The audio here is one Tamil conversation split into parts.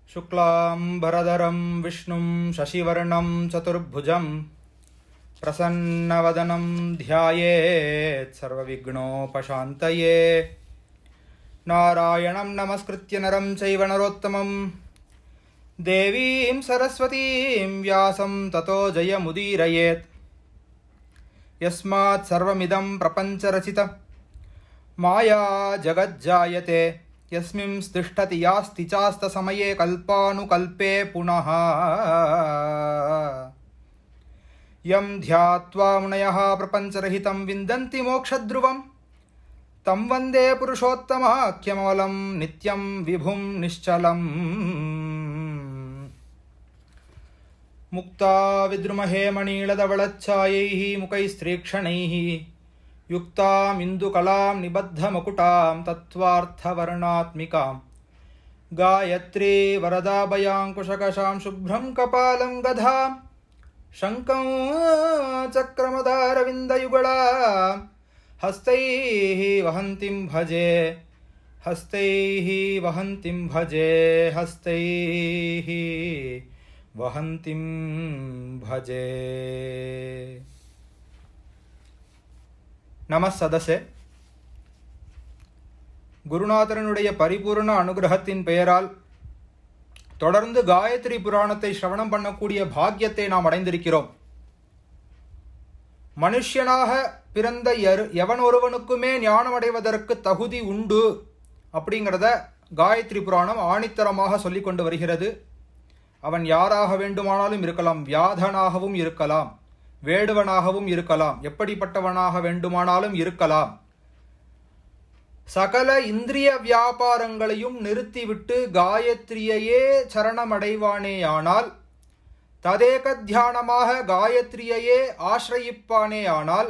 शुक्लांबरधरं विष्णुं शशिवर्णं चतुर्भुजं प्रसन्नवदनं ध्यायेत् सर्वविघ्नोपशान्तये। नारायणं नमस्कृत्य नरं चैव नरोत्तमं देवीं सरस्वतीं व्यासं ततो जयमुदीरयेत्। यस्मात् सर्वमिदं प्रपञ्चरचितं माया जगज्जायते यस्मिन् तिष्ठति यास्ति चास्तसमये कल्पानुकल्पे पुनः। यं ध्यात्वा मुनयः प्रपञ्चरहितं विन्दन्ति मोक्षध्रुवं तं वन्दे पुरुषोत्तमाख्यमलं नित्यं विभुं निश्चलम्। मुक्ता विद्रुमहे मणिलधवळच्छायैः मुखैस्त्रीक्षणैः युक्ताम् इन्दुकलां निबद्धमकुटां तत्त्वार्थवर्णात्मिकां गायत्री वरदाभयाङ्कुशकशां शुभ्रं कपालं गदां शङ्खं चक्रमदारविन्दयुगळां हस्तैः वहन्तीं भजे हस्तैः वहन्तीं भजे हस्तैः वहन्तीं भजे। நமசதசே. குருநாதரனுடைய பரிபூர்ண அனுகிரகத்தின் பெயரால் தொடர்ந்து காயத்ரி புராணத்தை சிரவணம் பண்ணக்கூடிய பாக்கியத்தை நாம் அடைந்திருக்கிறோம். மனுஷனாக பிறந்த எவன் ஒருவனுக்குமே ஞானம் அடைவதற்கு தகுதி உண்டு அப்படிங்கிறத காயத்ரி புராணம் ஆணித்தரமாக சொல்லிக் கொண்டு வருகிறது. அவன் யாராக வேண்டுமானாலும் இருக்கலாம், வியாதனாகவும் இருக்கலாம், வேடுவனாகவும் இருக்கலாம், எப்படிப்பட்டவனாக வேண்டுமானாலும் இருக்கலாம். சகல இந்திரிய வியாபாரங்களையும் நிறுத்திவிட்டு காயத்ரியையே சரணமடைவானேயானால், ததேக தியானமாக காயத்ரியையே ஆசிரயிப்பானேயானால்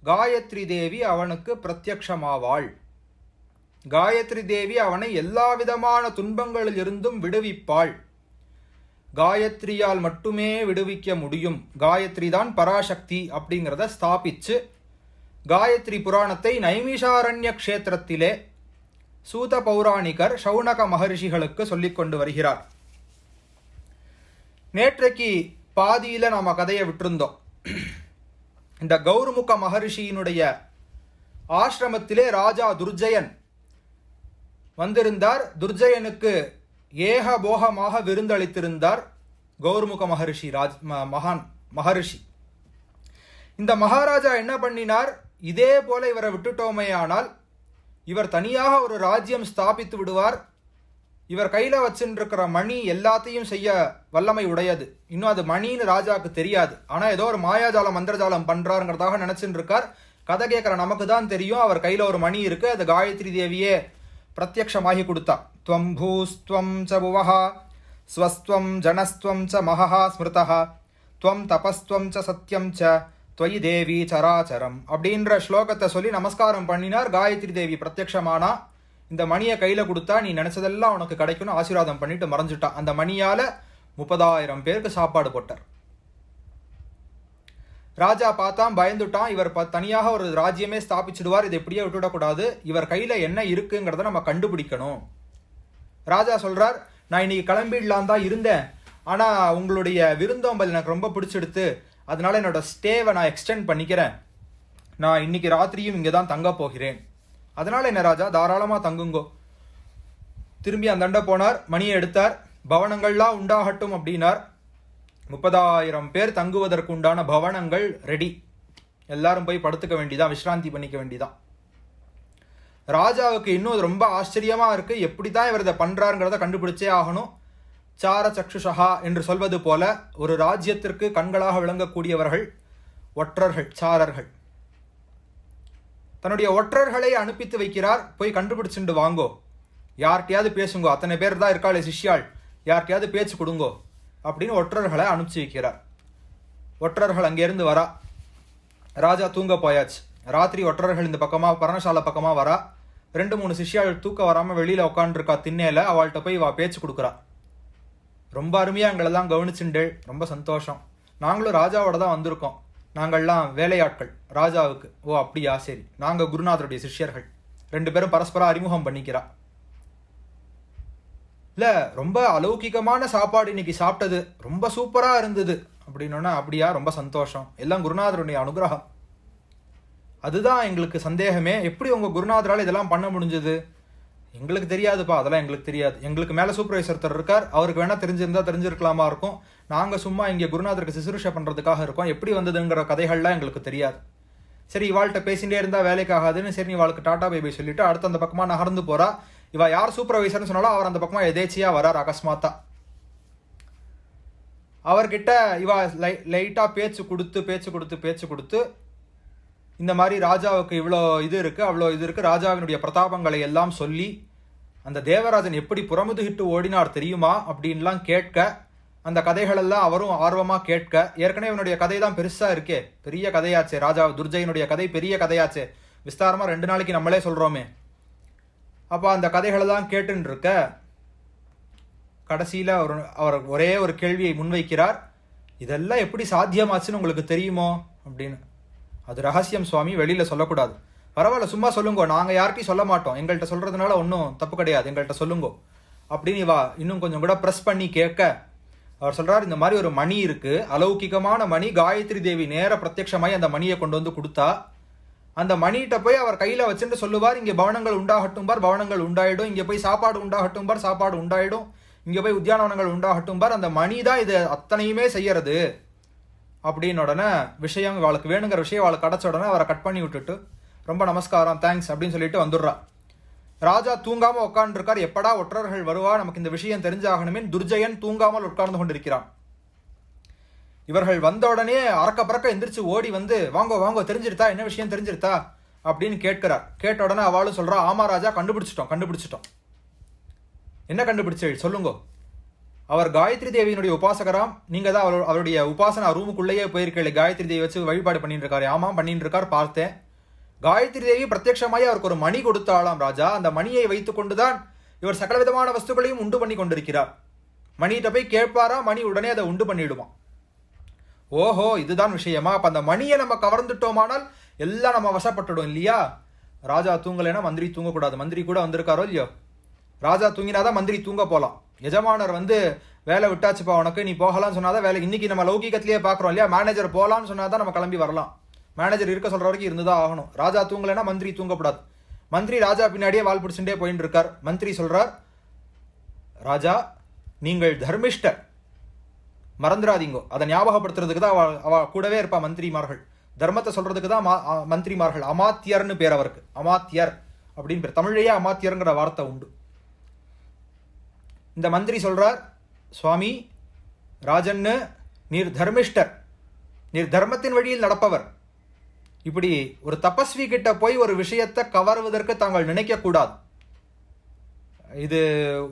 காயத்ரி தேவி அவனுக்கு பிரத்யக்ஷமாவாள். காயத்ரி தேவி அவனை எல்லா விதமான துன்பங்களில் இருந்தும் விடுவிப்பாள். காயத்ரியால் மட்டுமே விடுவிக்க முடியும். காயத்ரி தான் பராசக்தி அப்படிங்கிறத ஸ்தாபிச்சு காயத்ரி புராணத்தை நைமிஷாரண்ய க்ஷேத்திரத்திலே சூத பௌராணிகர் சௌனக மகரிஷிகளுக்கு சொல்லிக் கொண்டு வருகிறார். நேற்றைக்கு பாதியில நாம கதையை விட்டிருந்தோம். இந்த கௌர்முக மகரிஷியினுடைய ஆசிரமத்திலே ராஜா துர்ஜயன் வந்திருந்தார். துர்ஜயனுக்கு ஏகபோகமாக விருந்தளித்திருந்தார் கௌர்முக மகரிஷி, மகான் மகரிஷி. இந்த மகாராஜா என்ன பண்ணினார், இதே போல இவரை விட்டுட்டோமே ஆனால் இவர் தனியாக ஒரு ராஜ்யம் ஸ்தாபித்து விடுவார். இவர் கையில் வச்சுருக்கிற மணி எல்லாத்தையும் செய்ய வல்லமை உடையது. இன்னும் அது மணின்னு ராஜாவுக்கு தெரியாது. ஆனால் ஏதோ ஒரு மாயாஜாலம் மந்திரஜாலம் பண்ணுறாருங்கிறதாக நினச்சின்னு இருக்கார். கதை கேட்குற நமக்கு தான் தெரியும் அவர் கையில் ஒரு மணி இருக்குது. அது காயத்ரி தேவியே பிரத்யக்ஷமாகி கொடுத்தா. துவம் பூஸ்துவம் ச புவஹ ஸ்வஸ்துவம் ஜனஸ்துவம் ச மஹஹ ஸ்மிருதஹ துவம் தபஸ்துவம் ச சத்யம் ச துவயி தேவி சராச்சரம் அப்படின்ற ஸ்லோகத்தை சொல்லி நமஸ்காரம் பண்ணினார். காயத்ரி தேவி பிரத்யக்ஷமானா. இந்த மணியை கையில் கொடுத்தா நீ நினைச்சதெல்லாம் உனக்கு கிடைக்கும்னு ஆசீர்வாதம் பண்ணிட்டு மறைஞ்சிட்டான். அந்த மணியால் 30,000 பேருக்கு சாப்பாடு போட்டார். ராஜா பார்த்தான், பயந்துட்டான். இவர் தனியாக ஒரு ராஜ்யமே ஸ்தாபிச்சிடுவார், இதை எப்படியே விட்டுவிடக்கூடாது, இவர் கையில் என்ன இருக்குங்கிறத நம்ம கண்டுபிடிக்கணும். ராஜா சொல்றார், நான் இன்னைக்கு கிளம்பிடலாம் தான் இருந்தேன், ஆனால் உங்களுடைய விருந்தோம்பல் எனக்கு ரொம்ப பிடிச்சிடுத்து, அதனால என்னோட ஸ்டேவை நான் எக்ஸ்டெண்ட் பண்ணிக்கிறேன். நான் இன்னைக்கு ராத்திரியும் இங்கே தான் தங்க போகிறேன். அதனால என்ன ராஜா, தாராளமாக தங்குங்கோ. திரும்பி அந்தாண்ட போனார், மணியை எடுத்தார், பவனங்கள்லாம் உண்டாகட்டும் அப்படின்னார். 30,000 பேர் தங்குவதற்கு உண்டான பவனங்கள் ரெடி. எல்லாரும் போய் படுத்துக்க வேண்டிதான், விஸ்ராந்தி பண்ணிக்க வேண்டிதான். ராஜாவுக்கு இன்னும் ரொம்ப ஆச்சரியமா இருக்கு, எப்படி தான் இவர் இதை பண்றாருங்கிறத கண்டுபிடிச்சே ஆகணும். சார சக்ஷுஷா என்று சொல்வது போல ஒரு ராஜ்யத்திற்கு கண்களாக விளங்கக்கூடியவர்கள் ஒற்றர்கள், சாரர்கள். தன்னுடைய ஒற்றர்களை அனுப்பித்து வைக்கிறார், போய் கண்டுபிடிச்சுட்டு வாங்கோ, யார்கிட்டையாவது பேசுங்கோ, அத்தனை பேர் தான் இருக்காளே சிஷ்யாள், யார்கிட்டையாவது பேச்சு கொடுங்கோ அப்படின்னு ஒற்றர்களை அனுப்பிச்சு வைக்கிறார். ஒற்றர்கள் அங்கேருந்து வரா. ராஜா தூங்க போயாச்சு. ராத்திரி ஒற்றர்கள் இந்த பக்கமாக பர்ணசாலை பக்கமாக வரா. 2-3 சிஷ்யாள் தூக்க வராமல் வெளியில் உட்காந்துருக்கா திண்ணையில். அவள்கிட்ட போய் பேச்சு கொடுக்குறா. ரொம்ப அருமையாக எங்களெல்லாம் கவனிச்சுண்டேள், ரொம்ப சந்தோஷம், நாங்களும் ராஜாவோட தான் வந்திருக்கோம், நாங்கள்லாம் வேலையாட்கள் ராஜாவுக்கு. ஓ அப்படியா, சரி, நாங்கள் குருநாதருடைய சிஷ்யர்கள். 2 பேரும் பரஸ்பரம் அறிமுகம் பண்ணிக்கிறா. இல்லை ரொம்ப அலௌகிகமான சாப்பாடு இன்னைக்கு சாப்பிட்டது, ரொம்ப சூப்பராக இருந்தது அப்படின்னா, அப்படியா, ரொம்ப சந்தோஷம், எல்லாம் குருநாதருடைய அனுகிரகம். அதுதான் எங்களுக்கு சந்தேகமே, எப்படி உங்கள் குருநாதரால் இதெல்லாம் பண்ண முடிஞ்சது? எங்களுக்கு தெரியாதுப்பா, அதெல்லாம் எங்களுக்கு தெரியாது. எங்களுக்கு மேலே சூப்பர்வைசர் இருக்கார், அவருக்கு வேணால் தெரிஞ்சிருந்தா தெரிஞ்சிருக்கலாமா இருக்கும். நாங்கள் சும்மா இங்கே குருநாதருக்கு சிசுருஷை பண்ணுறதுக்காக இருக்கோம், எப்படி வந்ததுங்கிற கதைகள்லாம் எங்களுக்கு தெரியாது. சரி, இவாள்கிட்ட பேசிகிட்டே இருந்தால் வேலைக்கு ஆகாதுன்னு சரி இவாளுக்கு டாட்டா பை சொல்லிட்டு அடுத்து அந்த பக்கமாக நகர்ந்து போகிறா. இவ யார் சூப்பர்வைசர்னு சொன்னாலும் அவர் அந்த பக்கமாக எதேச்சியாக வரார் அகஸ்மாத்தா. அவர்கிட்ட இவா லைட்டாக பேச்சு கொடுத்து இந்த மாதிரி ராஜாவுக்கு இவ்வளோ இது இருக்குது, அவ்வளோ இது இருக்குது, ராஜாவினுடைய பிரதாபங்களை எல்லாம் சொல்லி அந்த தேவராஜன் எப்படி புறமுதுகிட்டு ஓடினார் தெரியுமா அப்படின்லாம் கேட்க, அந்த கதைகளெல்லாம் அவரும் ஆர்வமாக கேட்க, ஏற்கனவே இவனுடைய கதை தான் பெருசாக இருக்கே, பெரிய கதையாச்சே, ராஜா துர்ஜயனுடைய கதை பெரிய கதையாச்சே, விஸ்தாரமாக 2 நாளைக்கு நம்மளே சொல்கிறோமே. அப்போ அந்த கதைகளெல்லாம் கேட்டுன்னு இருக்க கடைசியில் அவர் ஒரே ஒரு கேள்வியை முன்வைக்கிறார். இதெல்லாம் எப்படி சாத்தியமாச்சுன்னு உங்களுக்கு தெரியுமோ அப்படின்னு. அது ரகசியம் சுவாமி, வெளியில் சொல்லக்கூடாது. பரவாயில்ல, சும்மா சொல்லுங்கோ, நாங்கள் யார்கிட்டையும் சொல்ல மாட்டோம், எங்கள்கிட்ட சொல்கிறதுனால ஒன்றும் தப்பு கிடையாது, எங்கள்கிட்ட சொல்லுங்கோ அப்படின்னு இவா இன்னும் கொஞ்சம் கூட ப்ரெஸ் பண்ணி கேட்க, அவர் சொல்கிறார், இந்த மாதிரி ஒரு மணி இருக்குது, அலௌகிகமான மணி, காயத்ரி தேவி நேர பிரத்யட்சமாய் அந்த மணியை கொண்டு வந்து கொடுத்தா, அந்த மணிகிட்ட போய் அவர் கையில் வச்சுட்டு சொல்லுவார், இங்கே பவனங்கள் உண்டாகட்டும் பார், பவனங்கள் உண்டாயிடும், இங்கே போய் சாப்பாடு உண்டாகட்டும் பார், சாப்பாடு உண்டாயிடும், இங்கே போய் உத்தியானவனங்கள் உண்டாகட்டும் பார், அந்த மணி தான் இது அத்தனையுமே செய்யறது அப்படின்னு. உடனே விஷயம் அவளுக்கு வேணுங்கிற விஷயம் அவளுக்கு கிடச்ச உடனே அவரை கட் பண்ணி விட்டுட்டு ரொம்ப நமஸ்காரம், தேங்க்ஸ் அப்படின்னு சொல்லிட்டு வந்துடுறா. ராஜா தூங்காமல் உட்கார்ந்துருக்கார், எப்படா ஒற்றர்கள் வருவா, நமக்கு இந்த விஷயம் தெரிஞ்சாகணுமே. துர்ஜயன் தூங்காமல் உட்கார்ந்து கொண்டிருக்கிறான். இவர்கள் வந்த உடனே அறக்க பறக்க எந்திரிச்சு ஓடி வந்து, வாங்கோ தெரிஞ்சிருத்தா, என்ன விஷயம் தெரிஞ்சிருத்தா அப்படின்னு கேட்கிறார். கேட்ட உடனே அவளும் சொல்றா, ஆமா ராஜா, கண்டுபிடிச்சிட்டோம். என்ன கண்டுபிடிச்சீள் சொல்லுங்கோ. அவர் காயத்ரி தேவியினுடைய உபாசகராம், நீங்க தான் அவருடைய உபாசனா ரூமுக்குள்ளேயே போயிருக்கீங்க, காயத்ரி தேவி வச்சு வழிபாடு பண்ணிட்டு இருக்காரு. ஆமாம் பண்ணிட்டு இருக்கார், பார்த்தேன். காயத்ரி தேவி பிரத்யட்சமாய் அவருக்கு ஒரு மணி கொடுத்தாளாம் ராஜா. அந்த மணியை வைத்துக் கொண்டுதான் இவர் சகல விதமான வஸ்துக்களையும் உண்டு பண்ணி கொண்டிருக்கிறார். மணிகிட்ட போய் கேட்பாரா, மணி உடனே அதை உண்டு பண்ணிடுவான். ஓஹோ, இதுதான் விஷயமா? அப்ப அந்த மணியை நம்ம கவர்ந்துட்டோமானால் எல்லாம் நம்ம வசப்பட்டுடும் இல்லையா? ராஜா தூங்கலைன்னா மந்திரி தூங்கக்கூடாது. மந்திரி கூட வந்திருக்காரோ இல்லையோ, ராஜா தூங்கினாதான் மந்திரி தூங்க போகலாம். எஜமானர் வேலை விட்டாச்சுப்பா உனக்கு, நீ போகலான்னு சொன்னாதான் வேலை. இன்னைக்கு நம்ம லௌகிகத்திலேயே பார்க்குறோம் இல்லையா, மேனேஜர் போகலான்னு சொன்னாதான் நம்ம கிளம்பி வரலாம். மேனேஜர் இருக்க சொல்ற வரைக்கும் இருந்துதான் ஆகணும். ராஜா தூங்கலைன்னா மந்திரி தூங்கக்கூடாது. மந்திரி ராஜா பின்னாடியே வால் பிடிச்சுட்டே போயின்னு இருக்கார். மந்திரி சொல்றார், ராஜா நீங்கள் தர்மிஷ்டர், மறந்துடாதீங்கோ. அதை ஞாபகப்படுத்துறதுக்கு தான் அவ கூடவே இருப்பா மந்திரிமார்கள். தர்மத்தை சொல்றதுக்கு தான் மந்திரிமார்கள். அமாத்தியர்னு பேர் அவருக்கு, அமாத்தியர் அப்படின்னு பேர். தமிழையே அமாத்தியர்ங்கிற வார்த்தை உண்டு. இந்த மந்திரி சொல்றார், சுவாமி ராஜன்னு, நீர் தர்மிஷ்டர், நீர் தர்மத்தின் வழியில் நடப்பவர். இப்படி ஒரு தபஸ்வி கிட்ட போய் ஒரு விஷயத்தை கவர்வதற்கு தாங்கள் நினைக்க கூடாது. இது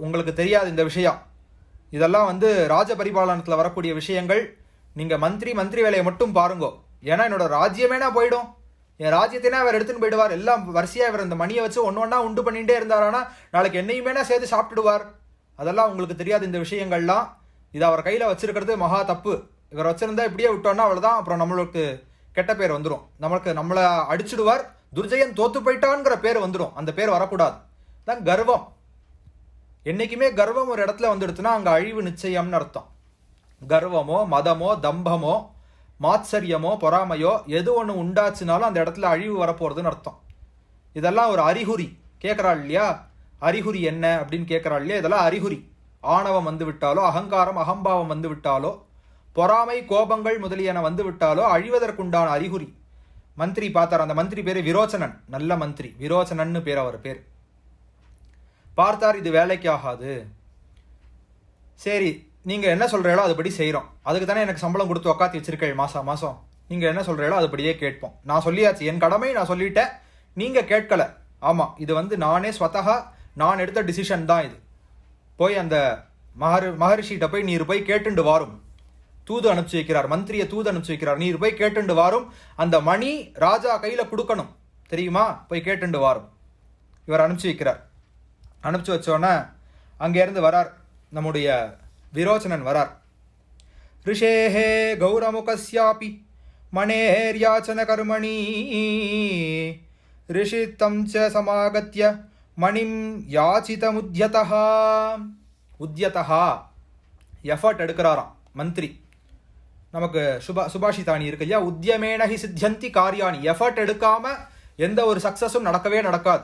உங்களுக்கு தெரியாது இந்த விஷயம். இதெல்லாம் ராஜ பரிபாலனத்தில் வரக்கூடிய விஷயங்கள். நீங்கள் மந்திரி வேலையை மட்டும் பாருங்கோ. ஏன்னா என்னோட ராஜ்யமேனா போயிடும், என் ராஜ்யத்தினா அவர் எடுத்துன்னு போயிடுவார். எல்லாம் வரிசையாக இவர் இந்த மணியை வச்சு ஒன்று உண்டு பண்ணிகிட்டே இருந்தாரானா நாளைக்கு என்னையுமேனா சேர்த்து சாப்பிட்டுடுவார். அதெல்லாம் உங்களுக்கு தெரியாது இந்த விஷயங்கள்லாம். இது அவர் கையில் வச்சிருக்கிறது மகா தப்பு. இவர் வச்சிருந்தா இப்படியே விட்டோன்னா அவ்வளோதான், அப்புறம் நம்மளுக்கு கெட்ட பேர் வந்துடும். நம்மளை அடிச்சுடுவார். துர்ஜயன் தோத்து போயிட்டான்ங்கிற பேர் வந்துடும். அந்த பேர் வரக்கூடாது. தான் கர்வம். என்னைக்குமே கர்வம் ஒரு இடத்துல வந்துடுத்துனா அங்கே அழிவு நிச்சயம்னு அர்த்தம். கர்வமோ மதமோ தம்பமோ மாத்சரியமோ பொறாமையோ எது ஒன்று உண்டாச்சுனாலும் அந்த இடத்துல அழிவு வரப்போகிறதுன்னு அர்த்தம். இதெல்லாம் ஒரு அறிகுறி. கேட்குறாள் இல்லையா, அறிகுறி என்ன அப்படின்னு கேட்குறாள் இல்லையா, இதெல்லாம் அறிகுறி. ஆணவம் வந்து விட்டாலோ, அகங்காரம் அகம்பாவம் வந்து விட்டாலோ, பொறாமை கோபங்கள் முதலியன வந்து விட்டாலோ அழிவதற்குண்டான அறிகுறி. மந்திரி பார்த்தார். அந்த மந்திரி பேர் விரோச்சனன், நல்ல மந்திரி, விரோச்சனன்னு பேர் அவர் பேர். பார்த்தார், இது வேலைக்கு ஆகாது. சரி, நீங்கள் என்ன சொல்கிறீங்களோ அதுபடி செய்கிறோம். அதுக்கு தானே எனக்கு சம்பளம் கொடுத்து உக்காத்தி வச்சிருக்கேன் மாதம். நீங்கள் என்ன சொல்கிறீங்களோ அதுபடியே கேட்போம். நான் சொல்லியாச்சு, என் கடமை நான் சொல்லிட்டேன், நீங்கள் கேட்கலை. ஆமாம், இது நானே ஸ்வத்தகா நான் எடுத்த டிசிஷன் தான் இது. போய் அந்த மகரிஷிகிட்ட போய் நீர் போய் கேட்டுண்டு வாரும். தூது அனுப்பிச்சு வைக்கிறார், மந்திரியை தூது அனுப்பிச்சு வைக்கிறார். நீர் போய் கேட்டுண்டு வாரும், அந்த மணி ராஜா கையில் கொடுக்கணும் தெரியுமா, போய் கேட்டுண்டு வாரும். இவர் அனுப்பிச்சு வைக்கிறார். அனுப்பிச்சு வச்சோன்னே அங்கேருந்து வரார் நம்முடைய விரோச்சனன் வரார். ரிஷேஹே கௌரமுகஸ்யாபி மணேர்யாச்சன கர்மணி ரிஷித்தம் ச சமாகத்ய மணிம் யாச்சிதமுத்யதஹ. உத்யதா, எஃபர்ட் எடுக்கிறாராம் மந்திரி. நமக்கு சுபாஷிதானி இருக்கு இல்லையா, உத்தியமேனஹி சித்தியந்தி காரியாணி. எஃபர்ட் எடுக்காம எந்த ஒரு சக்சஸும் நடக்கவே நடக்காது.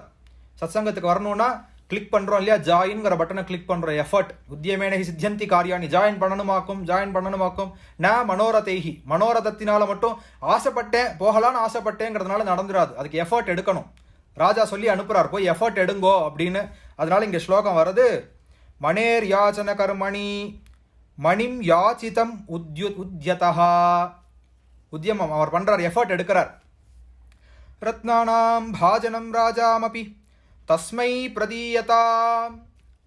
சத்சங்கத்துக்கு வரணும்னா கிளிக் பண்றோம் இல்லையா, ஜாயின்ங்கிற பட்டனை கிளிக் பண்றோம். எஃபர்ட் உத்தியமேனஹி சித்தியந்தி காரியாணி, ஜாயின் பண்ணணுமாக்கும். ந மனோரதைஹி, மனோரதத்தினால மட்டும் ஆசைப்பட்டேன் போகலான்னு ஆசைப்பட்டேங்கிறதுனால நடந்துடாது, அதுக்கு எஃபர்ட் எடுக்கணும். ராஜா சொல்லி அனுப்புறார், போய் எஃபர்ட் எடுங்கோ அப்படின்னு. அதனால இங்க ஸ்லோகம் வருது, மணேர் யாச்சன கர்மணி மணிம் யாச்சிதம் உத்யதா. உத்தியமம் அவர் பண்றார், எஃபர்ட் எடுக்கிறார். ரத்னானாம் பாஜனம் ராஜாமபி தஸ்மை பிரதீயதாம்,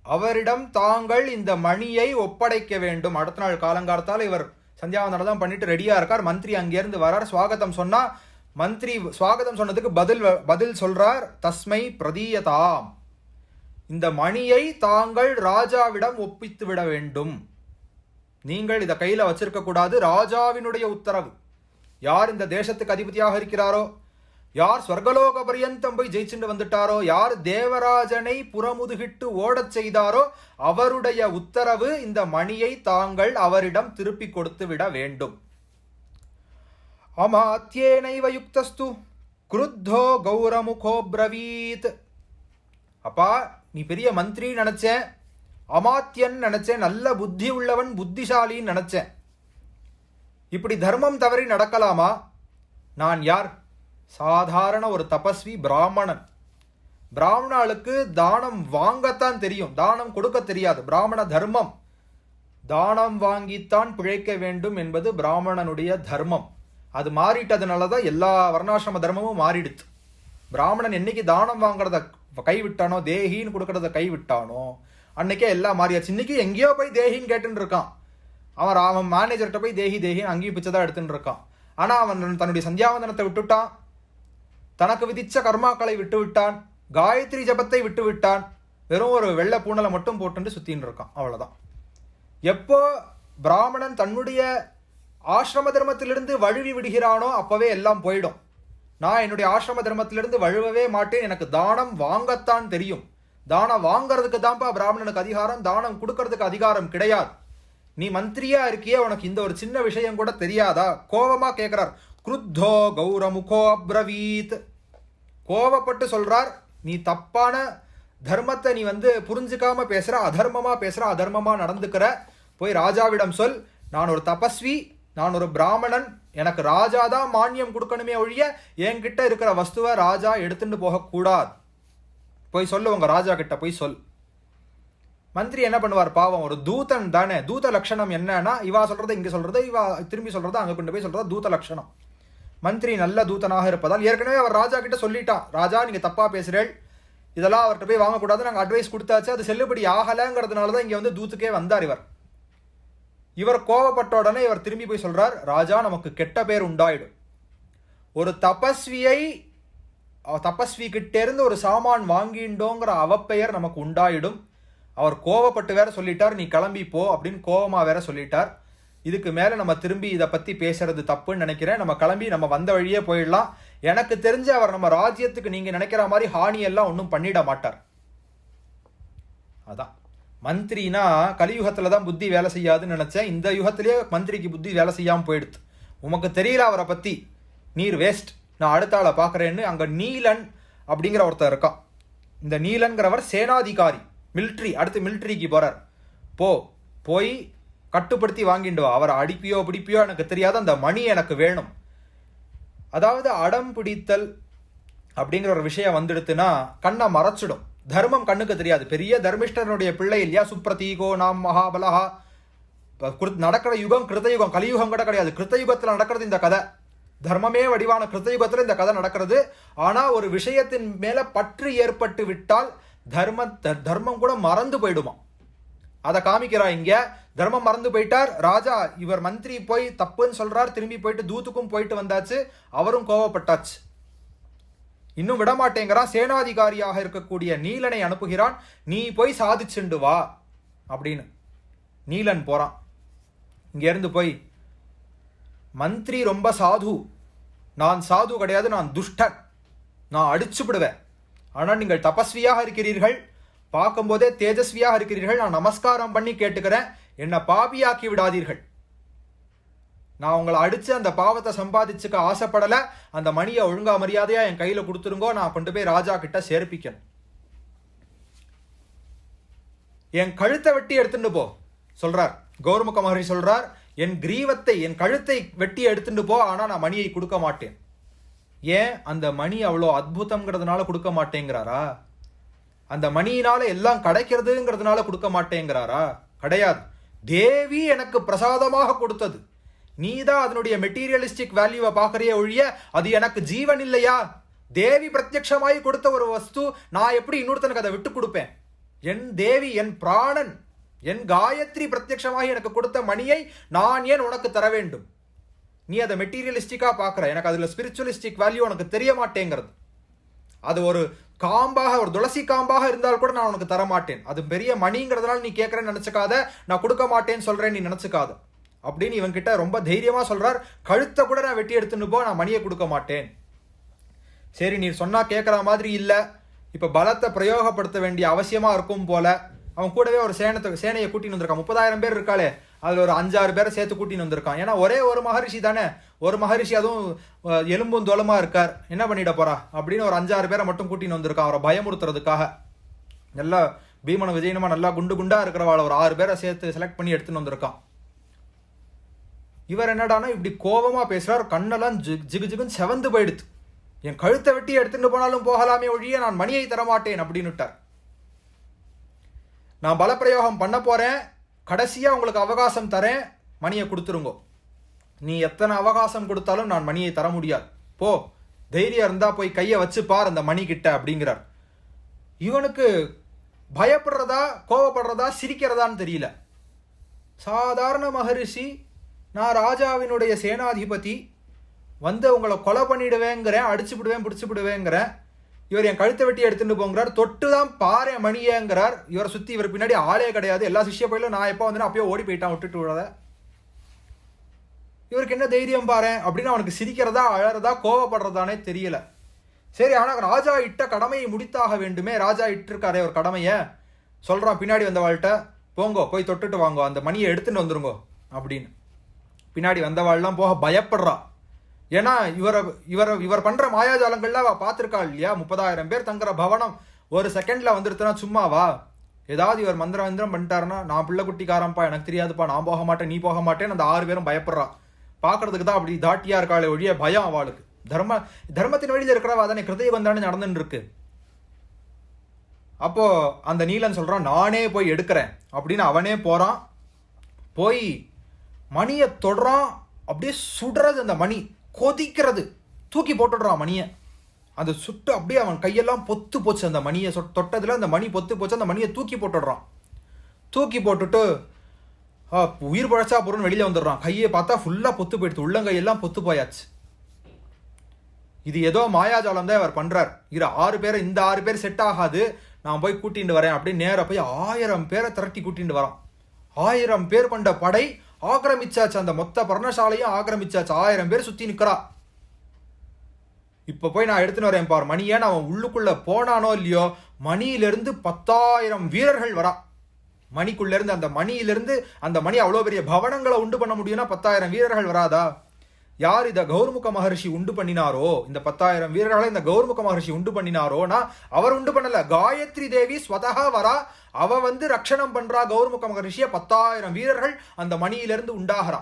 அவரிடம் தாங்கள் இந்த மணியை ஒப்படைக்க வேண்டும். அடுத்த நாள் காலங்காலத்தால் இவர் சந்தியாவந்தனம் தான் பண்ணிட்டு ரெடியா இருக்கார். மந்திரி அங்கிருந்து வரார், சுவாகத்தம் சொன்னா மந்திரி சுவாகத்தம் சொன்னதுக்கு பதில் சொல்றார், தஸ்மை பிரதீயதாம், இந்த மணியை தாங்கள் ராஜாவிடம் ஒப்பித்து விட வேண்டும். நீங்கள் இதை கையில வச்சிருக்க கூடாது, ராஜாவினுடைய உத்தரவு. யார் இந்த தேசத்துக்கு அதிபதியாக இருக்கிறாரோ, யார் ஸ்வர்கலோக பரியந்தம் போய் ஜெயிச்சுட்டு வந்துட்டாரோ, யார் தேவராஜனை புறமுதுகிட்டு ஓடச் செய்தாரோ அவருடைய உத்தரவு, இந்த மணியை தாங்கள் அவரிடம் திருப்பி கொடுத்து விட வேண்டும். அமாத்யேனைவ யுக்தஸ்து குருத்தோ கௌரமுகோ பிரவீத். அப்பா, நீ பெரிய மந்திரி நினைச்சேன், அமாத்தியன் நினைச்சேன், நல்ல புத்தி உள்ளவன் புத்திசாலின்னு நினைச்சேன். இப்படி தர்மம் தவறி நடக்கலாமா? நான் யார்? சாதாரண ஒரு தபஸ்வி பிராமணன். பிராமணாளுக்கு தானம் வாங்கத்தான் தெரியும், தானம் கொடுக்க தெரியாது. பிராமண தர்மம், தானம் வாங்கித்தான் பிழைக்க வேண்டும் என்பது பிராமணனுடைய தர்மம். அது மாறிட்டதுனால தான் எல்லா வர்ணாசிரம தர்மமும் மாறிடுச்சு. பிராமணன் என்னைக்கு தானம் வாங்குறத கைவிட்டானோ, தேகின்னு கொடுக்கறத கைவிட்டானோ, அன்னைக்கே எல்லாம் மாறியாச்சு. இன்னைக்கு எங்கேயோ போய் தேகின்னு கேட்டுன்னு இருக்கான். அவன் மேனேஜர்கிட்ட போய் தேகி அங்கேயும் பிச்சைதான் எடுத்துன்னு இருக்கான். ஆனா அவன் தன்னுடைய சந்தியாவந்தனத்தை விட்டுட்டான், தனக்கு விதிச்ச கர்மாக்களை விட்டு விட்டான், காயத்ரி ஜபத்தை விட்டு விட்டான், வெறும் ஒரு வெள்ளை பூனலை மட்டும் போட்டு சுத்தின்னு இருக்கான். அவ்வளவுதான். எப்போ பிராமணன் தன்னுடைய ஆசிரம தர்மத்திலிருந்து வழுவி விடுகிறானோ அப்பவே எல்லாம் போயிடும். நான் என்னுடைய ஆசிரம தர்மத்திலிருந்து வழுவவே மாட்டேன், எனக்கு தானம் வாங்கத்தான் தெரியும். தானம் வாங்கறதுக்கு தான்ப்பா பிராமணனுக்கு அதிகாரம், தானம் கொடுக்கறதுக்கு அதிகாரம் கிடையாது. நீ மந்திரியா இருக்கியே, உனக்கு இந்த ஒரு சின்ன விஷயம் கூட தெரியாதா? கோபமா கேட்கிறார். குருத்தோ கௌரமுகோ அப்ரவீத், கோபப்பட்டு சொல்றார், நீ தப்பான தர்மத்தை நீ புரிஞ்சுக்காம பேசுற, அதர்மமா பேசுற, அதர்மமா நடந்துக்கிற. போய் ராஜாவிடம் சொல், நான் ஒரு தபஸ்வி, நான் ஒரு பிராமணன், எனக்கு ராஜா தான் மானியம் கொடுக்கணுமே ஒழிய என்கிட்ட இருக்கிற வஸ்துவை ராஜா எடுத்துட்டு போகக்கூடாது. போய் சொல்லு, உங்க ராஜா கிட்ட போய் சொல். மந்திரி என்ன பண்ணுவார் பாவம், ஒரு தூதன் தானே. தூத லட்சணம் என்னன்னா, இவா சொல்றதை இங்க சொல்றது, இவா திரும்பி சொல்றதை அங்க கொண்டு போய் சொல்றது தூத லட்சணம். மந்திரி நல்ல தூதனாக இருப்பதால் ஏற்கனவே அவர் ராஜா கிட்ட சொல்லிட்டான், ராஜா நீங்க தப்பா பேசுறேள், இதெல்லாம் அவர்கிட்ட போய் வாங்கக்கூடாது, நாங்கள் அட்வைஸ் கொடுத்தாச்சு, அது செல்லுபடி ஆகலைங்கிறதுனால தான் இங்க தூத்துக்கே வந்தார் இவர். இவர் கோவப்பட்ட உடனே இவர் திரும்பி போய் சொல்றார், ராஜா நமக்கு கெட்ட பேர் உண்டாயிடும். ஒரு தபஸ்வி கிட்டே இருந்து ஒரு சாமான் வாங்கிண்டோங்கிற அவப்பெயர் நமக்கு உண்டாயிடும். அவர் கோவப்பட்டு வேற சொல்லிட்டார், நீ கிளம்பி போ அப்படின்னு கோவமா வேற சொல்லிட்டார். இதுக்கு மேல நம்ம திரும்பி இதை பத்தி பேசுறது தப்புன்னு நினைக்கிறேன். நம்ம கிளம்பி நம்ம வந்த வழியே போயிடலாம். எனக்கு தெரிஞ்சு அவர் நம்ம ராஜ்யத்துக்கு நீங்க நினைக்கிற மாதிரி ஹானி எல்லாம் ஒன்றும் பண்ணிட மாட்டார். அதான் மந்திரினா கலியுகத்துல தான் புத்தி வேலை செய்யாதுன்னு நினைச்சேன். இந்த யுகத்திலேயே மந்திரிக்கு புத்தி வேலை செய்யாம போயிடுது. உமக்கு தெரியல அவரை பத்தி, நீர் வேஸ்ட், நான் அடுத்த ஆளை பாக்குறேன்னு அங்க நீலன் அப்படிங்கிற ஒருத்தர் இருக்கான். இந்த நீலன்கிறவர் சேனாதிகாரி, மிலிட்ரி, அடுத்து மிலிட்ரிக்கு போறார். போய் கட்டுப்படுத்தி வாங்கிட்டு வா, அவரை அடிப்பியோ பிடிப்பியோ எனக்கு தெரியாது, அந்த மணி எனக்கு வேணும். அதாவது அடம் பிடித்தல் அப்படிங்கிற ஒரு விஷயம் வந்துடுத்துன்னா கண்ணை மறைச்சிடும். தர்மம் கண்ணுக்கு தெரியாது. பெரிய தர்மிஷ்டனுடைய பிள்ளை இல்லையா சுப்ரதீகோ நாம் மகாபலஹா. நடக்கிற யுகம் கிருத்தயுகம், கலியுகம் கூட கிடையாது. கிருத்தயுகத்தில் நடக்கிறது இந்த கதை. தர்மமே வடிவான கிருத்தயுகத்தில் இந்த கதை நடக்கிறது. ஆனா ஒரு விஷயத்தின் மேல பற்று ஏற்பட்டு விட்டால் தர்மம் கூட மறந்து போயிடுமா. அதை காமிக்கிறா இங்க. தர்மம் மறந்து போயிட்டார் ராஜா. இவர் மந்திரி போய் தப்புன்னு சொல்றார், திரும்பி போயிட்டு தூத்துக்கும் போயிட்டு வந்தாச்சு, அவரும் கோவப்பட்டாச்சு. இன்னும் விடமாட்டேங்கிறான். சேனாதிகாரியாக இருக்கக்கூடிய நீலனை அனுப்புகிறான், நீ போய் சாதிச்சுண்டு வா அப்படின்னு. நீலன் போறான். இங்க இருந்து போய், மந்திரி ரொம்ப சாது, நான் சாது கிடையாது, நான் துஷ்டன், நான் அடிச்சு விடுவேன். ஆனால் நீங்கள் தபஸ்வியாக இருக்கிறீர்கள், பார்க்கும்போதே தேஜஸ்வியாக இருக்கிறீர்கள், நான் நமஸ்காரம் பண்ணி கேட்டுக்கிறேன், என்னை பாபியாக்கி விடாதீர்கள். நான் உங்களை அடிச்சு அந்த பாவத்தை சம்பாதிச்சுக்க ஆசைப்படலை. அந்த மணியை ஒழுங்கா மரியாதையா என் கையில கொடுத்துருங்கோ, நான் கொண்டு போய் ராஜா கிட்ட சேர்ப்பிக்கணும். என் கழுத்தை வெட்டி எடுத்துட்டு போ சொல்றார் கௌரமுக மகரிஷி. சொல்றார், என் கிரீவத்தை, என் கழுத்தை வெட்டி எடுத்துட்டு போ, ஆனா நான் மணியை கொடுக்க மாட்டேன். ஏன்? அந்த மணி அவ்வளோ அத்புதம்ங்கிறதுனால கொடுக்க மாட்டேங்கிறாரா? அந்த மணியினால எல்லாம் கிடைக்கிறதுங்கிறதுனால கொடுக்க மாட்டேங்கிறாரா? கிடையாது. தேவி எனக்கு பிரசாதமாக கொடுத்தது, நீதான் அதனுடைய மெட்டீரியலிஸ்டிக் வேல்யூவை பார்க்கறிய ஒழிய அது எனக்கு ஜீவன் இல்லையா? தேவி பிரத்யட்சமாய் கொடுத்த ஒரு வஸ்து நான் எப்படி இன்னொருத்தனுக்கு அதை விட்டு கொடுப்பேன்? என் தேவி, என் பிராணன், என் காயத்ரி பிரத்யட்சமாகி எனக்கு கொடுத்த மணியை நான் ஏன் உனக்கு தர வேண்டும்? நீ அதை மெட்டீரியலிஸ்டிக்கா பார்க்குற, எனக்கு அதில் ஸ்பிரிச்சுவலிஸ்டிக் வேல்யூ உனக்கு தெரிய மாட்டேங்கிறது. அது ஒரு காம்பாக, ஒரு துளசி காம்பாக இருந்தால் கூட நான் உனக்கு தர மாட்டேன். அது பெரிய மணிங்கிறதுனால நீ கேட்குறேன்னு நினச்சிக்காத, நான் கொடுக்க மாட்டேன்னு சொல்கிறேன் நீ நினச்சிக்காத அப்படின்னு இவன்கிட்ட ரொம்ப தைரியமாக சொல்கிறார். கழுத்தை கூட நான் வெட்டி எடுத்துன்னு போ, நான் மணியை கொடுக்க மாட்டேன். சரி, நீ சொன்னால் கேட்குற மாதிரி இல்லை, இப்போ பலத்தை பிரயோகப்படுத்த வேண்டிய அவசியமாக இருக்கும் போல. அவன் கூடவே ஒரு சேனையை கூட்டின்னு வந்திருக்கான். 30,000 பேர் இருக்காளே, அதில் ஒரு 5-6 பேரை சேர்த்து கூட்டின்னு வந்திருக்கான். ஏன்னா ஒரே ஒரு மகரிஷி தானே, ஒரு மகரிஷி, அதுவும் எலும்பும் தோலமாக இருக்கார், என்ன பண்ணிட போறா அப்படின்னு ஒரு 5-6 பேரை மட்டும் கூட்டின்னு வந்திருக்கான் அவரை பயமுறுத்துறதுக்காக. நல்லா பீமன விஜயனமா நல்லா குண்டு குண்டா இருக்கிறவாள் ஒரு 6 பேரை சேர்த்து செலக்ட் பண்ணி எடுத்துன்னு வந்திருக்கான். இவர் என்னடானா இப்படி கோபமா பேசுறார், கண்ணெல்லாம் ஜிகு ஜிகுன்னு செவந்து போயிடுது. என் கழுத்தை வெட்டி எடுத்துட்டு போனாலும் போகலாமே ஒழிய நான் மணியை தரமாட்டேன் அப்படின்னுட்டார். நான் பலப்பிரயோகம் பண்ண போறேன், கடைசியா உங்களுக்கு அவகாசம் தரேன், மணியை கொடுத்துருங்கோ. நீ எத்தனை அவகாசம் கொடுத்தாலும் நான் மணியை தர முடியாது, போ, தைரியம் இருந்தா போய் கையை வச்சு பார் அந்த மணி கிட்ட அப்படிங்கிறார். இவனுக்கு பயப்படுறதா கோவப்படுறதா சிரிக்கிறதான்னு தெரியல. சாதாரண மகரிஷி, நான் ராஜாவினுடைய சேனாதிபதி, வந்து உங்களை கொலை பண்ணிடுவேங்கிறேன், அடிச்சு விடுவேன், பிடிச்சு விடுவேங்கிறேன். இவர் என் கழுத்தை வெட்டி எடுத்துட்டு போங்கிறார், தொட்டு தான் பாரு மணியேங்கிறார். இவரை சுற்றி இவர் பின்னாடி ஆளே கிடையாது, எல்லா சிஷ்ய பயிலும் நான் எப்போ வந்து அப்பயே ஓடி போயிட்டான் விட்டுட்டு விடாத. இவருக்கு என்ன தைரியம் பாரு அப்படின்னு அவனுக்கு சிரிக்கிறதா அழறதா கோவப்படுறதானே தெரியல. சரி, ஆனால் ராஜா இட்ட கடமையை முடித்தாக வேண்டுமே. ராஜா இட்டிருக்காரே ஒரு கடமையை, சொல்கிறான் பின்னாடி வந்தவாள்கிட்ட, போங்கோ போய் தொட்டுட்டு வாங்கோ, அந்த மணியை எடுத்துட்டு வந்துருங்கோ அப்படின்னு. பின்னாடி வந்தவாள்லாம் போக பயப்படுறா. ஏன்னா இவர் பண்ற மாயாஜாலங்கள்லாம் பார்த்துருக்காள் இல்லையா? 30,000 பேர் தங்குற பவனம் ஒரு செகண்ட்ல வந்துருத்துனா சும்மாவா? ஏதாவது இவர் மந்திரம் பண்ணிட்டாருன்னா, நான் பிள்ளை குட்டிக்காரன்ப்பா, எனக்கு தெரியாதுப்பா, நான் போக மாட்டேன், நீ போக மாட்டேன்னு அந்த 6 பேரும் பயப்படுறா. பார்க்கறதுக்கு தான் அப்படி தாட்டியா இருக்காளே ஒழிய பயம் அவளுக்கு. தர்மத்தின் வழியில் இருக்கிறவா தானே, கிருதய வந்தானே நடந்துன்னு இருக்கு. அப்போ அந்த நீலன் சொல்றான், நானே போய் எடுக்கிறேன் அப்படின்னு அவனே போறான். போய் மணியை தொடுறான், அப்படியே சுடுறது, அந்த மணி கொதிக்கிறது, தூக்கி போட்டுடுறான் மணியை. அந்த சுட்டு அப்படியே அவன் கையெல்லாம் பொத்து போச்சு. அந்த மணியை தொட்டதுல அந்த மணி பொத்து போச்சு. அந்த மணியை தூக்கி போட்டுடுறான். தூக்கி போட்டுட்டு உயிர் பழச்சா பொருள்னு வெளியில வந்துடுறான். கையை பார்த்தா ஃபுல்லா பொத்து போயிடுது, உள்ளங்கையெல்லாம் பொத்து போயாச்சு. இது ஏதோ மாயாஜாலம் தான் அவர் பண்றார். இது 6 பேரை, இந்த 6 பேர் செட் ஆகாது, நான் போய் கூட்டிட்டு வரேன் அப்படின்னு நேர போய் 1000 பேரை திரட்டி கூட்டிட்டு வரான். 1000 பேர் கொண்ட படை ஆக்கிரமிச்சாச்சு, அந்த மொத்த பர்ணசாலையும் ஆக்கிரமிச்சாச்சு. 1000 பேர் சுத்தி நிக்கிறா. இப்ப போய் நான் எடுத்துன்னு வரேன் பார் மணியை. அவன் உள்ளுக்குள்ள போனானோ இல்லையோ, மணியிலிருந்து 10,000 வீரர்கள் வரா. மணிக்குள்ள இருந்து, அந்த மணியிலிருந்து, அந்த மணி அவ்வளவு பெரிய பவனங்களை உண்டு பண்ண முடியும்னா 10,000 வீரர்கள் வராதா? யார் இதை கௌர்முக மகர்ஷி உண்டு பண்ணினாரோ, இந்த 10,000 வீரர்களை இந்த கௌர்முக மகர்ஷி உண்டு பண்ணினாரோனா, அவர் உண்டு பண்ணல, காயத்ரி தேவி ஸ்வதகா வரா. அவ வந்து ரட்சணம் பண்றா கௌர்முக மகர்ஷிய. 10,000 வீரர்கள் அந்த மணியிலிருந்து உண்டாகிறா.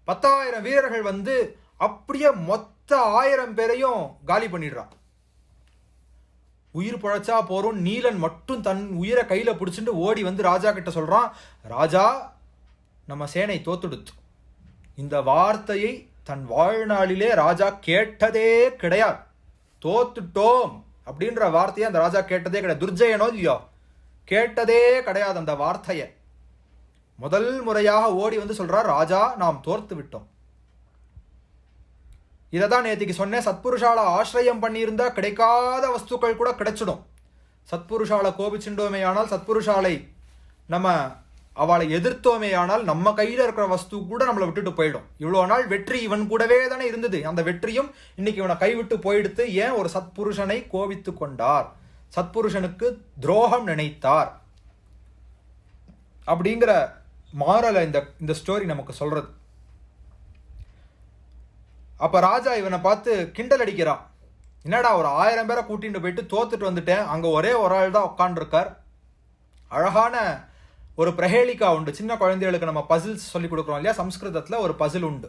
10,000 வீரர்கள் வந்து அப்படியே மொத்த 1000 பேரையும் காலி பண்ணிடுறா. உயிர் பழச்சா போறோம். நீலன் மட்டும் தன் உயிரை கையில பிடிச்சிட்டு ஓடி வந்து ராஜா கிட்ட சொல்றான், ராஜா, நம்ம சேனை தோத்துடுத்து. இந்த வார்த்தையை தன் வாழ்நாளிலே ராஜா கேட்டதே கிடையாது. தோத்துட்டோம் அப்படின்ற வார்த்தையை அந்த ராஜா கேட்டதே கிடையாது. துர்ஜயனோ இல்லையோ, கேட்டதே கிடையாது அந்த வார்த்தையை. முதல் முறையாக ஓடி வந்து சொல்றார், ராஜா, நாம் தோர்த்து விட்டோம். இதைதான் நேத்திக்கு சொன்னேன். சத்புருஷால ஆசிரியம் பண்ணியிருந்தா கிடைக்காத வஸ்துக்கள் கூட கிடைச்சிடும். சத்புருஷால கோபிச்சுண்டோமே ஆனால், சத்புருஷாலை நம்ம அவளை எதிர்த்தோமே ஆனால், நம்ம கையில இருக்கிற வஸ்து கூட நம்மளை விட்டுட்டு போயிடும். இவ்வளோ நாள் வெற்றி இவன் கூடவே தானே இருந்தது. அந்த வெற்றியும் இன்னைக்கு இவனை கைவிட்டு போயிடுத்து. ஏன்? ஒரு சத்புருஷனை கோபித்து கொண்டார். சத்புருஷனுக்கு துரோகம் நினைத்தார் அப்படிங்கிற மாறல இந்த ஸ்டோரி நமக்கு சொல்றது. அப்ப ராஜா இவனை பார்த்து கிண்டல் அடிக்கிறான். என்னடா ஒரு 1000 பேரை கூட்டிட்டு போயிட்டு தோத்துட்டு வந்துட்டேன், அங்க ஒரே ஒரு ஆள் தான் உட்காந்துருக்கார். அழகான ஒரு பிரஹேளிகா உண்டு. சின்ன குழந்தைகளுக்கு நம்ம பசில்ஸ் சொல்லி கொடுக்குறோம் இல்லையா, சம்ஸ்கிருதத்துல ஒரு பசில் உண்டு.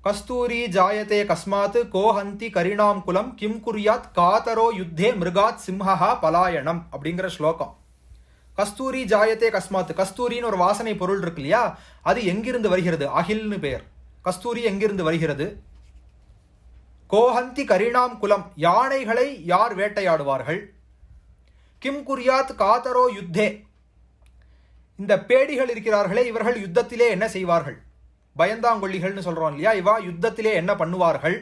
கஸ்தூரி ஜாயதே கஸ்மாத் கோஹந்தி கரிணாம் குலம் கிம் குரியாத் காதரோ யுத்தே மிருகாத் சிம்ஹா பலாயனம் அப்படிங்கிற ஸ்லோகம். கஸ்தூரி ஜாயத்தே கஸ்மாத், கஸ்தூரின்னு ஒரு வாசனை பொருள் இருக்கு இல்லையா, அது எங்கிருந்து வருகிறது? அகில்னு பெயர். கஸ்தூரி எங்கிருந்து வருகிறது? கோஹந்தி கரிணாம் குலம், யானைகளை யார் வேட்டையாடுவார்கள்? கிம் குரியாத் காதரோ யுத்தே, இந்த பேடிகள் இருக்கிறார்களே இவர்கள் யுத்தத்திலே என்ன செய்வார்கள்? பயந்தாங்கொள்ளிகள்னு சொல்றோம் இல்லையா, இவா யுத்தத்திலே என்ன பண்ணுவார்கள்?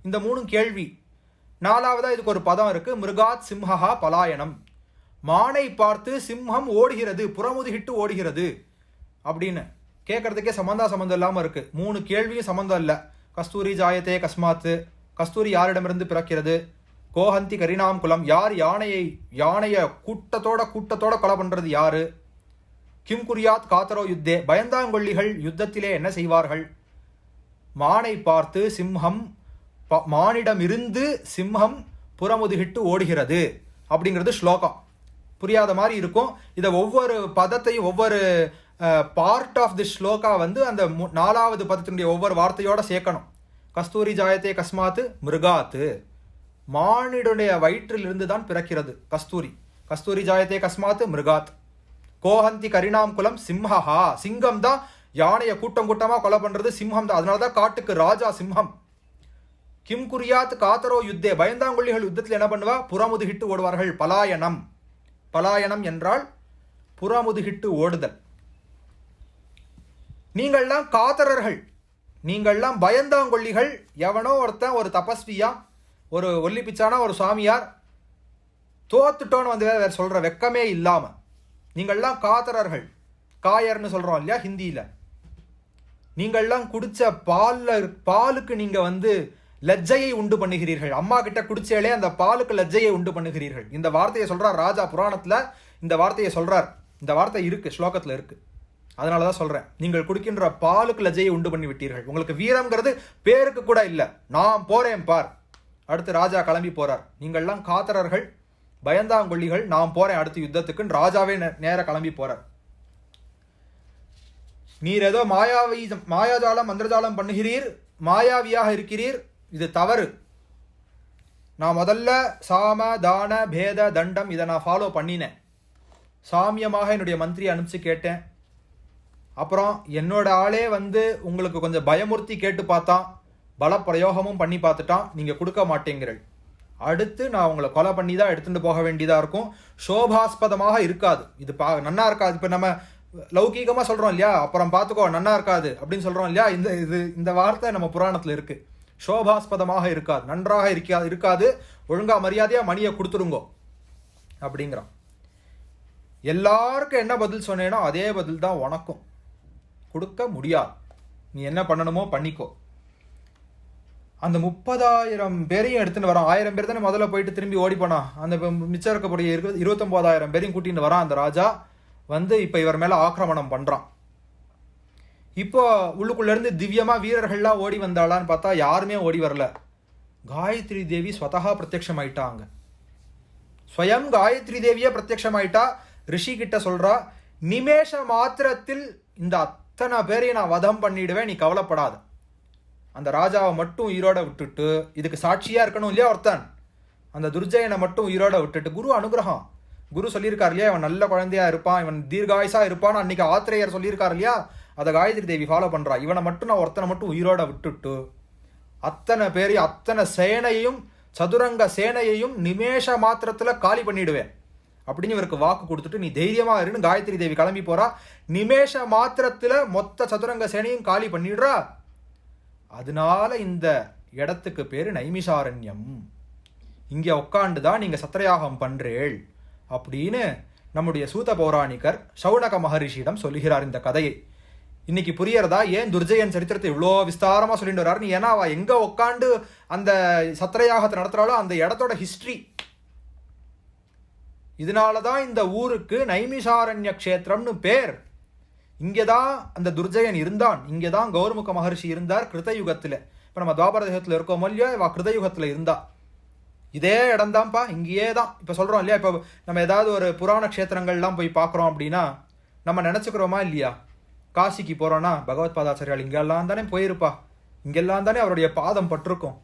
இந்த 3 கேள்வி. 4வதா இதுக்கு ஒரு பதம் இருக்கு, மிருகாத் சிம்ஹா பலாயனம், மானை பார்த்து சிம்ஹம் ஓடுகிறது, புறமுதுகிட்டு ஓடுகிறது அப்படின்னு கேட்கறதுக்கே சம்பந்தம் இல்லாம இருக்கு. 3 கேள்வியும் சம்பந்தம் இல்லை. கஸ்தூரி ஜாயத்தே கஸ்மாத்து, கஸ்தூரி யாரிடமிருந்து பிறக்கிறது? கோஹந்தி கரிணாம் குலம், யார் யானைய கூட்டத்தோட கொலை பண்றது யாரு? கிம் குரியாத் காத்தரோ யுத்தே, பயந்தாங்கொள்ளிகள் யுத்தத்திலே என்ன செய்வார்கள்? மானை பார்த்து சிம்ஹம், மானிடமிருந்து சிம்ஹம் புறமுதுகிட்டு ஓடுகிறது அப்படிங்கிறது ஸ்லோகம். புரியாத மாதிரி இருக்கும். இதை ஒவ்வொரு பதத்தையும் ஒவ்வொரு பார்ட் ஆஃப் தி ஸ்லோகா வந்து அந்த 4வது பதத்தினுடைய ஒவ்வொரு வார்த்தையோட சேர்க்கணும். கஸ்தூரி ஜாயத்தே கஸ்மாத்து மிருகாத்து, மானிடுடைய வயிற்றிலிருந்து தான் பிறக்கிறது கஸ்தூரி. கஸ்தூரி ஜாயத்தே கஸ்மாத்து மிருகாத். கோஹந்தி கரிணாம் குலம் சிம்ஹா, சிங்கம் தான் யானையை கூட்டமா கொலை பண்றது சிம்ஹம் தான், அதனாலதான் காட்டுக்கு ராஜா சிம்ஹம். கிம் குரியாத் காத்தரோ யுத்தே, பயந்தாங்கொள்ளிகள் யுத்தத்தில் என்ன பண்ணுவா? புறமுதுகிட்டு ஓடுவார்கள். பலாயனம், பலாயனம் என்றால் புறமுதுகிட்டு ஓடுதல். நீங்கள்லாம் காத்தரர்கள், நீங்கள்லாம் பயந்தாங்கொள்ளிகள். எவனோ ஒருத்தன் ஒரு தபஸ்வியா, ஒரு ஒல்லி பிச்சானா, ஒரு சாமியார் தோத்துட்டோன்னு வந்து வேற சொல்ற வெக்கமே இல்லாம நீங்கள்லாம் காத்தரர்கள். காயர்னு சொல்றோம் இல்லையா ஹிந்தியில. நீங்கள்லாம் குடிச்ச பாலுக்கு நீங்க வந்து லஜ்ஜையை உண்டு பண்ணுகிறீர்கள். அம்மா கிட்ட குடிச்சேலே அந்த பாலுக்கு லஜ்ஜையை உண்டு பண்ணுகிறீர்கள். இந்த வார்த்தையை சொல்றார் ராஜா. புராணத்துல இந்த வார்த்தையை சொல்றார். இந்த வார்த்தை இருக்கு, ஸ்லோகத்துல இருக்கு. அதனாலதான் சொல்றேன், நீங்கள் குடிக்கின்ற பாலுக்கு லஜ்ஜையை உண்டு பண்ணி விட்டீர்கள். உங்களுக்கு வீரம்ங்கிறது பேருக்கு கூட இல்ல. நான் போறேன் பார். அடுத்து ராஜா கிளம்பி போறார். நீங்கள்லாம் காத்தரர்கள், பயந்தாங்கொள்ளிகள், நான் போறேன் அடுத்த யுத்தத்துக்குன்னு ராஜாவே நேர கிளம்பி போறார். நீர் ஏதோ மாயாஜாலம் மந்திரஜாலம் பண்ணுகிறீர், மாயாவியாக இருக்கிறீர், இது தவறு. நான் முதல்ல சாம தான பேத தண்டம் இதை நான் ஃபாலோ பண்ணினேன். சாமியமாக என்னுடைய மந்திரியை அனுப்பிச்சு கேட்டேன். அப்புறம் என்னோட ஆளே வந்து உங்களுக்கு கொஞ்சம் பயமுறுத்தி கேட்டு பார்த்தான், பல பிரயோகமும் பண்ணி பார்த்துட்டான், நீங்க கொடுக்க மாட்டேங்கிறள். அடுத்து நான் உங்களை கொலை பண்ணி தான் எடுத்துட்டு போக வேண்டியதா இருக்கும். சோபாஸ்பதமாக இருக்காது, இது நன்னா இருக்காது. இப்ப நம்ம லௌகீகமா சொல்றோம் இல்லையா, அப்புறம் பார்த்துக்கோ நன்னா இருக்காது அப்படின்னு சொல்றோம் இல்லையா, இந்த வார்த்தை நம்ம புராணத்துல இருக்கு. சோபாஸ்பதமாக இருக்காது, நன்றாக இருக்காது, ஒழுங்கா மரியாதையா மணியை கொடுத்துருங்கோ அப்படிங்கிறான். எல்லாருக்கும் என்ன பதில் சொன்னேனோ அதே பதில் தான் உனக்கும். கொடுக்க முடியாது, நீ என்ன பண்ணணுமோ பண்ணிக்கோ. அந்த 30,000 பேரையும் எடுத்துன்னு வரான். 1000 பேர் தானே முதல்ல போயிட்டு திரும்பி ஓடி போனான். அந்த மிச்சம் இருக்கக்கூடிய 29,000 பேரையும் கூட்டின்னு வரான் அந்த ராஜா. வந்து இப்ப இவர் மேல ஆக்கிரமணம் பண்றான். இப்போ உள்ளுக்குள்ள இருந்து திவ்யமா வீரர்கள்லாம் ஓடி வந்தாளான்னு பார்த்தா யாருமே ஓடி வரல. காயத்ரி தேவி ஸ்வதகா பிரத்யக்ஷம் ஆயிட்டாங்க. ஸ்வயம் காயத்ரி தேவியே பிரத்யக்ஷம் ஆயிட்டா. ரிஷி கிட்ட சொல்றா, நிமேஷ மாத்திரத்தில் இந்த அத்தனை பேரையும் நான் வதம் பண்ணிடுவேன், நீ கவலைப்படாத. அந்த ராஜாவை மட்டும் உயிரோட விட்டுட்டு, இதுக்கு சாட்சியா இருக்கணும் இல்லையா ஒருத்தன், அந்த துர்ஜயனை மட்டும் உயிரோட விட்டுட்டு, குரு அனுகிரகம். குரு சொல்லியிருக்காரு இல்லையா, இவன் நல்ல குழந்தையா இருப்பான், இவன் தீர்காயுசா இருப்பான்னு அன்னைக்கு ஆத்திரேயர் சொல்லியிருக்காரு இல்லையா, அதை காயத்ரி தேவி ஃபாலோ பண்றா. இவனை மட்டும் நான் ஒருத்தனை மட்டும் உயிரோட விட்டுட்டு அத்தனை பேரையும் அத்தனை சேனையையும் சதுரங்க சேனையையும் நிமேஷ மாத்திரத்துல காலி பண்ணிடுவேன் அப்படின்னு இவருக்கு வாக்கு கொடுத்துட்டு, நீ தைரியமா இருன்னு காயத்ரி தேவி கிளம்பி போறா. நிமேஷ மாத்திரத்துல மொத்த சதுரங்க சேனையும் காலி பண்ணிடுறா. அதனால இந்த இடத்துக்கு பேரு நைமிஷாரண்யம். இங்க உட்காண்டுதான் நீங்க சத்திரயாகம் பண்றேள் அப்படின்னு நம்முடைய சூத பௌராணிகர் சௌனக மகரிஷியிடம் சொல்லுகிறார் இந்த கதையை. இன்னைக்கு புரியறதா ஏன் துர்ஜயன் சரித்திரத்தை இவ்வளோ விஸ்தாரமா சொல்லிட்டு வர்றாரு? ஏன்னா அவ எங்க உட்காண்டு அந்த சத்திரயாகத்தை நடத்துறாளோ அந்த இடத்தோட ஹிஸ்டரி இதனாலதான் இந்த ஊருக்கு நைமிஷாரண்ய க்ஷேத்திரம்னு பேர். இங்கேதான் அந்த துர்ஜயன் இருந்தான், இங்கேதான் கௌரமுக மகர்ஷி இருந்தார் கிருதயுகத்துல. இப்ப நம்ம துவாபர யுகத்துல இருக்கோம் இல்லையா, இவ கிருதயுகத்துல இருந்தா. இதே இடம் தான்ப்பா, இங்கேயே தான். இப்ப சொல்றோம் இல்லையா, இப்ப நம்ம ஏதாவது ஒரு புராண க்ஷேத்திரங்கள்லாம் போய் பார்க்குறோம் அப்படின்னா நம்ம நினைச்சுக்கிறோமா இல்லையா, காசிக்கு போறோம்னா பகவத் பாதாச்சாரியால் இங்கெல்லாம் தானே போயிருப்பா, இங்கெல்லாம் தானே அவருடைய பாதம் பட்டிருக்கும்,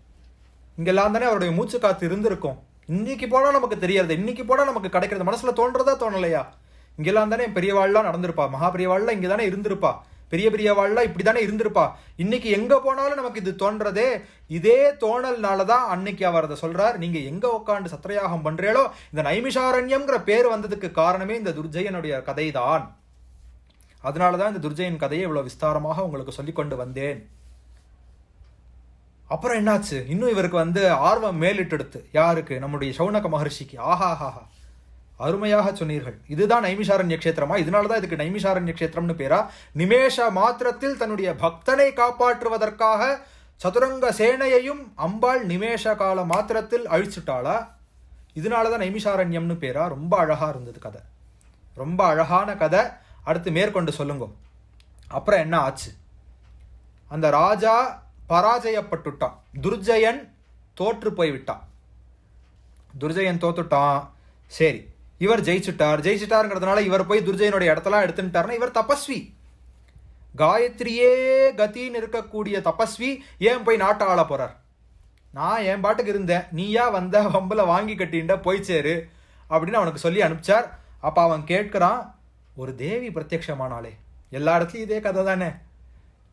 இங்கெல்லாம் தானே அவருடைய மூச்சு காத்து இருந்திருக்கும். இன்னைக்கு போனா நமக்கு தெரியறது, இன்னைக்கு போனா நமக்கு கிடைக்கிறது, மனசுல தோன்றதா தோணலையா, இங்கெல்லாம் தானே பெரியவாள்லாம் நடந்திருப்பா, மகா பெரியவாள்லாம் இங்கே தானே இருந்திருப்பா, பெரிய பெரியவாள்லாம் இப்படி தானே இருந்திருப்பா. இன்னைக்கு எங்க போனாலும் நமக்கு இது தோன்றதே. இதே தோணல்னாலதான் அன்னைக்கு அவர் அதை சொல்றார், நீங்க எங்க உட்காந்து சத்திரயாகம் பண்றீங்களோ இந்த நைமிஷாரண்யம்ங்கிற பேர் வந்ததுக்கு காரணமே இந்த துர்ஜயனுடைய கதை தான். அதனாலதான் இந்த துர்ஜயன் கதையை இவ்வளவு விஸ்தாரமாக உங்களுக்கு சொல்லிக் கொண்டு வந்தேன். அப்புறம் என்னாச்சு, இன்னும் இவருக்கு ஆர்வம் மேலிட்டெடுத்து. யாருக்கு? நம்முடைய சௌனக மகர்ஷிக்கு. ஆஹாஹா, அருமையாக சொன்னீர்கள், இதுதான் நைமிஷாரண்ய க்ஷேத்திரமா, இதனாலதான் இதுக்கு நைமிஷாரண்ய க்ஷேத்திரம்னு பேரா? நிமேஷ மாத்திரத்தில் தன்னுடைய பக்தனை காப்பாற்றுவதற்காக சதுரங்க சேனையையும் அம்பாள் நிமேஷ கால மாத்திரத்தில் அழிச்சுட்டாளா? இதனாலதான் நைமிஷாரண்யம்னு பேரா? ரொம்ப அழகா இருந்தது கதை, ரொம்ப அழகான கதை. அடுத்து மேற்கொண்டு சொல்லுங்க. அப்புறம் என்ன ஆச்சு? அந்த ராஜா பராஜயப்பட்டுட்டான், துர்ஜயன் தோற்று போய்விட்டான். துர்ஜயன் தோத்துட்டான், சரி, இவர் ஜெயிச்சுட்டாருங்கிறதுனால இவர் போய் துர்ஜயனுடைய இடத்தெல்லாம் எடுத்துட்டாருன்னா இவர் தபஸ்வி, காயத்ரியே கத்தின்னு இருக்கக்கூடிய தபஸ்வி. ஏன் போய் நாட்டை ஆள போறார்? நான் என் பாட்டுக்கு இருந்தேன், நீயா வந்த வம்பல வாங்கி கட்டின்ட போய் சேரு அப்படின்னு அவனுக்கு சொல்லி அனுப்பிச்சார். அப்ப அவன் கேட்கிறான், ஒரு தேவி பிரத்யட்சமானாலே. எல்லா இடத்துலையும் இதே கதை தானே.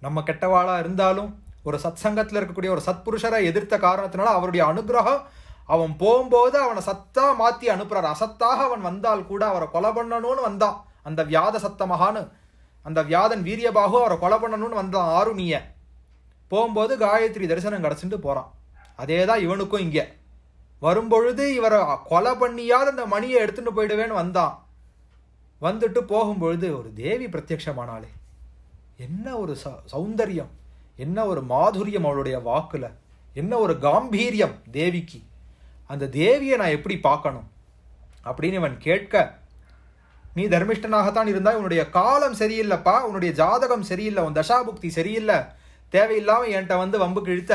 நம்ம கெட்டவாளா இருந்தாலும் ஒரு சத் சங்கத்தில் இருக்கக்கூடிய ஒரு சத்புருஷரை எதிர்த்த காரணத்தினால அவருடைய அனுகிரகம், அவன் போகும்போது அவனை சத்தா மாத்தி அனுப்புறார். அசத்தாக அவன் வந்தால் கூட அவரை கொலை பண்ணணும்னு வந்தான். அந்த வியாத சத்தமகான்னு, அந்த வியாதன் வீரியபாகு அவரை கொலை பண்ணணும்னு வந்தான் ஆருணிய. போகும்போது காயத்ரி தரிசனம் கிடச்சிட்டு போறான். அதே தான் இவனுக்கும் இங்கே வரும்பொழுது இவரை கொலை பண்ணியாவது அந்த மணியை எடுத்துட்டு போயிடுவேன்னு வந்தான். வந்துட்டு போகும்பொழுது ஒரு தேவி பிரத்யட்சமானாலே. என்ன ஒரு சௌந்தரியம், என்ன ஒரு மாதுரியம் அவளுடைய வாக்குல, என்ன ஒரு காம்பீரியம் தேவிக்கு. அந்த தேவியை நான் எப்படி பார்க்கணும் அப்படின்னு இவன் கேட்க, நீ தர்மிஷ்டனாகத்தான் இருந்தா, உன்னுடைய காலம் சரியில்லைப்பா, உன்னுடைய ஜாதகம் சரியில்லை, உன் தசாபுக்தி சரியில்லை, தேவையில்லாம என்கிட்ட வம்புக்கு இழுத்த,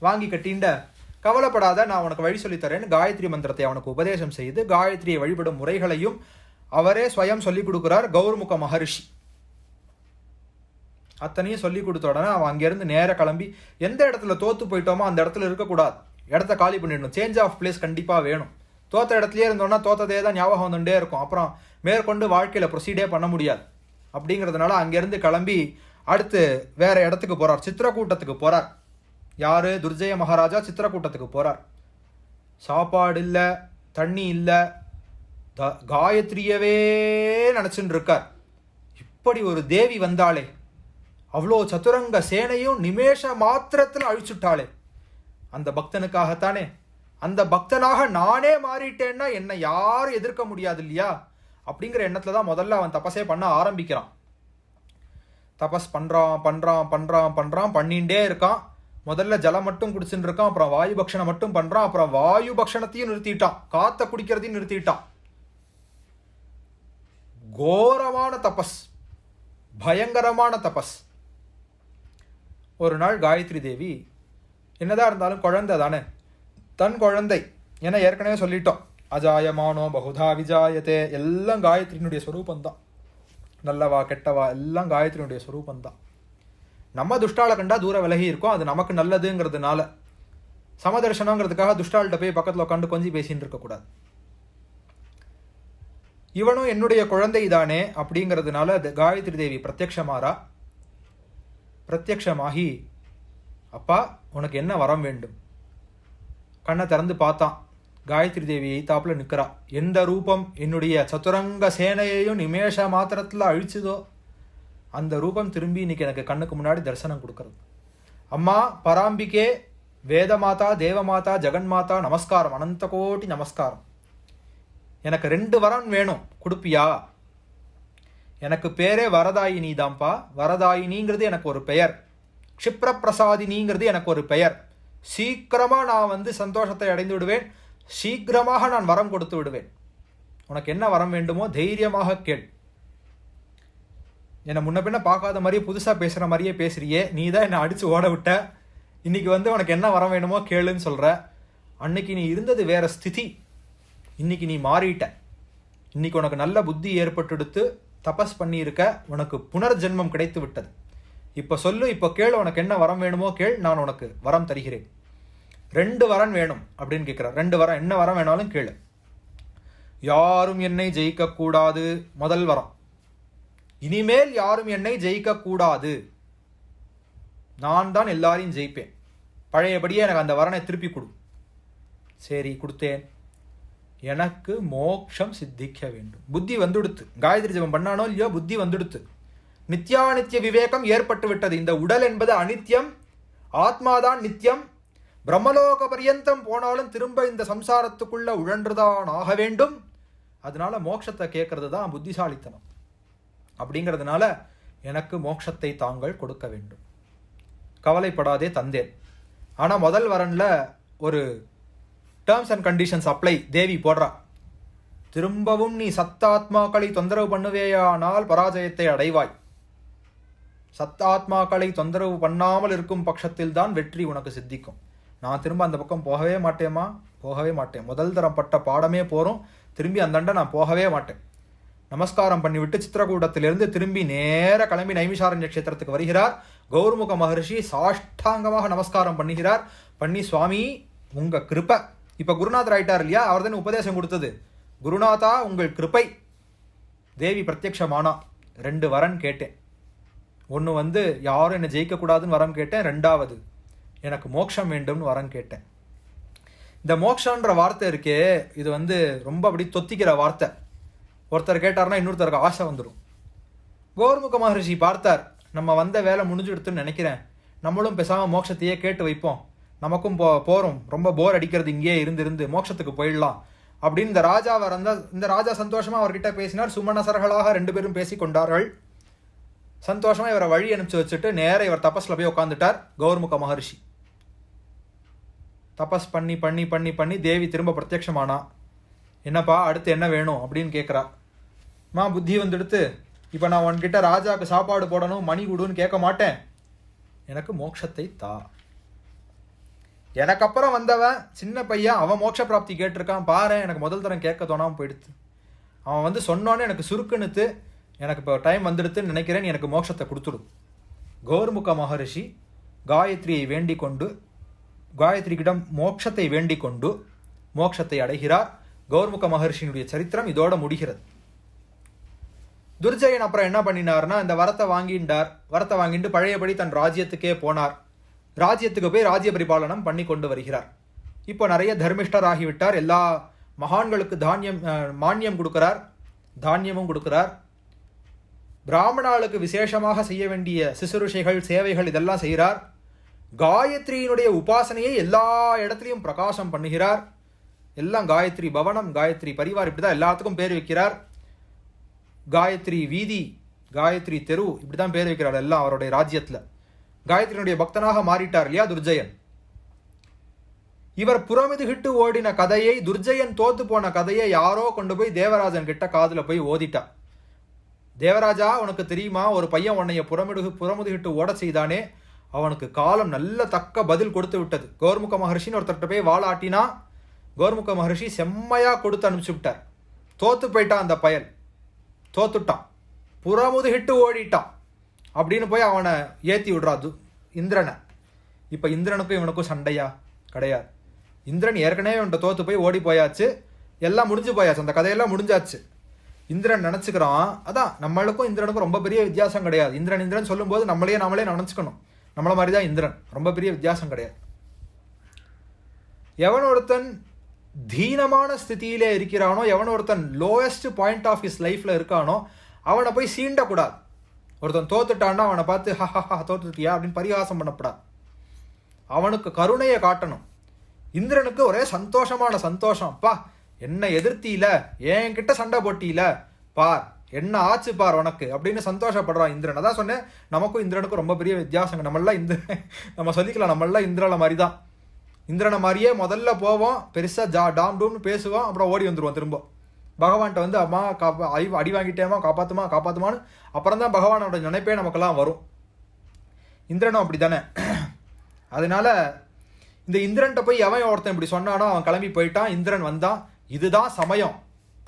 வாங்கி கட்டிண்ட, கவலைப்படாத, நான் உனக்கு வழி சொல்லித்தரேன்னு காயத்ரி மந்திரத்தை அவனுக்கு உபதேசம் செய்து காயத்ரியை வழிபடும் முறைகளையும் அவரே ஸ்வயம் சொல்லிக் கொடுக்கிறார் கௌர்முக மகர்ஷி. அத்தனையும் சொல்லி கொடுத்த உடனே அவன் அங்கிருந்து நேர கிளம்பி, எந்த இடத்துல தோத்து போயிட்டோமோ அந்த இடத்துல இருக்கக்கூடாது, இடத்த காலி பண்ணிடணும், சேஞ்ச் ஆஃப் பிளேஸ் கண்டிப்பா வேணும். தோத்த இடத்துலயே இருந்தோம்னா தோத்ததே தான் ஞாபகம் வந்துட்டே இருக்கும், அப்புறம் மேற்கொண்டு வாழ்க்கையில ப்ரொசீடே பண்ண முடியாது. அப்படிங்கிறதுனால அங்கிருந்து கிளம்பி அடுத்து வேற இடத்துக்கு போறார், சித்திரக்கூட்டத்துக்கு போறார். யாரு? துர்ஜய மகாராஜா சித்திரக்கூட்டத்துக்கு போறார். சாப்பாடு இல்ல, தண்ணி இல்ல, காயத்ரியவே நினைச்சுட்டு இருக்கார். இப்படி ஒரு தேவி வந்தாளே, அவ்வளோ சதுரங்க சேனையும் நிமேஷ மாத்திரத்தில் அழிச்சுட்டாளே, அந்த பக்தனுக்காகத்தானே. அந்த பக்தனாக நானே மாறிட்டேன்னா என்னை யாரும் எதிர்க்க முடியாது இல்லையா? அப்படிங்கிற எண்ணத்துல தான் முதல்ல அவன் தபஸே பண்ண ஆரம்பிக்கிறான். தபஸ் பண்றான் பண்ணிண்டே இருக்கான். முதல்ல ஜலம் மட்டும் குடிச்சுட்டு இருக்கான், அப்புறம் வாயு பக்ஷணம் மட்டும் பண்றான், அப்புறம் வாயு பக்ஷணத்தையும் நிறுத்திட்டான், காத்த குடிக்கிறதையும் நிறுத்திட்டான். கோரமான தபஸ், பயங்கரமான தபஸ். ஒரு நாள் காயத்ரி தேவி, என்னதான் இருந்தாலும் குழந்தை தானே, தன் குழந்தை, ஏன்னா ஏற்கனவே சொல்லிட்டோம், அஜாயமானோ பகுதா விஜாயத்தே, எல்லாம் காயத்ரியினுடைய ஸ்வரூபந்தான். நல்லவா கெட்டவா எல்லாம் காயத்ரியினுடைய ஸ்வரூபந்தான். நம்ம துஷ்டால கண்டா தூர விலகி இருக்கோம், அது நமக்கு நல்லதுங்கிறதுனால. சமதர்சனங்கிறதுக்காக துஷ்டாள்கிட்ட போய் பக்கத்தில் உட்காந்து கொஞ்சம் பேசின்னு இருக்கக்கூடாது. இவனும் என்னுடைய குழந்தை தானே அப்படிங்கிறதுனால காயத்ரி தேவி பிரத்யக்ஷமாகி, அப்பா உனக்கு என்ன வரம் வேண்டும்? கண்ணை திறந்து பார்த்தான், காயத்ரி தேவி எய்தாப்புல நிற்கிறா. எந்த ரூபம் என்னுடைய சதுரங்க சேனையையும் நிமேஷ மாத்திரத்தில் அழிச்சுதோ அந்த ரூபம் திரும்பி இன்னைக்கு எனக்கு கண்ணுக்கு முன்னாடி தரிசனம் கொடுக்கறது. அம்மா பராம்பிகே, வேதமாதா, தேவமாதா, ஜெகன்மாதா, நமஸ்காரம், அனந்த கோட்டி நமஸ்காரம். எனக்கு 2 வரம் வேணும், கொடுப்பியா? எனக்கு பேரே வரதாயினி தான்ப்பா. வரதாயினிங்கிறது எனக்கு ஒரு பெயர், க்ஷிப்ரபிரசாதினிங்கிறது எனக்கு ஒரு பெயர். சீக்கிரமா நான் சந்தோஷத்தை அடைந்து விடுவேன், சீக்கிரமாக நான் வரம் கொடுத்து விடுவேன். உனக்கு என்ன வரம் வேண்டுமோ தைரியமாக கேள். என்னை முன்ன பின்ன பார்க்காத மாதிரியே புதுசாக பேசுகிற மாதிரியே பேசுறியே, நீ தான் என்னை அடித்து ஓட விட்ட, இன்னைக்கு வந்து உனக்கு என்ன வரம் வேணுமோ கேளுன்னு சொல்கிற. அன்னைக்கு நீ இருந்தது வேற ஸ்திதி, இன்னைக்கு நீ மாறிட்ட. இன்னைக்கு உனக்கு நல்ல புத்தி ஏற்பட்டுடுத்து, தபஸ் பண்ணியிருக்க, உனக்கு புனர்ஜென்மம் கிடைத்து விட்டது. இப்போ சொல்லு, இப்போ கேள், உனக்கு என்ன வரம் வேணுமோ கேள், நான் உனக்கு வரம் தருகிறேன். 2 வரம் வேணும் அப்படின்னு கேட்குறார். 2 வரம், என்ன வரம் வேணாலும் கேளு. யாரும் என்னை ஜெயிக்கக்கூடாது, முதல் வரம். இனிமேல் யாரும் என்னை ஜெயிக்கக்கூடாது, நான் தான் எல்லாரையும் ஜெயிப்பேன். பழையபடியே எனக்கு அந்த வரனை திருப்பி கொடு. சரி, கொடுத்தேன். எனக்கு மோட்சம் சித்திக்க வேண்டும். புத்தி வந்துடுத்து. காயத்ரி ஜபம் பண்ணானோ இல்லையோ, புத்தி வந்துடுத்து. நித்யானித்ய விவேகம் ஏற்பட்டு விட்டது. இந்த உடல் என்பது அனித்யம், ஆத்மாதான் நித்தியம். பிரம்மலோக பரியந்தம் போனாலும் திரும்ப இந்த சம்சாரத்துக்குள்ள உழன்றுதான் ஆக வேண்டும். அதனால மோட்சத்தை கேட்கறது தான் புத்திசாலித்தனம். அப்படிங்கிறதுனால எனக்கு மோட்சத்தை தாங்கள் கொடுக்க வேண்டும். கவலைப்படாதே, தந்தேன். ஆனால் முதல் வரன்ல ஒரு டேர்ம்ஸ் அண்ட் கண்டிஷன்ஸ் அப்ளை தேவி போடுறா. திரும்பவும் நீ சத்தாத்மாக்களை தொந்தரவு பண்ணுவேயானால் பராஜயத்தை அடைவாய். சத்தாத்மாக்களை தொந்தரவு பண்ணாமல் இருக்கும் பட்சத்தில் தான் வெற்றி உனக்கு சித்திக்கும். நான் திரும்ப அந்த பக்கம் போகவே மாட்டேமா, போகவே மாட்டேன். முதல் தரம் பட்ட பாடமே போகிறோம், திரும்பி அந்தண்ட நான் போகவே மாட்டேன். நமஸ்காரம் பண்ணிவிட்டு சித்திரகூடத்திலிருந்து திரும்பி நேர கிளம்பி நைமிஷாரண்ய க்ஷேத்திரத்துக்கு வருகிறார். கௌர்முக மகர்ஷி சாஷ்டாங்கமாக நமஸ்காரம் பண்ணுகிறார். பண்ணி, சுவாமி உங்க கிருப்பை, இப்போ குருநாதர் ஆயிட்டார் இல்லையா, அவர் தானே உபதேசம் கொடுத்தது. குருநாதா உங்கள் கிருப்பை. தேவி பிரத்யக்ஷமானா. 2 வரன் கேட்டேன். ஒன்று வந்து யாரும் என்னை ஜெயிக்கக்கூடாதுன்னு வரம் கேட்டேன். 2வது எனக்கு மோட்சம் வேண்டும்னு வரம் கேட்டேன். இந்த மோட்சன்ற வார்த்தை இருக்கே, இது வந்து ரொம்ப அப்படி தொத்திக்கிற வார்த்தை. ஒருத்தர் கேட்டார்னா இன்னொருத்தருக்கு ஆசை வந்துடும். கௌர்முக மகர்ஷி பார்த்தார், நம்ம வந்த வேலை முடிஞ்சுடுத்துன்னு நினைக்கிறேன், நம்மளும் பேசாமல் மோட்சத்தையே கேட்டு வைப்போம், நமக்கும் போகிறோம், ரொம்ப போர் அடிக்கிறது இங்கேயே இருந்து மோட்சத்துக்கு போயிடலாம் அப்படின்னு இந்த ராஜா சந்தோஷமாக அவர்கிட்ட பேசினார். சுமனசர்களாக 2 பேரும் பேசி கொண்டார்கள். சந்தோஷமாக இவரை வழி அனுப்பிச்சு வச்சுட்டு நேர இவர் தபஸில் போய் உட்காந்துட்டார். கௌர்முக மகர்ஷி தபஸ் பண்ணி பண்ணி பண்ணி பண்ணி தேவி திரும்ப பிரத்யட்சமானா. என்னப்பா அடுத்து என்ன வேணும் அப்படின்னு கேட்குறா. புத்தி வந்துடுத்து, இப்போ நான் உன்கிட்ட ராஜாவுக்கு சாப்பாடு போடணும், மணி கொடுன்னு கேட்க மாட்டேன், எனக்கு மோட்சத்தை தா. எனக்கு அப்புறம் வந்தவன் சின்ன பையன், அவன் மோட்ச பிராப்தி கேட்டிருக்கான் பாரு, எனக்கு முதல் தரம் கேட்க தோணாமல் போயிடுத்து. அவன் வந்து சொன்னோன்னே எனக்கு சுருக்குன்னுத்து, எனக்கு இப்போ டைம் வந்துடுத்துன்னு நினைக்கிறேன், எனக்கு மோட்சத்தை கொடுத்துடும். கௌர்முக மகரிஷி காயத்ரியை வேண்டிக் கொண்டு, காயத்ரியிடம் மோட்சத்தை வேண்டிக் கொண்டு மோட்சத்தை அடைகிறார். கௌர்முக மகர்ஷியினுடைய சரித்திரம் இதோட முடிகிறது. துர்ஜயன் அப்புறம் என்ன பண்ணினார்னா, இந்த வரத்தை வாங்கிட்டார். வரத்தை வாங்கிட்டு பழையபடி தன் ராஜ்யத்துக்கே போனார். ராஜ்யத்துக்கு போய் ராஜ்ய பரிபாலனம் பண்ணி கொண்டு வருகிறார். இப்போ நிறைய தர்மிஷ்டர் ஆகிவிட்டார். எல்லா மகான்களுக்கு மானியம் கொடுக்கிறார், தானியமும் கொடுக்கிறார். பிராமணாளுக்கு விசேஷமாக செய்ய வேண்டிய சிசுருஷைகள், சேவைகள் இதெல்லாம் செய்கிறார். காயத்ரியினுடைய உபாசனையை எல்லா இடத்துலையும் பிரகாசம் பண்ணுகிறார். எல்லாம் காயத்ரி பவனம், காயத்ரி பரிவார், இப்படிதான் எல்லாத்துக்கும் பேர் வைக்கிறார். காயத்ரி வீதி, காயத்ரி தெரு, இப்படிதான் பேர் வைக்கிறார் எல்லாம் அவருடைய ராஜ்யத்தில். காயத்ரியினுடைய பக்தனாக மாறிட்டார் இல்லையா துர்ஜயன். இவர் புறமிதுகிட்டு ஓடின கதையை, துர்ஜயன் தோத்து போன கதையை யாரோ கொண்டு போய் தேவராஜன் கிட்ட காதுல போய் ஓதிட்டா. தேவராஜா, உனக்கு தெரியுமா, ஒரு பையன் உன்னைய புறமுதுகிட்டு ஓட செய்தானே, அவனுக்கு காலம் நல்ல தக்க பதில் கொடுத்து விட்டது. கௌர்முக மகர்ஷின்னு ஒருத்தர்கிட்ட போய் வாழாட்டினா கௌர்முக மகர்ஷி செம்மையா கொடுத்து அனுப்பிச்சு விட்டார். தோத்து போயிட்டான் அந்த பயல், தோத்துட்டான், புறமுதுகிட்டு ஓடிட்டான் அப்படின்னு போய் அவனை ஏற்றி விடுறாது இந்திரனை. இப்போ இந்திரனுக்கும் இவனுக்கும் சண்டையா? கிடையாது. இந்திரன் ஏற்கனவே இவன்கிட்ட தோத்து போய் ஓடி போயாச்சு, எல்லாம் முடிஞ்சு போயாச்சு, அந்த கதையெல்லாம் முடிஞ்சாச்சு. இந்திரன் நினச்சிக்கிறான், அதான் நம்மளுக்கும் இந்திரனுக்கும் ரொம்ப பெரிய வித்தியாசம் கிடையாது. இந்திரன் சொல்லும்போது நாமளே நினச்சிக்கணும், நம்மள மாதிரி தான் இந்திரன், ரொம்ப பெரிய வித்தியாசம் கிடையாது. எவன் ஒருத்தன் தீனமான ஸ்திதியிலே இருக்கிறானோ, எவன் ஒருத்தன் லோயஸ்ட் பாயிண்ட் ஆஃப் ஹிஸ் லைஃப்ல இருக்கானோ, அவனை போய் சீண்டக்கூடாது. ஒருத்தன் தோத்துட்டான்னா அவனை பார்த்து ஹஹா தோத்துட்டியா அப்படின்னு பரிகாசம் பண்ணக்கூடாது. அவனுக்கு கருணையை காட்டணும். இந்திரனுக்கு ஒரே சந்தோஷமான சந்தோஷம், அப்பா என்ன எதிர்த்தியில, என்கிட்ட சண்டை போட்டியில, பார் என்ன ஆச்சு பார் உனக்கு அப்படின்னு சந்தோஷப்படுறான் இந்திரன். அதான் சொன்னேன், நமக்கும் இந்திரனுக்கும் ரொம்ப பெரிய வித்தியாசங்க. நம்ம சொல்லிக்கலாம், நம்மளாம் இந்திரனை மாதிரி தான். இந்திரனை மாதிரியே முதல்ல போவோம், பெருசாக டாம் டூம்னு பேசுவோம், அப்புறம் ஓடி வந்துடுவோம் திரும்ப. பகவான்கிட்ட வந்து அம்மா அடி வாங்கிட்டேமா, காப்பாத்துமான்னு அப்புறம் தான் பகவானோட நினைப்பே நமக்கெல்லாம் வரும். இந்திரனும் அப்படி தானே. அதனால இந்த இந்திரன்ட்ட போய் எவன் ஒருத்தன் இப்படி சொன்னானோ அவன் கிளம்பி போயிட்டான். இந்திரன் வந்தான். இதுதான் சமயம்,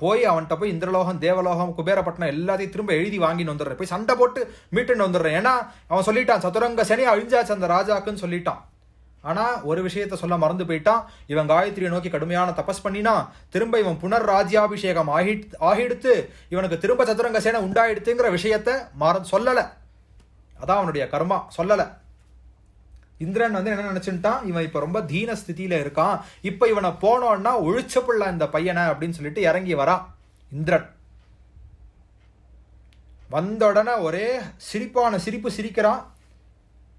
போய் அவன்கிட்ட போய் இந்திரலோகம், தேவலோகம், குபேரப்பட்டினம் எல்லாத்தையும் திரும்ப எழுதி வாங்கின்னு வந்துடுறேன், போய் சண்டை போட்டு மீட்டுன்னு வந்துடுறேன். ஏன்னா அவன் சொல்லிட்டான், சதுரங்க சனி அழிஞ்சாச்சு அந்த ராஜாக்குன்னு சொல்லிட்டான். ஆனால் ஒரு விஷயத்த சொல்ல மறந்து போயிட்டான். இவன் காயத்ரியை நோக்கி கடுமையான தபஸ் பண்ணினா, திரும்ப இவன் புனர் ராஜ்யாபிஷேகம் ஆகிடுத்து, இவனுக்கு திரும்ப சதுரங்க சேனை உண்டாயிடுத்துங்கிற விஷயத்த சொல்லலை. அதான் அவனுடைய கர்மா, சொல்லலை. இந்திரன் வந்து என்ன நினைச்சுட்டான், இவன் இப்போ ரொம்ப தீன ஸ்திதியில இருக்கான், இப்போ இவனை போனோன்னா ஒழிச்ச பிள்ளை இந்த பையனை அப்படின்னு சொல்லிட்டு இறங்கி வரான் இந்திரன். வந்த உடனே ஒரே சிரிப்பான சிரிப்பு சிரிக்கிறான்.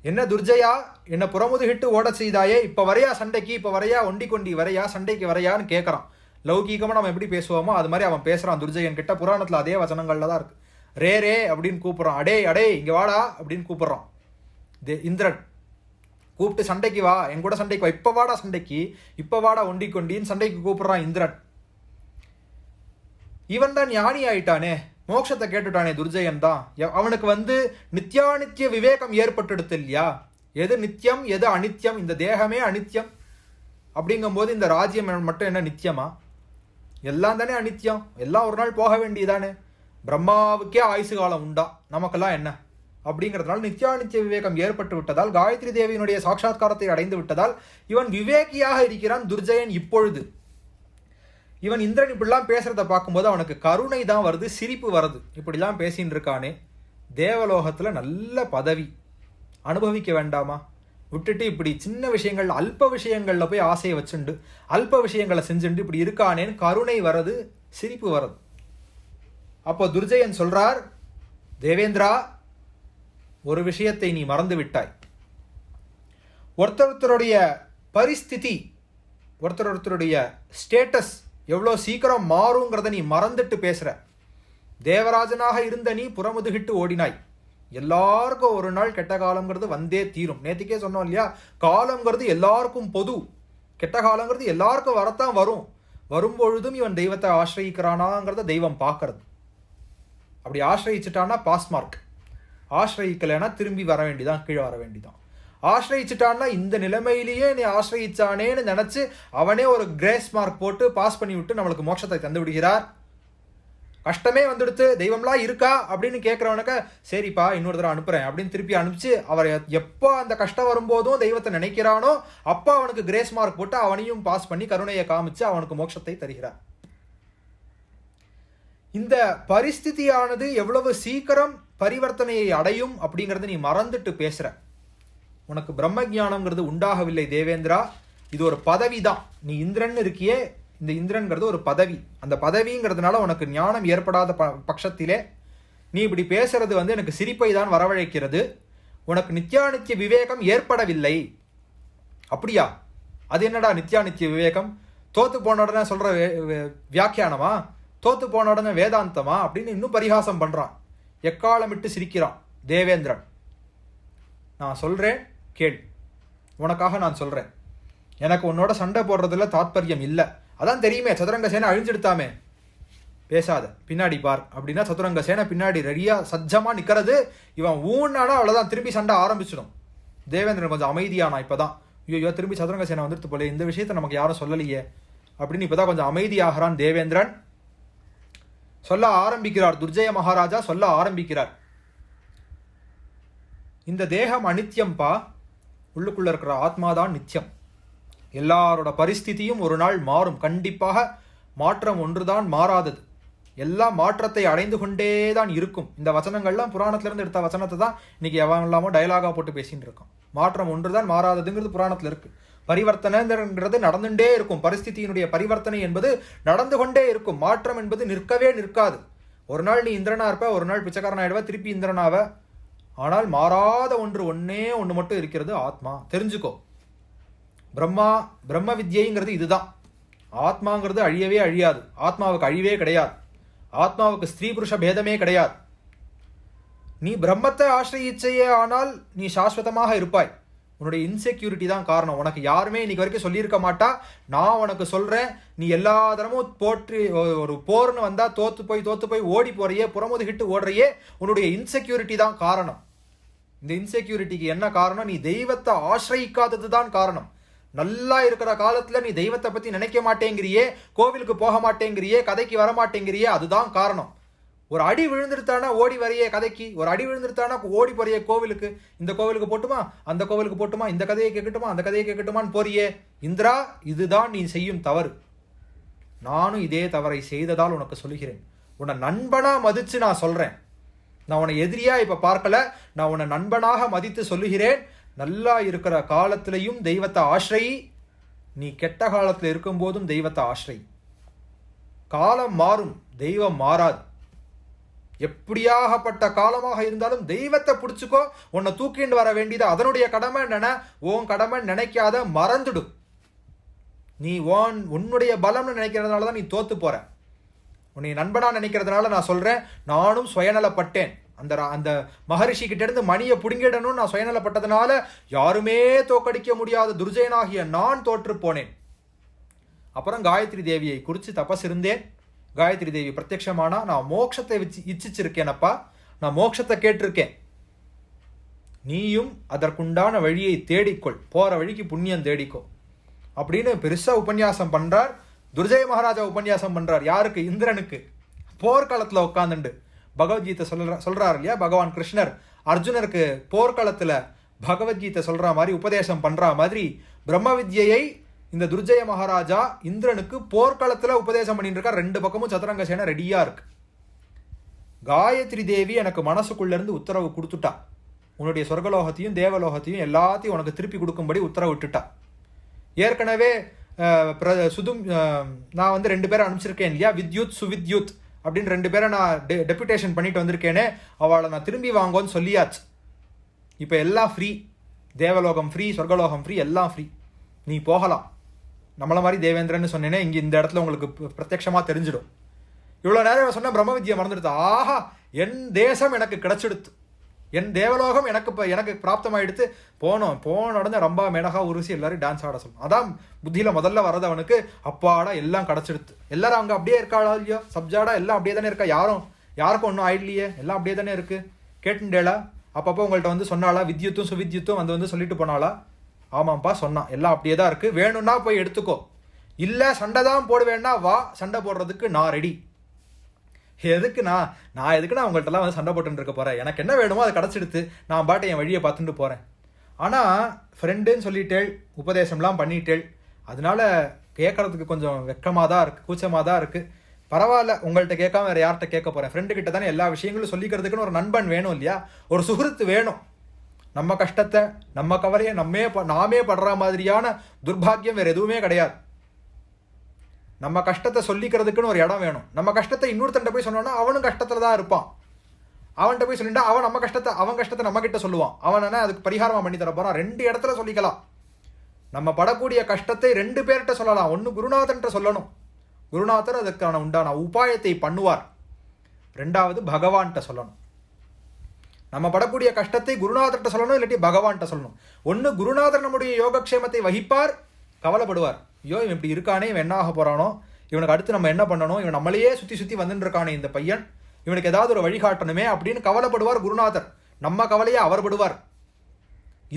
என்ன துர்ஜயா, என்ன புறமுதுகிட்டு ஓட செய்தாயே, இப்போ வரையா சண்டைக்கு, இப்போ வரையா ஒண்டி கொண்டி வரையா, சண்டைக்கு வரையான்னு கேட்குறான். லௌகீகமாக நம்ம எப்படி பேசுவோமோ அது மாதிரி அவன் பேசுகிறான் துர்ஜயன் கிட்ட. புராணத்தில் அதே வசனங்கள்ல தான் இருக்கு. ரே ரே அப்படின்னு கூப்பிட்றான். அடே அடே இங்கே வாடா அப்படின்னு கூப்பிட்றான். இந்திரன் கூப்பிட்டு சண்டைக்கு வா, என் கூட சண்டைக்கு வா, இப்போ வாடா சண்டைக்கு, இப்போ வாடா ஒண்டி கொண்டின்னு சண்டைக்கு கூப்பிட்றான் இந்திரன். இவன் தான் ஞானி ஆயிட்டானே, மோட்சத்தை கேட்டுட்டானே துர்ஜயன் தான். அவனுக்கு வந்து நித்யானித்திய விவேகம் ஏற்பட்டுடுத்து இல்லையா, எது நித்தியம் எது அனித்தியம், இந்த தேகமே அனித்தியம் அப்படிங்கும்போது இந்த ராஜ்யம் மட்டும் என்ன நித்தியமா? எல்லாம் தானே அனித்தியம், எல்லாம் ஒரு நாள் போக வேண்டியதானே. பிரம்மாவுக்கே ஆயுசு காலம் உண்டா, நமக்கெல்லாம் என்ன அப்படிங்கிறதுனால நித்யானித்திய விவேகம் ஏற்பட்டு விட்டதால், காயத்ரி தேவியினுடைய சாட்சாத்காரத்தை அடைந்து விட்டதால் இவன் விவேகியாக இருக்கிறான் துர்ஜயன். இப்பொழுது இவன் இந்திரன் இப்படிலாம் பேசுறத பார்க்கும்போது அவனுக்கு கருணை தான் வருது, சிரிப்பு வருது. இப்படிலாம் பேசின்னு இருக்கானே, தேவலோகத்துல நல்ல பதவி அனுபவிக்க வேண்டாமா? விட்டுட்டு இப்படி சின்ன விஷயங்கள் அல்ப விஷயங்கள்ல போய் ஆசையை வச்சுண்டு அல்ப விஷயங்களை செஞ்சுண்டு இப்படி இருக்கானேன்னு கருணை வரது, சிரிப்பு வரது. அப்போ துர்ஜயன் சொல்றார், தேவேந்திரா ஒரு விஷயத்தை நீ மறந்து விட்டாய். ஒருத்தருடைய பரிஸ்திதி, ஒருத்தருடைய ஸ்டேட்டஸ் எவ்வளோ சீக்கிரம் மாறுங்கிறத நீ மறந்துட்டு பேசுற. தேவராஜனாக இருந்த நீ புறமுதுகிட்டு ஓடினாய். எல்லாருக்கும் ஒரு நாள் கெட்ட காலங்கிறது வந்தே தீரும். நேற்றுக்கே சொன்னோம் இல்லையா, காலங்கிறது எல்லாருக்கும் பொது, கெட்ட காலங்கிறது எல்லாருக்கும் வரத்தான் வரும். வரும்பொழுதும் இவன் தெய்வத்தை ஆசிரியிக்கிறானாங்கிறத தெய்வம் பார்க்கறது. அப்படி ஆசிரியிச்சுட்டான்னா பாஸ் மார்க், ஆசிரியிக்கலைன்னா திரும்பி வர வேண்டிதான், கீழே வர வேண்டிதான். ஆசிரியிச்சுட்டான்னா இந்த நிலைமையிலேயே நீ ஆசிரியிச்சானேன்னு நினைச்சு அவனே ஒரு கிரேஸ் மார்க் போட்டு பாஸ் பண்ணி விட்டு நம்மளுக்கு மோட்சத்தை தந்து விடுகிறார். கஷ்டமே வந்துடுத்து, தெய்வம்லாம் இருக்கா அப்படின்னு கேட்குறவனுக்கு சரிப்பா இன்னொரு தடவை அனுப்புறேன் அப்படின்னு திருப்பி அனுப்பிச்சு அவர் எப்போ அந்த கஷ்டம் வரும்போதும் தெய்வத்தை நினைக்கிறானோ அப்போ அவனுக்கு கிரேஸ் மார்க் போட்டு அவனையும் பாஸ் பண்ணி கருணையை காமிச்சு அவனுக்கு மோட்சத்தை தருகிறார். இந்த பரிஸ்திதியானது எவ்வளவு சீக்கிரம் பரிவர்த்தனையை அடையும் அப்படிங்கிறத நீ மறந்துட்டு பேசுற. உனக்கு பிரம்ம ஞானம்ங்கிறது உண்டாகவில்லை தேவேந்திரா, இது ஒரு பதவி தான். நீ இந்திரன் இருக்கியே, இந்த இந்திரன்கிறது ஒரு பதவி. அந்த பதவிங்கிறதுனால உனக்கு ஞானம் ஏற்படாத பட்சத்திலே நீ இப்படி பேசுறது வந்து எனக்கு சிரிப்பை தான் வரவழைக்கிறது. உனக்கு நித்யானித்திய விவேகம் ஏற்படவில்லை. அப்படியா? அது என்னடா நித்யானித்திய விவேகம்? தோத்து போன உடனே சொல்ற வியாக்கியானமா, தோத்து போன உடனே வேதாந்தமா அப்படின்னு இன்னும் பரிகாசம் பண்றான். எக்காலமிட்டு சிரிக்கிறான் தேவேந்திரன். நான் சொல்றேன் கேள், உனக்காக நான் சொல்றேன். எனக்கு உன்னோட சண்டை போடுறதுல தாத்பரியம் இல்லை, அதான் தெரியுமே, சதுரங்க சேனை அழிஞ்செடுத்தாமே. பேசாத, பின்னாடி பார் அப்படின்னா சதுரங்க சேனை பின்னாடி ரெடியா சஜ்ஜமா நிக்கிறது. இவன் ஊன்னானா அவ்வளவுதான், திருப்பி சண்டை ஆரம்பிச்சிடும். தேவேந்திரன் கொஞ்சம் அமைதியானா இப்பதான், ஐயோ திரும்பி சதுரங்க சேனை வந்துட்டு போல, இந்த விஷயத்த நமக்கு யாரும் சொல்லலையே அப்படின்னு இப்பதான் கொஞ்சம் அமைதியாகிறான் தேவேந்திரன். சொல்ல ஆரம்பிக்கிறார் துர்ஜய மகாராஜா, சொல்ல ஆரம்பிக்கிறார். இந்த தேகம் அனித்யம்பா, உள்ளுக்குள்ள இருக்கிற ஆத்மாதான் நித்தியம். எல்லாரோட பரிஸ்திதியும் ஒரு நாள் மாறும், கண்டிப்பாக மாற்றம் ஒன்றுதான் மாறாதது. எல்லாம் மாற்றத்தை அடைந்து கொண்டே தான் இருக்கும். இந்த வசனங்கள்லாம் புராணத்திலிருந்து எடுத்த வசனத்தை தான் இன்னைக்கு எவன் இல்லாமல் டயலாகா போட்டு பேசின்னு இருக்கோம். மாற்றம் ஒன்றுதான் மாறாததுங்கிறது புராணத்தில் இருக்கு. பரிவர்த்தனைங்கிறது நடந்துட்டே இருக்கும். பரிஸ்திதியினுடைய பரிவர்த்தனை என்பது நடந்து கொண்டே இருக்கும். மாற்றம் என்பது நிற்கவே நிற்காது. ஒரு நாள் நீ இந்திரனா இருப்ப, ஒரு நாள் பிச்சைக்காரன் ஆயிடுவ, திருப்பி இந்திரனாவ. ஆனால் மாறாத ஒன்று மட்டும் இருக்கிறது, ஆத்மா. தெரிஞ்சுக்கோ, பிரம்ம வித்யைங்கிறது இதுதான். ஆத்மாங்கிறது அழியவே அழியாது. ஆத்மாவுக்கு அழிவே கிடையாது. ஆத்மாவுக்கு ஸ்திரீ புருஷ பேதமே கிடையாது. நீ பிரம்மத்தை ஆசிரியிச்சையே ஆனால் நீ சாஸ்வதமாக இருப்பாய். உன்னுடைய இன்செக்யூரிட்டி தான் காரணம். உனக்கு யாருமே இன்னைக்கு வரைக்கும் சொல்லியிருக்க மாட்டா. நான் உனக்கு சொல்றேன், நீ எல்லா தரமும் போற்றி ஒரு போர்னு வந்தா தோத்து போய் ஓடி போறியே, புறமுதுகிட்டு ஓடுறையே, உன்னுடைய இன்செக்யூரிட்டி தான் காரணம். இந்த இன்செக்யூரிட்டிக்கு என்ன காரணம்? நீ தெய்வத்தை ஆசிரியிக்காதது தான் காரணம். நல்லா இருக்கிற காலத்துல நீ தெய்வத்தை பத்தி நினைக்க மாட்டேங்கிறியே, கோவிலுக்கு போக மாட்டேங்கிறியே, கதைக்கு வர மாட்டேங்கிறியே, அதுதான் காரணம். ஒரு அடி விழுந்துருத்தானா ஓடி வரையே கதைக்கு, ஒரு அடி விழுந்துருத்தானா ஓடி போறியே கோவிலுக்கு. இந்த கோவிலுக்கு போட்டுமா, அந்த கோவிலுக்கு போட்டுமா, இந்த கதையை கேட்கட்டுமா, அந்த கதையை கேட்கட்டுமான்னு போறியே. இந்திரா, இதுதான் நீ செய்யும் தவறு. நானும் இதே தவறை செய்ததால் உனக்கு சொல்லுகிறேன். உன்னை நண்பனா மதிச்சு நான் சொல்றேன். நான் உன்னை எதிரியா இப்ப பார்க்கல, நான் உன்னை நண்பனாக மதித்து சொல்லுகிறேன். நல்லா இருக்கிற காலத்திலையும் தெய்வத்தை ஆசிரியை, நீ கெட்ட காலத்தில் இருக்கும் போதும் தெய்வத்தை ஆசிரியை. காலம் மாறும், தெய்வம் மாறாது. எப்படியாகப்பட்ட காலமாக இருந்தாலும் தெய்வத்தை பிடிச்சுக்கோ. உன்னை தூக்கிண்டு வர வேண்டியது அதனுடைய கடமை. உன் கடமை நினைக்காத, மறந்துடும். நீ உன்னுடைய பலம்னு நினைக்கிறதுனால தான் நீ தோத்து போற. உன்னை நண்பனா நினைக்கிறதுனால நான் சொல்றேன், நானும் சுயநலப்பட்டேன். அந்த மகரிஷி கிட்ட இருந்து மணியை புடுங்கிடணும்னு நான் சுயநலப்பட்டதுனால யாருமே தோக்கடிக்க முடியாத துர்ஜயனாகிய நான் தோற்று போனேன். அப்புறம் காயத்ரி தேவியை குறித்து தபஸ் இருந்தேன். காயத்ரி தேவி பிரத்யட்சமானா, நான் மோட்சத்தை இச்சிச்சிருக்கேனப்பா, நான் மோட்சத்தை கேட்டிருக்கேன், நீயும் அதற்குண்டான வழியை தேடிக்கொள், போற வழிக்கு புண்ணியம் தேடிக்கோ அப்படின்னு பெருசா உபன்யாசம் பண்றார். துர்ஜய மகாராஜா உபன்யாசம் பண்றார். யாருக்கு? இந்திரனுக்கு. போர்க்களத்துல உட்காந்துண்டு பகவத்கீதை சொல்றாரு இல்லையா பகவான் கிருஷ்ணர் அர்ஜுனருக்கு போர்க்களத்துல பகவத்கீதை சொல்ற மாதிரி உபதேசம் பண்ற மாதிரி பிரம்ம வித்யை இந்த துர்ஜய மகாராஜா இந்திரனுக்கு போர்க்களத்துல உபதேசம் பண்ணிட்டு இருக்கார். ரெண்டு பக்கமும் சதுரங்க சேனை ரெடியா இருக்கு. காயத்ரி தேவி எனக்கு மனசுக்குள்ள இருந்து உத்தரவு கொடுத்துட்டா. உன்னுடைய சொர்க்கலோகத்தையும் தேவலோகத்தையும் எல்லாத்தையும் உனக்கு திருப்பி கொடுக்கும்படி உத்தரவு விட்டுட்டா. ஏற்கனவே நான் வந்து 2 பேரை அனுப்பிச்சிருக்கேன் இல்லையா, வித்யுத் சுவித்யுத் அப்படின்னு 2 பேரை நான் டெபுடேஷன் பண்ணிட்டு வந்திருக்கேனே, அவளை நான் திரும்பி வாங்கோன்னு சொல்லியாச்சு. இப்போ எல்லாம் ஃப்ரீ, தேவலோகம் ஃப்ரீ, சொர்க்கலோகம் ஃப்ரீ, எல்லாம் ஃப்ரீ, நீ போகலாம். நம்மள மாதிரி தேவேந்திரன்னு சொன்னேனே, இங்கே இந்த இடத்துல உங்களுக்கு பிரத்யட்சமாக தெரிஞ்சிடும். இவ்வளோ நேரம் சொன்ன பிரம்ம வித்யை மறந்துடுது. ஆஹா, என் தேசம் எனக்கு கிடைச்சிடுத்து, என் தேவலோகம் எனக்கு பிராப்தமாயிடுத்து. போன உடனே ரம்பா மேனகா உருசி எல்லாரும் டான்ஸ் ஆட சொல்லணும். அதான் புத்தியில முதல்ல வரது அவனுக்கு. அப்பாடா எல்லாம் கிடைச்சிடுத்து. எல்லாரும் அங்கே அப்படியே இருக்காளா இல்லையோ, சப்ஜாடா எல்லாம் அப்படியே தானே இருக்கா, யாருக்கும் ஒன்றும் ஆயிடலையே, எல்லாம் அப்படியே தானே இருக்கு. கேட்டுண்டேளா அப்பப்போ உங்கள்கிட்ட வந்து சொன்னாளா, வித்யுத்தும் சுவித்யுத்தும் வந்து சொல்லிட்டு போனாளா? ஆமாம்ப்பா சொன்னான், எல்லாம் அப்படியே தான் இருக்கு, வேணும்னா போய் எடுத்துக்கோ, இல்லை சண்டை தான் போடுவேன்னா வா, சண்டை போடுறதுக்கு நான் ரெடி. எதுக்குண்ணா உங்கள்கிட்டலாம் வந்து சண்டை போட்டுன்னு இருக்க போகிறேன், எனக்கு என்ன வேணுமோ அதை கிடச்சிடுத்து, நான் பாட்டு என் வழியை பார்த்துட்டு போகிறேன். ஆனால் ஃப்ரெண்டுன்னு சொல்லிட்டேள், உபதேசம்லாம் பண்ணிட்டேள், அதனால கேட்கறதுக்கு கொஞ்சம் வெக்கமாக தான் இருக்குது, கூச்சமாக தான் இருக்குது. பரவாயில்ல, உங்கள்கிட்ட கேட்காம வேறு யார்கிட்ட கேட்க போகிறேன்? ஃப்ரெண்டு கிட்ட தானே எல்லா விஷயங்களும் சொல்லிக்கிறதுக்குன்னு ஒரு நண்பன் வேணும் இல்லையா, ஒரு சுகிருத்து வேணும். நம்ம கஷ்டத்தை நம்ம கவலையை நாமே படுற மாதிரியான துர்பாக்கியம் வேறு எதுவுமே கிடையாது. நம்ம கஷ்டத்தை சொல்லிக்கிறதுக்குன்னு ஒரு இடம் வேணும். நம்ம கஷ்டத்தை இன்னொருத்தன்ட்ட போய் சொன்னோன்னா அவனும் கஷ்டத்துல தான் இருப்பான். அவன்கிட்ட போய் சொல்லிட்டா அவன் அவன் கஷ்டத்தை நம்ம கிட்ட சொல்லுவான். அவன் என்ன அதுக்கு பரிகாரமா பண்ணி தர போறான்? 2 இடத்துல சொல்லிக்கலாம். நம்ம படக்கூடிய கஷ்டத்தை 2 பேர்கிட்ட சொல்லலாம். ஒன்று குருநாதன்ட்ட சொல்லணும், குருநாதர் அதுக்கான உண்டான உபாயத்தை பண்ணுவார். 2வது பகவான்கிட்ட சொல்லணும். நம்ம படக்கூடிய கஷ்டத்தை குருநாதர்கிட்ட சொல்லணும், இல்லாட்டி பகவான்கிட்ட சொல்லணும். ஒன்று குருநாதர் நம்முடைய யோகக்ஷேமத்தை வகிப்பார், கவலைப்படுவார், ஐயோ இவன் இப்படி இருக்கானே, இவன் என்ன ஆக போறானோ, இவனுக்கு அடுத்து நம்ம என்ன பண்ணணும், இவன் நம்மளையே சுற்றி வந்துட்டு இருக்கானே இந்த பையன், இவனுக்கு ஏதாவது ஒரு வழிகாட்டணுமே அப்படின்னு கவலைப்படுவார் குருநாதர். நம்ம கவலையை அவர் படுவார்.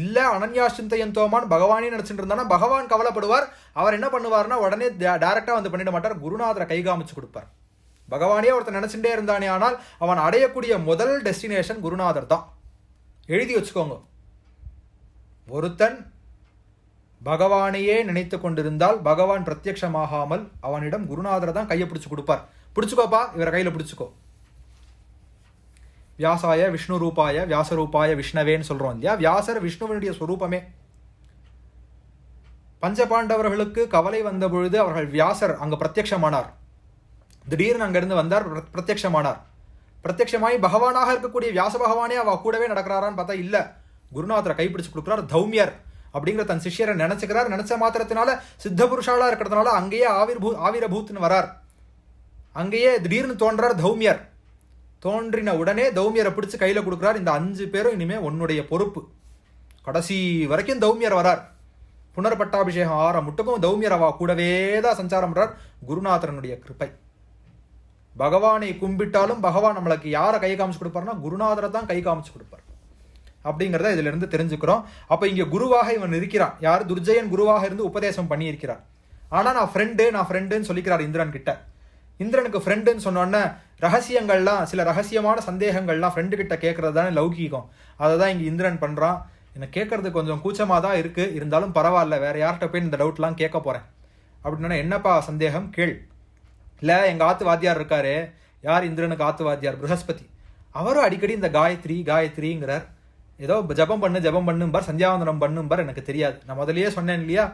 இல்ல அனன்யா சிந்தையந்தோமான் பகவானே நினைச்சிட்டு இருந்தானா பகவான் கவலைப்படுவார். அவர் என்ன பண்ணுவார்னா உடனே டைரக்டா வந்து பண்ணிட மாட்டார், குருநாதரை கை காமிச்சு கொடுப்பார். பகவானே ஒருத்தர் நினைச்சுட்டே இருந்தானே ஆனால் அவன் அடையக்கூடிய முதல் டெஸ்டினேஷன் குருநாதர் தான். எழுதி வச்சுக்கோங்க. ஒருத்தன் பகவானையே நினைத்து கொண்டிருந்தால் பகவான் பிரத்யட்சமாகாமல் அவனிடம் குருநாதரை தான் கையை பிடிச்சு கொடுப்பார். பிடிச்சுக்கோப்பா, இவரை கையில பிடிச்சுக்கோ. வியாசாய விஷ்ணு ரூபாய வியாசரூபாய விஷ்ணவேன்னு சொல்றோம் இல்லையா, வியாசர் விஷ்ணுவனுடைய ஸ்வரூபமே. பஞ்சபாண்டவர்களுக்கு கவலை வந்த பொழுது அவர்கள் வியாசர் அங்க பிரத்யட்சமானார். திடீர்னு அங்கிருந்து வந்தார், பிரத்யட்சமானார். பிரத்யட்சமாயி பகவானாக இருக்கக்கூடிய வியாச பகவானே அவ கூடவே நடக்கிறாரான்னு பார்த்தா இல்ல, குருநாதரை கைப்பிடிச்சு கொடுக்குறார். தௌமியர் அப்படிங்கிற தன் சிஷ்யரை நினைச்சுக்கிறார். நினைச்ச மாத்திரத்தினால சித்த புருஷாலா இருக்கிறதுனால அங்கேயே ஆவிரபூத்னு வரார். அங்கேயே திடீர்னு தோன்றார் தௌமியர். தோன்றின உடனே தௌமியரை பிடிச்சு கையில கொடுக்குறார். இந்த 5 பேரும் இனிமே உன்னுடைய பொறுப்பு, கடைசி வரைக்கும் தௌமியர் வரார். புனர்பட்டாபிஷேகம் ஆற முட்டுக்கும் தௌமியரவா கூடவே தான் சஞ்சாரம் பண்றார். குருநாதரனுடைய கிருப்பை. பகவானை கும்பிட்டாலும் பகவான் நம்மளுக்கு யாரை கை காமிச்சு கொடுப்பார்னா குருநாதரை தான் கை காமிச்சு கொடுப்பார் அப்படிங்கிறத இதுல இருந்து தெரிஞ்சுக்கிறோம். அப்ப இங்க குருவாக இவன் இருக்கிறான். யார்? துர்ஜயன் குருவாக இருந்து உபதேசம் பண்ணி இருக்கிறார். ஆனா நான் ஃப்ரெண்டுன்னு சொல்லிக்கிறார் இந்திரன் கிட்ட. இந்திரனுக்கு ஃப்ரெண்டுன்னு சொன்னோன்னே ரகசியங்கள்லாம், சில ரகசியமான சந்தேகங்கள்லாம் ஃப்ரெண்டு கிட்ட கேட்கறது தானே லௌகீகம். அதை தான் இங்க இந்திரன் பண்றான். எனக்கு கேட்கறது கொஞ்சம் கூச்சமாக தான் இருக்கு, இருந்தாலும் பரவாயில்ல, வேற யார்கிட்ட போய் இந்த டவுட்லாம் கேட்க போறேன் அப்படின்னா, என்னப்பா சந்தேகம் கேள். இல்லை, எங்கள் ஆத்து வாத்தியார் இருக்காரு. யார்? இந்திரனுக்கு ஆத்து வாத்தியார் ப்ரஹஸ்பதி. அவரும் அடிக்கடி இந்த காயத்ரிங்கிறார். ஏதோ ஜபம் பண்ணும்பார், சந்தியாவந்தனம் பண்ணும்பார். எனக்கு தெரியாது. நான் முதலியே சொன்னேன் இல்லையா,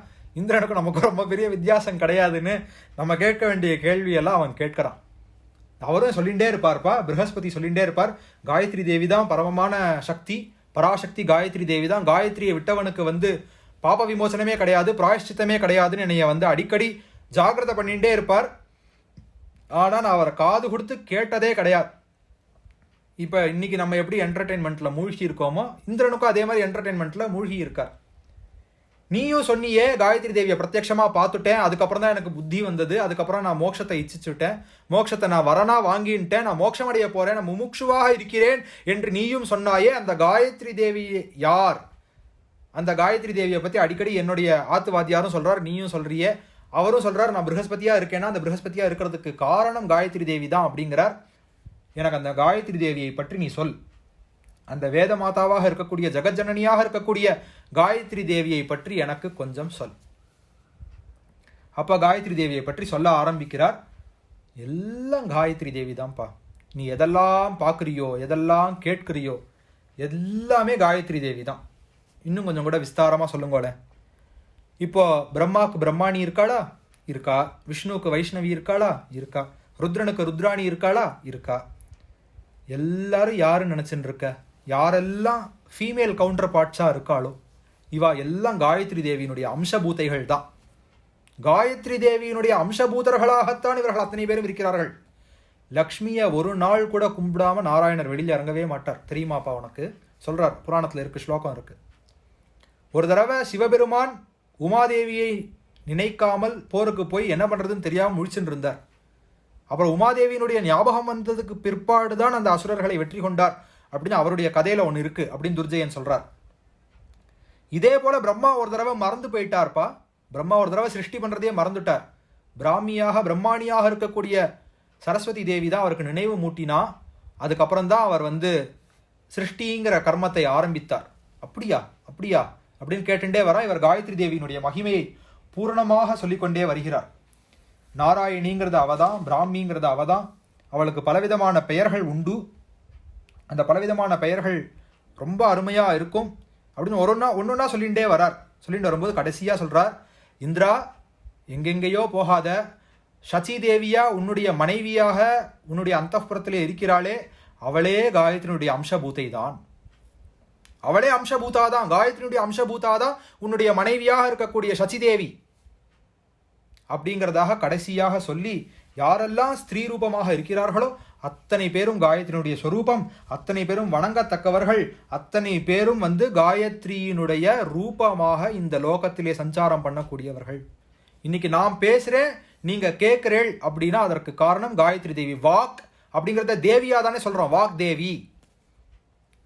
இந்திரனுக்கும் நமக்கு ரொம்ப பெரிய வித்தியாசம் கிடையாதுன்னு. நம்ம கேட்க வேண்டிய கேள்வியெல்லாம் அவன் கேட்கறான். அவரும் சொல்லிகிட்டே இருப்பார்ப்பா, ப்ரஹஸ்பதி சொல்லிகிட்டே இருப்பார், காயத்ரி தேவி தான் பரமமான சக்தி, பராசக்தி காயத்ரி தேவி தான். காயத்ரியை விட்டவனுக்கு பாப விமோசனமே கிடையாது, பிராயஷ்சித்தமே கிடையாதுன்னு என்னைய அடிக்கடி ஜாகிரதை பண்ணிகிட்டே இருப்பார். ஆனால் நான் அவரை காது கொடுத்து கேட்டதே கிடையாது. இப்போ இன்னைக்கு நம்ம எப்படி என்டர்டெயின்மெண்ட்டில் மூழ்கி இருக்கோமோ, இந்திரனுக்கும் அதே மாதிரி என்டர்டெயின்மெண்ட்டில் மூழ்கி இருக்கார். நீயும் சொன்னியே காயத்ரி தேவியை பிரத்யட்சமாக பார்த்துட்டேன், அதுக்கப்புறம் தான் எனக்கு புத்தி வந்தது, அதுக்கப்புறம் நான் மோட்சத்தை இச்சிச்சுட்டேன், மோட்சத்தை நான் வரனா வாங்கிட்டேன், நான் மோட்சம் அடைய போறேன், நான் முமுட்சுவாக இருக்கிறேன் என்று நீயும் சொன்னாயே. அந்த காயத்ரி தேவி யார்? அந்த காயத்ரி தேவியை பற்றி அடிக்கடி என்னுடைய ஆத்துவாதியாரும் சொல்றார், நீயும் சொல்றியே. அவரும் சொல்றார், நான் ப்ரஹஸ்பதியா இருக்கேன்னா அந்த ப்ரஹஸ்பதியா இருக்கிறதுக்கு காரணம் காயத்ரி தேவி தான் அப்படிங்கிறார். எனக்கு அந்த காயத்ரி தேவியை பற்றி நீ சொல். அந்த வேத மாதாவாக இருக்கக்கூடிய, ஜெகஜனனியாக இருக்கக்கூடிய காயத்ரி தேவியை பற்றி எனக்கு கொஞ்சம் சொல். அப்ப காயத்ரி தேவியை பற்றி சொல்ல ஆரம்பிக்கிறார். எல்லாம் காயத்ரி தேவி தான்ப்பா. நீ எதெல்லாம் பார்க்குறியோ, எதெல்லாம் கேட்கிறியோ, எல்லாமே காயத்ரி தேவி தான். இன்னும் கொஞ்சம் கூட விஸ்தாரமாக சொல்லுங்களேன். இப்போ பிரம்மாவுக்கு பிரம்மாணி இருக்காளா? இருக்கா. விஷ்ணுவுக்கு வைஷ்ணவி இருக்காளா? இருக்கா. ருத்ரனுக்கு ருத்ராணி இருக்காளா? இருக்கா. எல்லாரும் யாருன்னு நினைச்சுட்டு இருக்க? யாரெல்லாம் ஃபீமேல் கவுண்டர் பார்ட்ஸாக இருக்காளோ இவா எல்லாம் காயத்ரி தேவியினுடைய அம்சபூதைகள் தான். காயத்ரி தேவியினுடைய அம்சபூதர்களாகத்தான் இவர்கள் அத்தனை பேரும் இருக்கிறார்கள். லக்ஷ்மியை ஒரு நாள் கூட கும்பிடாம நாராயணர் வெளியில் இறங்கவே மாட்டார். தெரியுமாப்பா உனக்கு? சொல்றார், புராணத்தில் இருக்கு, ஸ்லோகம் இருக்கு. ஒரு தடவை சிவபெருமான் உமாதேவியை நினைக்காமல் போருக்கு போய் என்ன பண்றதுன்னு தெரியாமல் முழிச்சுட்டு இருந்தார். அப்புறம் உமாதேவியினுடைய ஞாபகம் வந்ததுக்கு பிற்பாடு தான் அந்த அசுரர்களை வெற்றி கொண்டார் அப்படின்னு அவருடைய கதையில ஒன்று இருக்கு அப்படின்னு துர்ஜயன் சொல்றார். இதே போல பிரம்மா ஒரு தடவை மறந்து போயிட்டார்ப்பா. பிரம்மா ஒரு தடவை சிருஷ்டி பண்றதையே மறந்துட்டார். பிராமியாக பிரம்மாணியாக இருக்கக்கூடிய சரஸ்வதி தேவி தான் அவருக்கு நினைவு மூட்டினா. அதுக்கப்புறம் தான் அவர் சிருஷ்டிங்கிற கர்மத்தை ஆரம்பித்தார். அப்படியா அப்படியா அப்படின்னு கேட்டுட்டே வர இவர் காயத்ரி தேவியினுடைய மகிமையை பூரணமாக சொல்லிக்கொண்டே வருகிறார். நாராயணிங்கிறது அவதான், பிராமிங்கிறது அவதான். அவளுக்கு பலவிதமான பெயர்கள் உண்டு. அந்த பலவிதமான பெயர்கள் ரொம்ப அருமையா இருக்கும் அப்படின்னு ஒன்னொன்னா சொல்லிகிட்டே வரார். சொல்லிட்டு வரும்போது கடைசியா சொல்றார், இந்திரா எங்கெங்கேயோ போகாத, சச்சி தேவியா உன்னுடைய மனைவியாக உன்னுடைய அந்தப்புறத்திலே இருக்கிறாளே அவளே காயத்ரியினுடைய அம்சபூத்தை தான். அவளே அம்சபூதாதான், காயத்ரியுடைய அம்சபூதாதான் உன்னுடைய மனைவியாக இருக்கக்கூடிய சச்சி தேவி அப்படிங்கிறதாக கடைசியாக சொல்லி, யாரெல்லாம் ஸ்திரீ ரூபமாக இருக்கிறார்களோ அத்தனை பேரும் காயத்ரியினுடைய ஸ்வரூபம், அத்தனை பேரும் வணங்கத்தக்கவர்கள், அத்தனை பேரும் காயத்ரியினுடைய ரூபமாக இந்த லோகத்திலே சஞ்சாரம் பண்ணக்கூடியவர்கள். இன்னைக்கு நாம் பேசுறேன், நீங்க கேட்கிறேள் அப்படின்னா அதற்கு காரணம் காயத்ரி தேவி. வாக் அப்படிங்கிறத தேவியா தானே சொல்றோம், வாக் தேவி.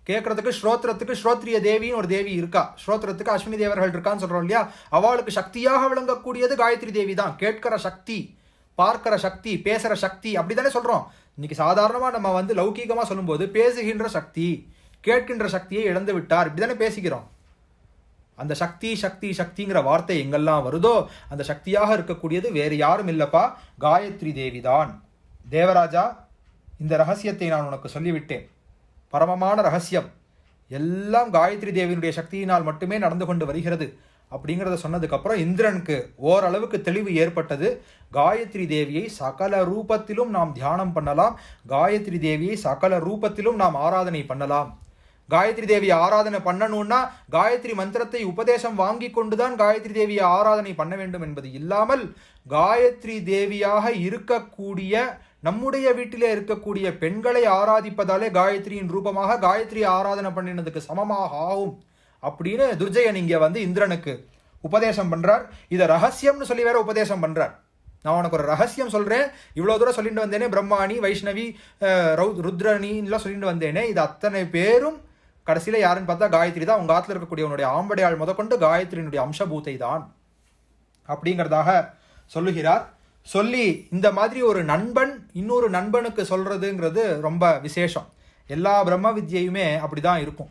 கேட்கறதுக்கு ஸ்ரோத்திரத்துக்கு ஸ்ரோத்ரிய தேவின்னு ஒரு தேவி இருக்கா, ஸ்ரோத்திரத்துக்கு அஸ்வினி தேவர்கள் இருக்கான்னு சொல்றோம் இல்லையா. அவளுக்கு சக்தியாக விளங்கக்கூடியது காயத்ரி தேவி தான். கேட்கிற சக்தி, பார்க்கிற சக்தி, பேசுற சக்தி அப்படித்தானே சொல்றோம். இன்னைக்கு சாதாரணமா நம்ம லௌகீகமா சொல்லும்போது பேசுகின்ற சக்தி, கேட்கின்ற சக்தியை இழந்து விட்டார் இப்படித்தானே பேசிக்கிறோம். அந்த சக்தி சக்தி சக்திங்கிற வார்த்தை எங்கெல்லாம் வருதோ அந்த சக்தியாக இருக்கக்கூடியது வேறு யாரும் இல்லப்பா, காயத்ரி தேவி தான். தேவராஜா, இந்த ரகசியத்தை நான் உனக்கு சொல்லிவிட்டேன். பரமமான ரகசியம் எல்லாம் காயத்ரி தேவியினுடைய சக்தியினால் மட்டுமே நடந்து கொண்டு வருகிறது அப்படிங்கிறத சொன்னதுக்கப்புறம் இந்திரனுக்கு ஓரளவுக்கு தெளிவு ஏற்பட்டது. காயத்ரி தேவியை சகல ரூபத்திலும் நாம் தியானம் பண்ணலாம், காயத்ரி தேவியை சகல ரூபத்திலும் நாம் ஆராதனை பண்ணலாம். காயத்ரி தேவியை ஆராதனை பண்ணணும்னா காயத்ரி மந்திரத்தை உபதேசம் வாங்கி கொண்டுதான் காயத்ரி தேவியை ஆராதனை பண்ண வேண்டும் என்பது இல்லாமல், காயத்ரி தேவியாக இருக்கக்கூடிய நம்முடைய வீட்டிலே இருக்கக்கூடிய பெண்களை ஆராதிப்பதாலே காயத்ரியின் ரூபமாக காயத்ரி ஆராதனை பண்ணினதுக்கு சமமாக ஆகும் அப்படின்னு துர்ஜயன் இங்க வந்து இந்திரனுக்கு உபதேசம் பண்றார். இதை ரகசியம்னு சொல்லி வேற உபதேசம் பண்றார். நான் உனக்கு ஒரு ரகசியம் சொல்றேன், இவ்வளவு தூரம் சொல்லிட்டு வந்தேனே, பிரம்மாணி வைஷ்ணவி ருத்ரணின்லாம் சொல்லிட்டு வந்தேனே, இது அத்தனை பேரும் கடைசியில யாருன்னு பார்த்தா காயத்ரி தான். உங்க ஆத்துல இருக்கக்கூடிய உன்னுடைய ஆம்படையாள் முதற்கொண்டு காயத்ரியினுடைய அம்சபூத்தை தான் அப்படிங்கிறதாக சொல்லுகிறார். சொல்லி இந்த மாதிரி ஒரு நண்பன் இன்னொரு நண்பனுக்கு சொல்றதுங்கிறது ரொம்ப விசேஷம். எல்லா பிரம்ம வித்யையுமே அப்படிதான் இருக்கும்.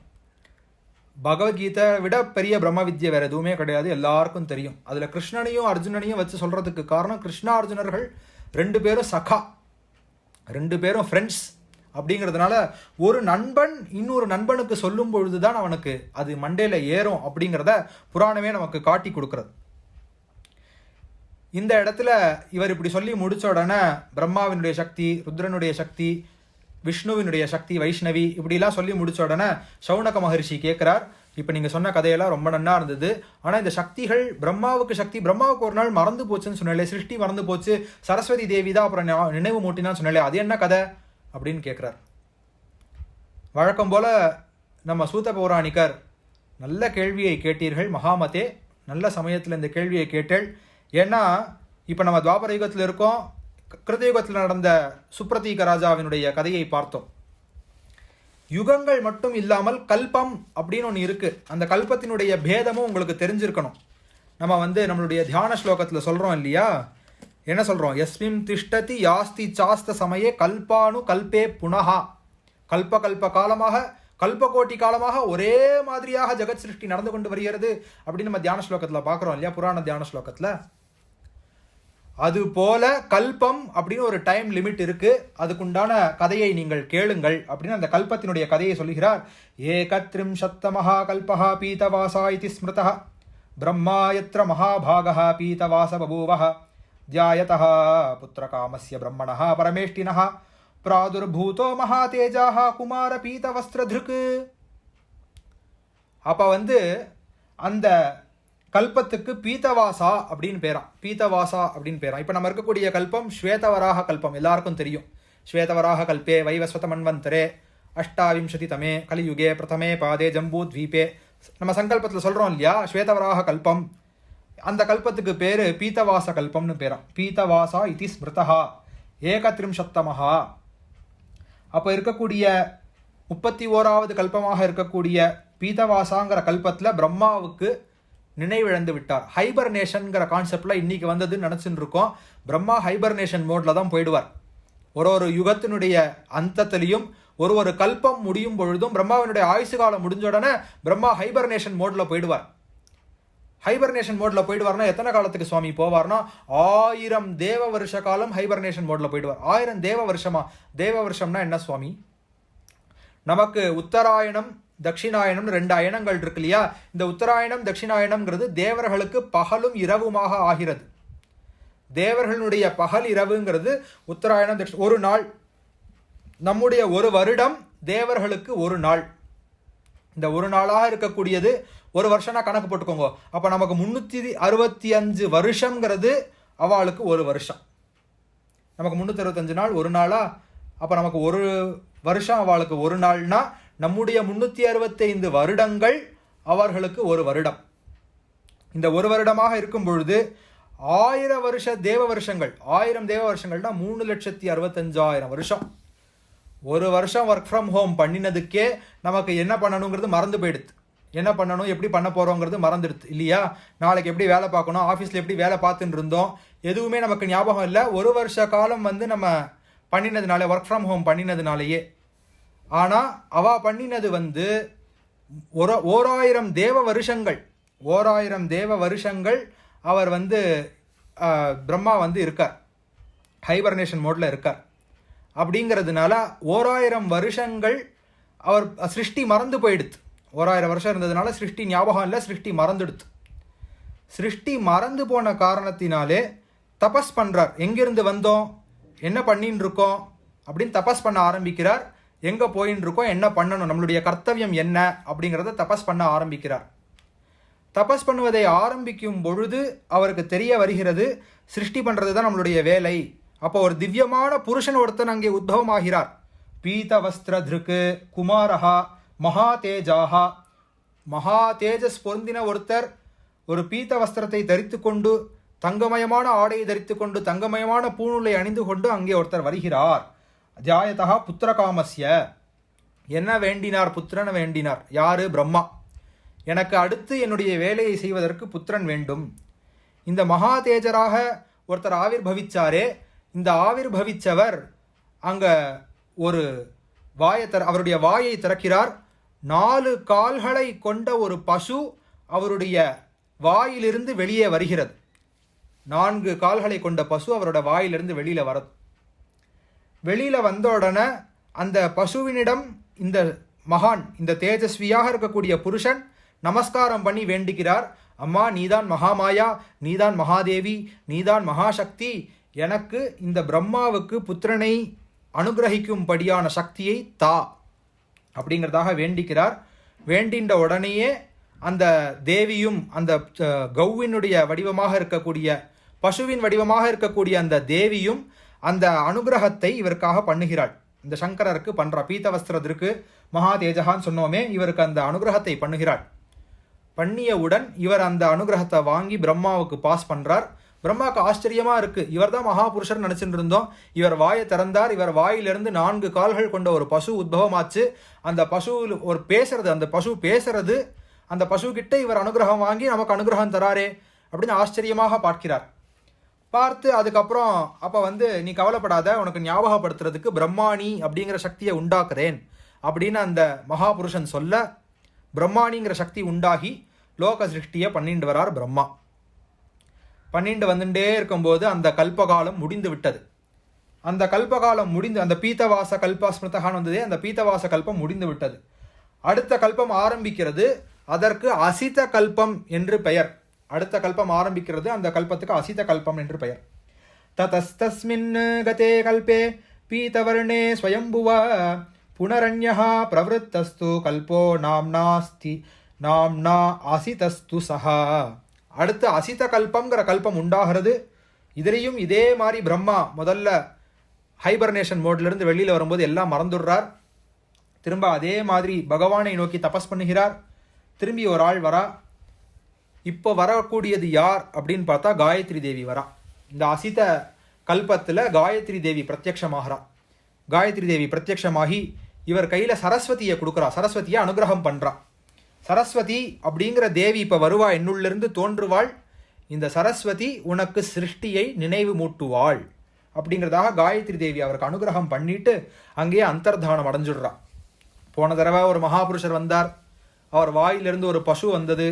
பகவத்கீதை விட பெரிய பிரம்ம வித்யை வேற எதுவுமே கிடையாது, எல்லாருக்கும் தெரியும். அதுல கிருஷ்ணனையும் அர்ஜுனனையும் வச்சு சொல்றதுக்கு காரணம், கிருஷ்ணா அர்ஜுனர்கள் 2 பேரும் சகா, 2 பேரும் ஃப்ரெண்ட்ஸ் அப்படிங்கிறதுனால ஒரு நண்பன் இன்னொரு நண்பனுக்கு சொல்லும் பொழுதுதான் அவனுக்கு அது மண்டையில ஏறும் அப்படிங்கிறத புராணமே நமக்கு காட்டி கொடுக்கிறது. இந்த இடத்துல இவர் இப்படி சொல்லி முடிச்ச உடனே பிரம்மாவினுடைய சக்தி, ருத்ரனுடைய சக்தி, விஷ்ணுவினுடைய சக்தி, வைஷ்ணவி இப்படிலாம் சொல்லி முடிச்ச உடனே சௌனக மகரிஷி கேட்கிறார், இப்போ நீங்கள் சொன்ன கதையெல்லாம் ரொம்ப நன்னா இருந்தது, ஆனால் இந்த சக்திகள் பிரம்மாவுக்கு சக்தி, பிரம்மாவுக்கு ஒரு நாள் மறந்து போச்சுன்னு சொன்னாலே, சிருஷ்டி மறந்து போச்சு, சரஸ்வதி தேவி தான் அப்புறம் நினைவு மூட்டினான்னு சொன்னாலே, அது என்ன கதை அப்படின்னு கேட்குறார். வழக்கம் போல நம்ம சூத பௌராணிகர், நல்ல கேள்வியை கேட்டீர்கள் மகாமதே, நல்ல சமயத்தில் இந்த கேள்வியை கேட்டேள். ஏன்னா இப்போ நம்ம துவாபர யுகத்தில் இருக்கோம், கிருதயுகத்தில் நடந்த சுப்ரதீக ராஜாவினுடைய கதையை பார்த்தோம். யுகங்கள் மட்டும் இல்லாமல் கல்பம் அப்படின்னு ஒன்று இருக்கு, அந்த கல்பத்தினுடைய பேதமும் உங்களுக்கு தெரிஞ்சிருக்கணும். நம்ம வந்து நம்மளுடைய தியான ஸ்லோகத்தில் சொல்றோம் இல்லையா, என்ன சொல்றோம், யஸ்மிம் திஷ்டதி யாஸ்தி சாஸ்த சமயே கல்பானு கல்பே புனஹா, கல்ப கல்ப காலமாக, கல்பகோட்டி காலமாக ஒரே மாதிரியாக ஜெகத் சிருஷ்டி நடந்து கொண்டு வருகிறது அப்படின்னு நம்ம தியான ஸ்லோகத்தில் பார்க்குறோம் இல்லையா, புராண தியான ஸ்லோகத்தில். அது போல கல்பம் அப்படின்னு ஒரு டைம் லிமிட் இருக்கு, அதுக்குண்டான கதையை நீங்கள் கேளுங்கள் அப்படின்னு அந்த கல்பத்தினுடைய கதையை சொல்லுகிறார். ஏகத்ரிம்சத்த மகா கல்பஹ பீதவாசா இதி ஸ்மிருதஹ பிரம்மா யத்ர மகாபாகஹ பீதவாச பபூவஹ தியாயதஹ புத்திரகாமஸ்ய பிரம்மணஹ பரமேஷ்டினஹ பிராதுர்பூதோ மகாதேஜாஹ குமார பீதவஸ்திரத்ருக். அப்ப வந்து அந்த கல்பத்துக்கு பீதவாசா அப்படின்னு பேராம், பீதவாசா அப்படின்னு பேராம். இப்போ நம்ம இருக்கக்கூடிய கல்பம் ஸ்வேதவராக கல்பம், எல்லாருக்கும் தெரியும். ஸ்வேதவராக கல்பே வைவஸ்வத மன்வந்தரே அஷ்டாவிம்சதி தமே கலியுகே பிரதமே பாதே ஜம்பூ த்வீபே, நம்ம சங்கல்பத்தில் சொல்கிறோம் இல்லையா, ஸ்வேதவராக கல்பம். அந்த கல்பத்துக்கு பேர் பீதவாச கல்பம்னு பேராம். பீதவாசா இதி ஸ்மிருதஹா ஏகத்ரிம்சத்தமஹா. அப்போ இருக்கக்கூடிய 31வது கல்பமாக இருக்கக்கூடிய பீதவாசாங்கிற கல்பத்தில் பிரம்மாவுக்கு நினைவிழந்து விட்டார். ஹைபர்னேஷன்ங்கிற கான்செப்ட்ல இன்னைக்கு வந்ததுன்னு நினைச்சுட்டு இருக்கோம். பிரம்மா ஹைபர்னேஷன் மோட்ல தான் போயிடுவார். ஒரு யுகத்தினுடைய அந்தத்திலையும் ஒரு கல்பம் முடியும் பொழுதும் பிரம்மாவினுடைய ஆயுசு காலம் முடிஞ்ச உடனே பிரம்மா ஹைபர்னேஷன் மோட்ல போயிடுவார். ஹைபர்னேஷன் மோட்ல போயிடுவார்னா எத்தனை காலத்துக்கு சுவாமி போவார்னா 1000 தேவ வருஷ காலம் ஹைபர்னேஷன் மோட்ல போயிடுவார். 1000 தேவ வருஷமா? தேவ வருஷம்னா என்ன சுவாமி? நமக்கு உத்தராயணம் தட்சிணாயணம்னு 2 அயனங்கள் இருக்கு இல்லையா, இந்த உத்தராயணம் தட்சிணாயணம்ங்கிறது தேவர்களுக்கு பகலும் இரவுமாக ஆகிறது. தேவர்களுடைய பகல் இரவுங்கிறது உத்தராயணம் ஒரு நாள். நம்முடைய ஒரு வருடம் தேவர்களுக்கு ஒரு நாள். இந்த ஒரு நாளாக இருக்கக்கூடியது ஒரு வருஷம்னா கணக்கு போட்டுக்கோங்க. அப்ப நமக்கு 365 வருஷம்ங்கிறது அவளுக்கு ஒரு வருஷம். நமக்கு 365 நாள் ஒரு நாளா, அப்ப நமக்கு ஒரு வருஷம் அவளுக்கு ஒரு நாள்னா நம்முடைய 365 வருடங்கள் அவர்களுக்கு ஒரு வருடம். இந்த ஒரு வருடமாக இருக்கும் பொழுது 1000 வருஷ தேவ வருஷங்கள், 1000 தேவ வருஷங்கள்னா 3,65,000 வருஷம். ஒரு வருஷம் ஒர்க் ஃப்ரம் ஹோம் பண்ணினதுக்கே நமக்கு என்ன பண்ணணுங்கிறது மறந்து போயிடுது. என்ன பண்ணணும், எப்படி பண்ண போறோங்கிறது மறந்துடுது இல்லையா. நாளைக்கு எப்படி வேலை பார்க்கணும், ஆஃபீஸில் எப்படி வேலை பார்த்துட்டு இருந்தோம், எதுவுமே நமக்கு ஞாபகம் இல்லை. ஒரு வருஷ காலம் வந்து நம்ம பண்ணினதுனால, ஒர்க் ஃப்ரம் ஹோம் பண்ணினதுனாலேயே. ஆனால் அவ பண்ணினது வந்து 1000 தேவ வருஷங்கள், 1000 தேவ வருஷங்கள் அவர் வந்து பிரம்மா வந்து இருக்கார், ஹைபர்னேஷன் மோட்ல இருக்கார். அப்படிங்கிறதுனால 1000 வருஷங்கள் அவர் சிருஷ்டி மறந்து போயிடுது. 1000 வருஷம் இருந்ததுனால சிருஷ்டி ஞாபகம் இல்லை, சிருஷ்டி மறந்துடுது. சிருஷ்டி மறந்து போன காரணத்தினாலே தபஸ் பண்றார். எங்கிருந்து வந்தோம், என்ன பண்ணின்னு இருக்கோம் அப்படின்னு தபஸ் பண்ண ஆரம்பிக்கிறார். எங்க போயின்னு இருக்கோம், என்ன பண்ணணும், நம்மளுடைய கர்த்தவியம் என்ன அப்படிங்கிறத தபஸ் பண்ண ஆரம்பிக்கிறார். தபஸ் பண்ணுவதை ஆரம்பிக்கும் பொழுது அவருக்கு தெரிய வருகிறது, சிருஷ்டி பண்றது தான் நம்மளுடைய வேலை. அப்போ ஒரு திவ்யமான புருஷன் ஒருத்தன் அங்கே உத்பவமாகிறார். பீத வஸ்திர திருக்கு குமாரஹா மகா தேஜாஹா மகா தேஜஸ் பொருந்தின ஒருத்தர் ஒரு பீத்த வஸ்திரத்தை தரித்து கொண்டு தங்கமயமான ஆடையை தரித்து கொண்டு தங்கமயமான பூநூலை அணிந்து கொண்டு அங்கே ஒருத்தர் வருகிறார். ஜாயதா புத்திரகாமஸ்ய, என்ன வேண்டினார்? புத்திரன் வேண்டினார். யாரு? பிரம்மா. எனக்கு அடுத்து என்னுடைய வேலையை செய்வதற்கு புத்திரன் வேண்டும். இந்த மகா தேஜராக ஒருத்தர் ஆவிர்பவிச்சாரே, இந்த ஆவிர்பவிச்சவர் அங்க ஒரு அவருடைய வாயை திறக்கிறார். 4 கால்களை கொண்ட ஒரு பசு அவருடைய வாயிலிருந்து வெளியே வருகிறது. 4 கால்களை கொண்ட பசு அவரோட வாயிலிருந்து வெளியில வரது. வெளியில வந்த உடனே அந்த பசுவினிடம் இந்த மகான், இந்த தேஜஸ்வியாக இருக்கக்கூடிய புருஷன் நமஸ்காரம் பண்ணி வேண்டிக்கிறார். அம்மா, நீதான் மகாமாயா, நீதான் மகாதேவி, நீதான் மகாசக்தி, எனக்கு இந்த பிரம்மாவுக்கு புத்திரனை அனுகிரகிக்கும்படியான சக்தியை தா அப்படிங்கிறதாக வேண்டிக்கிறார். வேண்டின்ற உடனேயே அந்த தேவியும் அந்த கௌவினுடைய வடிவமாக இருக்கக்கூடிய பசுவின் வடிவமாக இருக்கக்கூடிய அந்த தேவியும் அந்த அனுகிரகத்தை இவருக்காக பண்ணுகிறாள். இந்த சங்கரருக்கு பண்றா. பீத்தவஸ்திரத்திற்கு மகா தேஜகான்னு சொன்னோமே, இவருக்கு அந்த அனுகிரகத்தை பண்ணுகிறாள். பண்ணியவுடன் இவர் அந்த அனுகிரகத்தை வாங்கி பிரம்மாவுக்கு பாஸ் பண்றார். பிரம்மாவுக்கு ஆச்சரியமா இருக்கு. இவர் தான் மகாபுருஷர் நினைச்சுட்டு இருந்தோம். இவர் வாயை திறந்தார். இவர் வாயிலிருந்து 4 கால்கள் கொண்ட ஒரு பசு உத்பவமாச்சு. அந்த பசு ஒரு பேசுறது, அந்த பசு பேசுறது, அந்த பசு கிட்ட இவர் அனுகிரகம் வாங்கி நமக்கு அனுகிரகம் தராரே அப்படின்னு ஆச்சரியமாக பார்க்கிறார். பார்த்து அதுக்கப்புறம் அப்போ நீ கவலைப்படாத, உனக்கு ஞாபகப்படுத்துறதுக்கு பிரம்மாணி அப்படிங்கிற சக்தியை உண்டாக்குறேன் அப்படின்னு அந்த மகாபுருஷன் சொல்ல, பிரம்மாணிங்கிற சக்தி உண்டாகி லோக சிருஷ்டியை பண்ணிட்டு வரார் பிரம்மா. பண்ணிட்டு வந்துட்டே இருக்கும்போது அந்த கல்பகாலம் முடிந்து விட்டது. அந்த கல்பகாலம் முடிந்து, அந்த பீத்தவாச கல்பஸ்மிருதகான் வந்ததே, அந்த பீத்தவாச கல்பம் முடிந்து விட்டது. அடுத்த கல்பம் ஆரம்பிக்கிறது. அதற்கு அசித கல்பம் என்று பெயர். அடுத்த கல்பம் ஆரம்பிக்கிறது. அந்த கல்பத்துக்கு அசித கல்பம் என்று பெயர். ததஸ்தஸ்மின் கதே கல்பே பீதவர்ணே ஸ்வயம்புவ புனரண்யஹ பிரவருத்தஸ்து கல்போ நாம்னாஸ்தி நாம்னா அசிதஸ்து சஹா. அடுத்து அசித கல்பம்ங்கிற கல்பம் உண்டாகிறது. இதுலேயும் இதே மாதிரி பிரம்மா முதல்ல ஹைபர்னேஷன் மோட்லேருந்து வெளியில் வரும்போது எல்லாம் மறந்துடுறார். திரும்ப அதே மாதிரி பகவானை நோக்கி தபஸ் பண்ணுகிறார். திரும்பி ஒரு ஆள் வரா. இப்போ வரக்கூடியது யார் அப்படின்னு பார்த்தா காயத்ரி தேவி வரா. இந்த அசித கல்பத்தில் காயத்ரி தேவி பிரத்யக்ஷமாகிறா. காயத்ரி தேவி பிரத்யக்ஷமாகி இவர் கையில் சரஸ்வதியை கொடுக்குறா. சரஸ்வதியை அனுகிரகம் பண்ணுறா. சரஸ்வதி அப்படிங்கிற தேவி இப்போ வருவா, என்னுள்ளிருந்து தோன்றுவாள். இந்த சரஸ்வதி உனக்கு சிருஷ்டியை நினைவு மூட்டுவாள் அப்படிங்கிறதாக காயத்ரி தேவி அவருக்கு அனுகிரகம் பண்ணிட்டு அங்கேயே அந்தர்தானம் அடைஞ்சுடுறா. போன தடவை ஒரு மகாபுருஷர் வந்தார். அவர் வாயிலிருந்து ஒரு பசு வந்தது.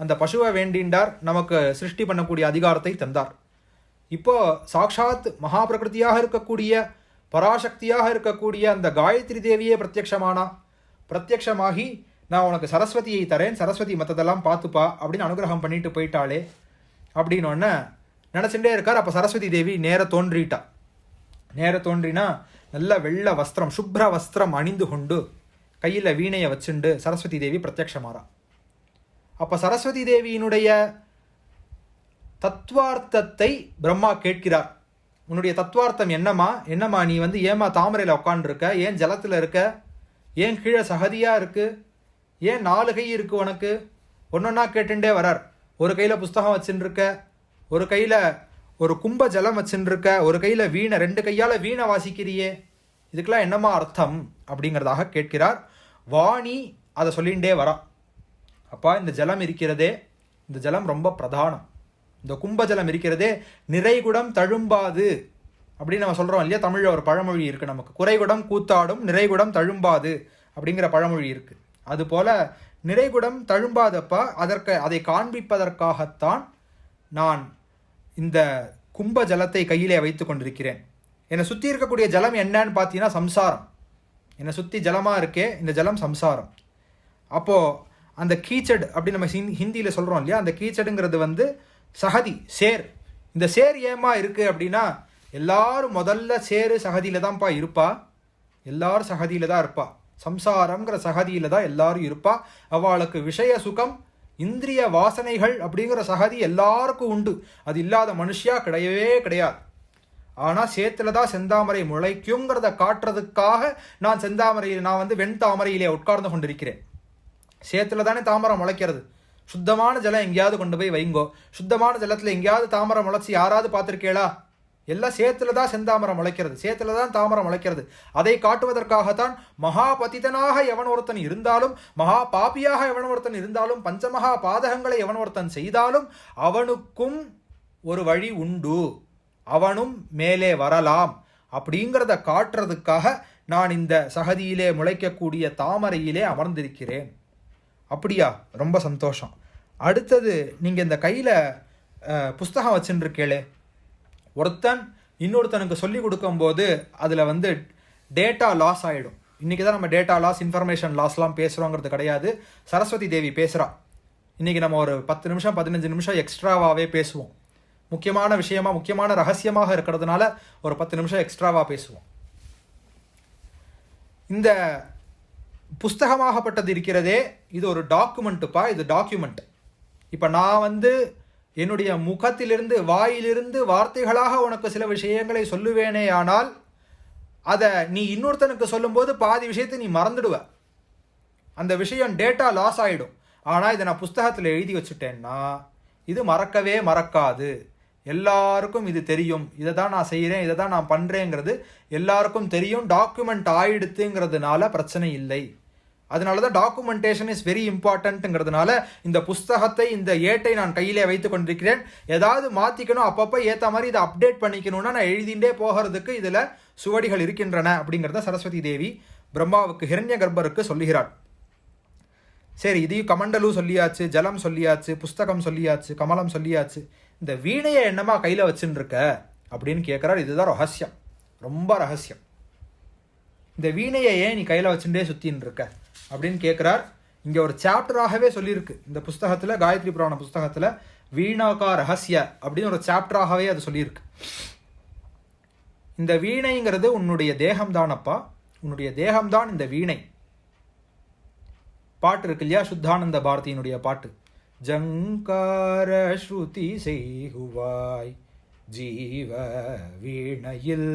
அந்த பசுவை வேண்டின்றார், நமக்கு சிருஷ்டி பண்ணக்கூடிய அதிகாரத்தை தந்தார். இப்போ சாட்சாத் மகாபிரகிருதியாக இருக்கக்கூடிய பராசக்தியாக இருக்கக்கூடிய அந்த காயத்ரி தேவியே பிரத்யக்ஷமாகி நான் உனக்கு சரஸ்வதியை தரேன், சரஸ்வதி மற்றதெல்லாம் பார்த்துப்பா அப்படின்னு அனுகிரகம் பண்ணிட்டு போயிட்டாளே அப்படின்னு ஒன்று நினச்சிட்டே இருக்கார். அப்போ சரஸ்வதி தேவி நேர தோன்றிட்டா. நேர தோன்றினா நல்ல வெள்ளை வஸ்திரம், சுப்ர வஸ்திரம் அணிந்து கொண்டு கையில் வீணையை வச்சுண்டு சரஸ்வதி தேவி பிரத்யக்ஷமாறா. அப்போ சரஸ்வதி தேவியினுடைய தத்துவார்த்தத்தை பிரம்மா கேட்கிறார். உன்னுடைய தத்துவார்த்தம் என்னம்மா நீ ஏமா தாமரையில் உட்காண்டிருக்க, ஏன் ஜலத்தில் இருக்க, ஏன் கீழே சகதியாக இருக்கு, ஏன் 4 கை இருக்கு உனக்கு, ஒன்னொன்னா கேட்டுட்டே வரார். ஒரு கையில் புஸ்தகம் வச்சுருக்க, ஒரு கையில் ஒரு கும்ப ஜலம் வச்சுருக்க, ஒரு கையில் வீணை, 2 கையால் வீணை வாசிக்கிறியே, இதுக்கெல்லாம் என்னம்மா அர்த்தம் அப்படிங்கிறதாக கேட்கிறார். வாணி அதை சொல்லிகிட்டே வரா. அப்பா, இந்த ஜலம் இருக்கிறதே, இந்த ஜலம் ரொம்ப பிரதானம். இந்த கும்ப ஜலம் இருக்கிறதே நிறைகுடம் தழும்பாது அப்படின்னு நம்ம சொல்கிறோம் இல்லையா? தமிழில் ஒரு பழமொழி இருக்குது நமக்கு, குறைகுடம் கூத்தாடும் நிறைகுடம் தழும்பாது அப்படிங்கிற பழமொழி இருக்குது. அதுபோல் நிறைகுடம் தழும்பாதப்பா, அதை காண்பிப்பதற்காகத்தான் நான் இந்த கும்ப ஜலத்தை கையிலே வைத்து கொண்டிருக்கிறேன். என்னை சுற்றி இருக்கக்கூடிய ஜலம் என்னன்னு பார்த்தீங்கன்னா சம்சாரம். என்னை சுற்றி ஜலமாக இருக்கே, இந்த ஜலம் சம்சாரம். அப்போது அந்த கீச்சட் அப்படின்னு நம்ம ஹிந்தியில் சொல்கிறோம் இல்லையா, அந்த கீச்சடுங்கிறது சகதி, சேர். இந்த சேர் ஏமா இருக்குது அப்படின்னா, எல்லாரும் முதல்ல சேரு சகதியில் தான்ப்பா இருப்பா. எல்லாரும் சகதியில் தான் இருப்பா. சம்சாரம்ங்கிற சகதியில் தான் எல்லாரும் இருப்பா. அவளுக்கு விஷய சுகம், இந்திரிய வாசனைகள் அப்படிங்கிற சகதி எல்லாருக்கும் உண்டு. அது இல்லாத மனுஷியா கிடையவே கிடையாது. ஆனால் சேத்துல தான் செந்தாமரை முளைக்குங்கிறத காட்டுறதுக்காக நான் வெண்தாமரையிலே உட்கார்ந்து கொண்டிருக்கிறேன். சேத்துல தானே தாமரை முளைக்கிறது. சுத்தமான ஜலம் எங்கேயாவது கொண்டு போய் வைங்கோ. சுத்தமான ஜலத்தில் எங்கேயாவது தாமரை முளைச்சி யாராவது பார்த்துருக்கேளா? எல்லாம் சேத்துல தான் செந்தாமரை முளைக்கிறது, சேத்துல தான் தாமரை முளைக்கிறது. அதை காட்டுவதற்காகத்தான் மகா பதிதனாக எவன் ஒருத்தன் இருந்தாலும், மகா பாப்பியாக எவன் ஒருத்தன் இருந்தாலும், பஞ்சமகா பாதகங்களை எவன் ஒருத்தன் செய்தாலும் அவனுக்கும் ஒரு வழி உண்டு, அவனும் மேலே வரலாம் அப்படிங்கிறத காட்டுறதுக்காக நான் இந்த சகதியிலே முளைக்கக்கூடிய தாமரையிலே அமர்ந்திருக்கிறேன். அப்படியா? ரொம்ப சந்தோஷம். அடுத்தது, நீங்கள் இந்த கையில் புஸ்தகம் வச்சுருக்கேளே, ஒருத்தன் இன்னொருத்தனுக்கு சொல்லி கொடுக்கும்போது அதில் வந்து டேட்டா லாஸ் ஆகிடும். இன்றைக்கி தான் நம்ம டேட்டா லாஸ், இன்ஃபர்மேஷன் லாஸ்லாம் பேசுகிறோங்கிறது கிடையாது. சரஸ்வதி தேவி பேசுகிறா. இன்றைக்கி நம்ம ஒரு 10 நிமிஷம் 15 நிமிஷம் எக்ஸ்ட்ராவாகவே பேசுவோம். முக்கியமான விஷயமா, முக்கியமான ரகசியமாக இருக்கிறதுனால ஒரு 10 நிமிஷம் எக்ஸ்ட்ராவாக பேசுவோம். இந்த புஸ்தகமாகப்பட்டது இருக்கிறதே, இது ஒரு டாக்குமெண்ட்டுப்பா. இது டாக்குமெண்ட். இப்போ நான் வந்து என்னுடைய முகத்திலிருந்து, வாயிலிருந்து வார்த்தைகளாக உனக்கு சில விஷயங்களை சொல்லுவேனே, ஆனால் அதை நீ இன்னொருத்தனுக்கு சொல்லும்போது பாதி விஷயத்தை நீ மறந்துடுவ. அந்த விஷயம் டேட்டா லாஸ் ஆகிடும். ஆனால் இதை நான் புஸ்தகத்தில் எழுதி வச்சுட்டேன்னா இது மறக்கவே மறக்காது. எல்லாருக்கும் இது தெரியும். இதை தான் நான் செய்கிறேன், இதை தான் நான் பண்ணுறேங்கிறது எல்லாருக்கும் தெரியும். டாக்குமெண்ட் ஆயிடுத்துங்கிறதுனால பிரச்சனை இல்லை. அதனால தான் டாக்குமெண்டேஷன் இஸ் வெரி இம்பார்ட்டன்ட்டுங்கிறதுனால இந்த புஸ்தகத்தை, இந்த ஏட்டை நான் கையிலே வைத்து கொண்டிருக்கிறேன். ஏதாவது மாற்றிக்கணும், அப்பப்போ ஏற்ற மாதிரி இதை அப்டேட் பண்ணிக்கணும்னா நான் எழுதிண்டே போகிறதுக்கு இதில் சுவடிகள் இருக்கின்றன அப்படிங்கிறத சரஸ்வதி தேவி பிரம்மாவுக்கு, ஹிரண்ய கர்ப்பருக்கு சொல்லுகிறாள். சரி, இதையும் கமண்டலு சொல்லியாச்சு, ஜலம் சொல்லியாச்சு, புஸ்தகம் சொல்லியாச்சு, கமலம் சொல்லியாச்சு. இந்த வீணையை என்னமா கையில் வச்சுன்னு இருக்க அப்படின்னு கேட்குறார். இதுதான் ரகசியம், ரொம்ப ரகசியம். இந்த வீணையை ஏன் நீ கையில் வச்சுட்டே சுற்றின்னு இருக்க அப்படின்னு கேட்குறார். இங்கே ஒரு சாப்டராகவே சொல்லியிருக்கு இந்த புஸ்தகத்தில், காயத்ரி புராண புஸ்தகத்தில் வீணாக்கா ரகசிய அப்படின்னு ஒரு சாப்டராகவே அது சொல்லியிருக்கு. இந்த வீணைங்கிறது உன்னுடைய தேகம்தானப்பா, உன்னுடைய தேகம்தான் இந்த வீணை. பாட்டு இருக்கு இல்லையா, சுத்தானந்த பாரதியினுடைய பாட்டு. ஜங்கார ஸ்ருதி செய்குவாய் ஜீவ வீணையில்,